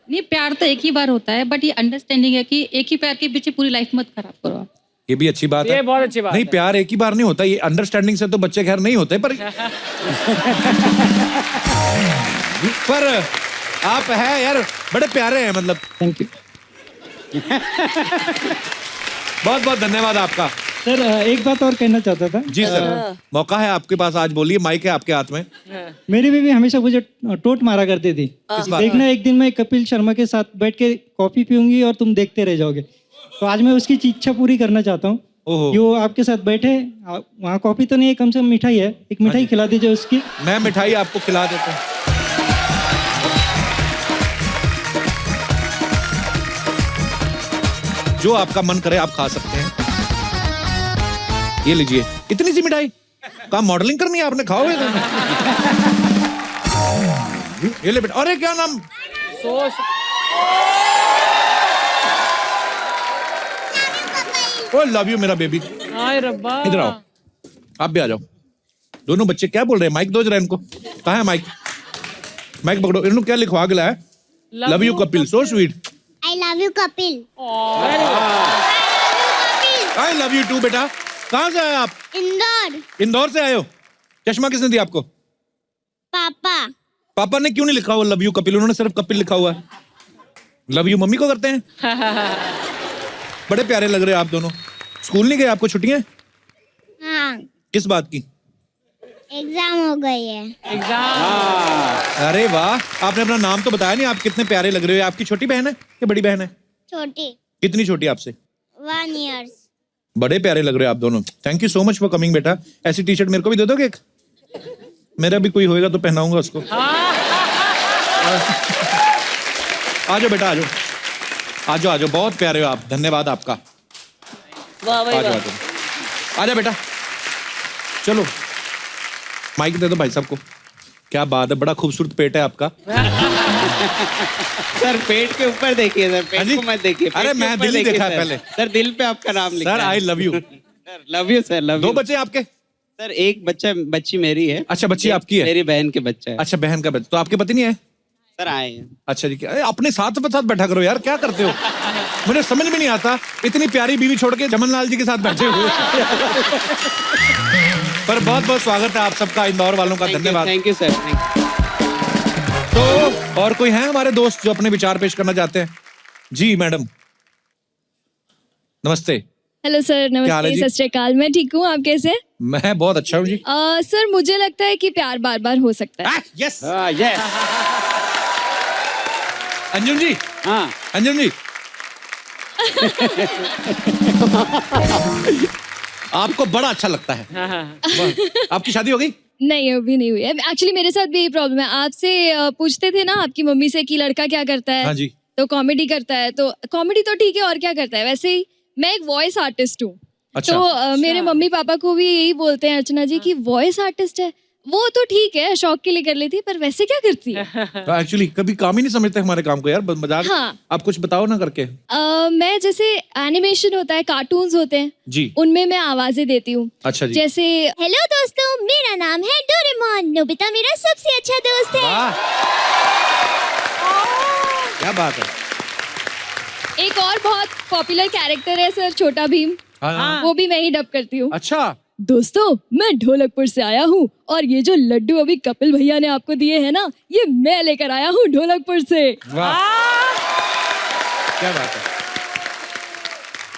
नहीं, प्यार तो एक ही बार होता है, बट ये अंडरस्टैंडिंग है कि एक ही प्यार के पीछे पूरी लाइफ मत खराब करो आप। ये भी अच्छी बात है, ये बहुत अच्छी बात नहीं है। प्यार एक ही बार नहीं होता, ये अंडरस्टैंडिंग से तो बच्चे खैर नहीं होते, पर आप है यार बड़े प्यारे हैं, मतलब थैंक यू बहुत बहुत धन्यवाद आपका। सर। एक बात और कहना चाहता था। जी सर, मौका है आपके पास, आज बोलिए, माइक है आपके हाथ में। मेरी बेबी हमेशा मुझे टोट मारा करती थी, देखना एक दिन मैं कपिल शर्मा के साथ बैठ के कॉफी पीऊंगी और तुम देखते रह जाओगे। तो आज मैं उसकी इच्छा पूरी करना चाहता हूँ कि वो आपके साथ बैठे, वहाँ कॉफी तो नहीं है, कम से कम मिठाई है, एक मिठाई खिला दीजिए उसकी। मैं मिठाई आपको खिला देता हूँ। जो आपका मन करे आप खा सकते हैं, ये लीजिए, इतनी सी मिठाई, काम मॉडलिंग करनी है आपने, खाओगे? ये ले बेटा। अरे क्या नाम? ओ लव यू मेरा बेबी। इधर आओ, आप भी आ जाओ। दोनों बच्चे क्या बोल रहे हैं? माइक दो जरा इनको। कहाँ है माइक? माइक पकड़ो। इन्होंने क्या लिखवा के लाया? Love you Kapil, so sweet. I love you Kapil. I love you too बेटा। कहाँ से आए आप? इंदौर। इंदौर से आए हो? चश्मा किसने दिया आपको? पापा। पापा ने क्यों नहीं लिखा हुआ लव यू कपिल? उन्होंने सिर्फ कपिल लिखा हुआ है। लव यू मम्मी को करते हैं। बड़े प्यारे लग रहे हैं आप दोनों। स्कूल नहीं गए? आपको छुट्टियां? हाँ। किस बात की? एग्जाम हो गई है। अरे वाह, आपने अपना नाम तो बताया नहीं। आप कितने प्यारे लग रहे हो। आपकी छोटी बहन है या बड़ी बहन है? छोटी। कितनी छोटी आपसे? 1 year। बड़े प्यारे लग रहे हो आप दोनों। Thank you so much for coming बेटा। ऐसी टी शर्ट मेरे को भी दे दोगे एक? मेरा भी कोई होएगा तो पहनाऊंगा उसको। आ जाओ बेटा, आ जाओ आ जाओ आ जाओ। बहुत प्यारे हो आप, धन्यवाद आपका। वाह भाई वाह। आ जाओ बेटा, चलो माइक दे दो भाई साहब को। क्या बात है, बड़ा खूबसूरत पेट है आपका। सर पेट के ऊपर देखिए सर, पेट को मत देखिए। अरे मैं दिल ही देखा है पहले। सर दिल पे आपका नाम लिखा है। Sir I love you. Sir love you sir, love you. 2 बच्चे आपके? सर एक बच्ची मेरी है। अच्छा, बच्ची आपकी है? मेरी बहन के बच्चा है। अच्छा, बहन का बच्चा। तो आपके पति नहीं है? सर आए हैं। अच्छा जी, क्या अपने साथ बैठा करो यार, क्या करते हो? मुझे समझ में नहीं आता, इतनी प्यारी बीवी छोड़ के जमन लाल जी के साथ बैठे हुए। पर बहुत बहुत स्वागत है आप सबका, इंदौर वालों का धन्यवाद। Thank you sir. तो और कोई है हमारे दोस्त जो अपने विचार पेश करना चाहते हैं? जी मैडम, नमस्ते। हेलो सर, क्या हाल है नमस्ते, जी? सत श्री अकाल। मैं ठीक हूँ, आप कैसे? मैं बहुत अच्छा हूँ जी। सर मुझे लगता है कि प्यार बार बार हो सकता है। Yes yes. अंजुम जी। हाँ अंजुम जी। आपको बड़ा अच्छा लगता है। आपकी शादी हो गई? नहीं, अभी नहीं हुई है। एक्चुअली मेरे साथ भी यही प्रॉब्लम है। आपसे पूछते थे ना आपकी मम्मी से कि लड़का क्या करता है? हाँ जी। तो कॉमेडी करता है। तो कॉमेडी तो ठीक है, और क्या करता है? वैसे ही मैं एक वॉइस आर्टिस्ट हूँ। अच्छा। तो मेरे मम्मी पापा को भी यही बोलते हैं अर्चना जी कि वॉइस आर्टिस्ट है, वो तो ठीक है, शौक के लिए कर लेती है, पर वैसे क्या करती है? एक्चुअली कभी काम ही नहीं समझते हमारे काम को यार, मजाक। हाँ। आप कुछ बताओ ना करके। मैं जैसे एनिमेशन होता है, कार्टून्स होते हैं जी, उनमें मैं आवाजें देती हूँ। अच्छा जी। जैसे हेलो दोस्तों, मेरा नाम है डोरेमोन। नोबिता मेरा सबसे अच्छा दोस्त है। क्या बात है। एक और बहुत पॉपुलर कैरेक्टर है सर, छोटा भीम। हाँ। वो भी मैं ही डब करती हूँ। अच्छा। दोस्तों, मैं ढोलकपुर से आया हूँ और ये जो लड्डू अभी कपिल भैया ने आपको दिए हैं ना, ये मैं लेकर आया हूँ ढोलकपुर से। वाह, क्या बात है।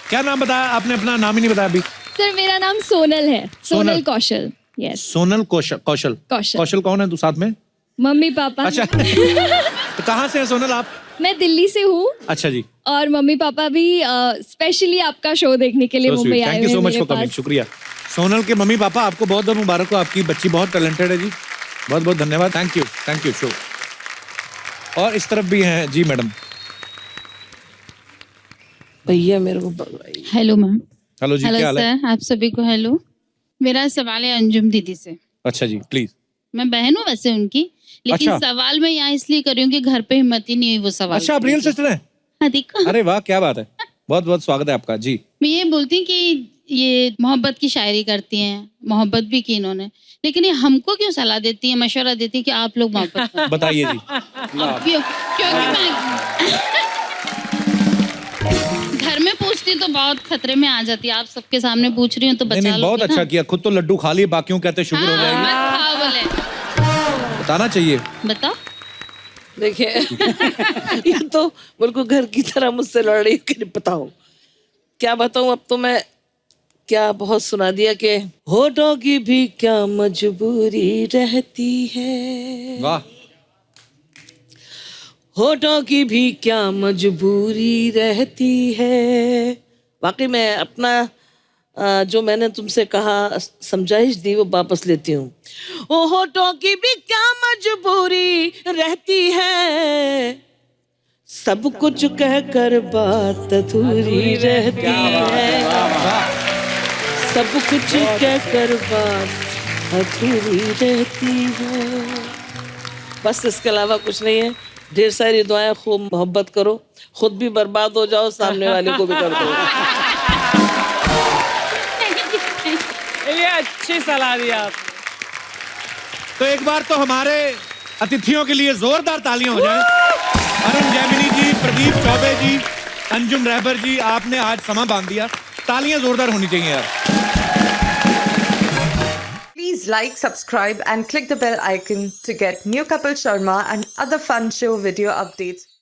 क्या नाम बताया आपने? अपना नाम ही नहीं बताया अभी। सर मेरा नाम सोनल है, सोनल कौशल। यस, सोनल कौशल। कौशल कौशल कौन है तू साथ में? Mummy papa. अच्छा। तो कहाँ से है सोनल आप? मैं दिल्ली से हूँ। अच्छा जी। और मम्मी पापा भी स्पेशली आपका शो देखने के लिए मुंबई आए थैंक यू हुए सो हैं मच मेरे फॉर कमिंग। पास। शुक्रिया सोनल के मम्मी पापा, आपको बहुत बहुत मुबारक हो। आपकी बच्ची बहुत टैलेंटेड है जी, बहुत बहुत धन्यवाद। Thank you show. और इस तरफ भी हैं जी मैडम। भैया मेरे को हेलो मैम। हेलो जी, क्या हाल है? सर, आप सभी को हेलो। मेरा सवाल है अंजुम दीदी से। अच्छा जी, प्लीज। मैं बहन हूँ वैसे उनकी, लेकिन अच्छा। सवाल मैं यहाँ इसलिए कर रही हूँ कि घर पे हिम्मत ही नहीं हुई वो सवाल। अच्छा, आप रियल सिस्टर हैं? हाँ, देखो। अरे वाह, क्या बात है। बहुत बहुत स्वागत है आपका जी। मैं ये बोलती हूँ कि ये मोहब्बत की शायरी करती हैं, मोहब्बत भी की इन्होंने, लेकिन ये हमको क्यों सलाह देती है, मशवरा देती है कि आप लोग मोहब्बत करो? बताइए जी। क्योंकि मैं घर में पूछती तो बहुत खतरे में आ जाती है, आप सबके सामने पूछ रही हूँ तो बचा नहीं, बहुत लोगे अच्छा ना। किया, खुद तो लड्डू खा लिए, बाकियों कहते शुगर हो जाएगी। मत खाओ बोले। बताना चाहिए। बताओ। देखिए ये तो बिल्कुल घर की तरह मुझसे लड़ रही है कि बताओ क्या बताऊं। अब तो मैं क्या बहुत सुना दिया कि होठों की भी क्या मजबूरी रहती है, वाह। होठों की भी क्या मजबूरी रहती है। वाकई मैं अपना जो मैंने तुमसे कहा समझाइश दी वो वापस लेती हूँ। ओ होठों की भी क्या मजबूरी रहती है, सब कुछ कहकर बात अधूरी रहती है, सब कुछ कहकर बात अधूरी रहती है। बस इसके अलावा कुछ नहीं है। ढेर सारी दुआएं, खूब मोहब्बत करो, खुद भी बर्बाद हो जाओ, सामने वाले को भी कर दो। ये अच्छी सलाह दी आप। तो एक बार तो हमारे अतिथियों के लिए जोरदार तालियां हो जाएं। अरुण जैमिनी जी, प्रदीप चौबे जी, अंजुम रहबर जी, आपने आज समा बांध दिया। तालियां जोरदार होनी चाहिए यार। Please like, subscribe and click the bell icon to get new Kapil Sharma and other fun show video updates.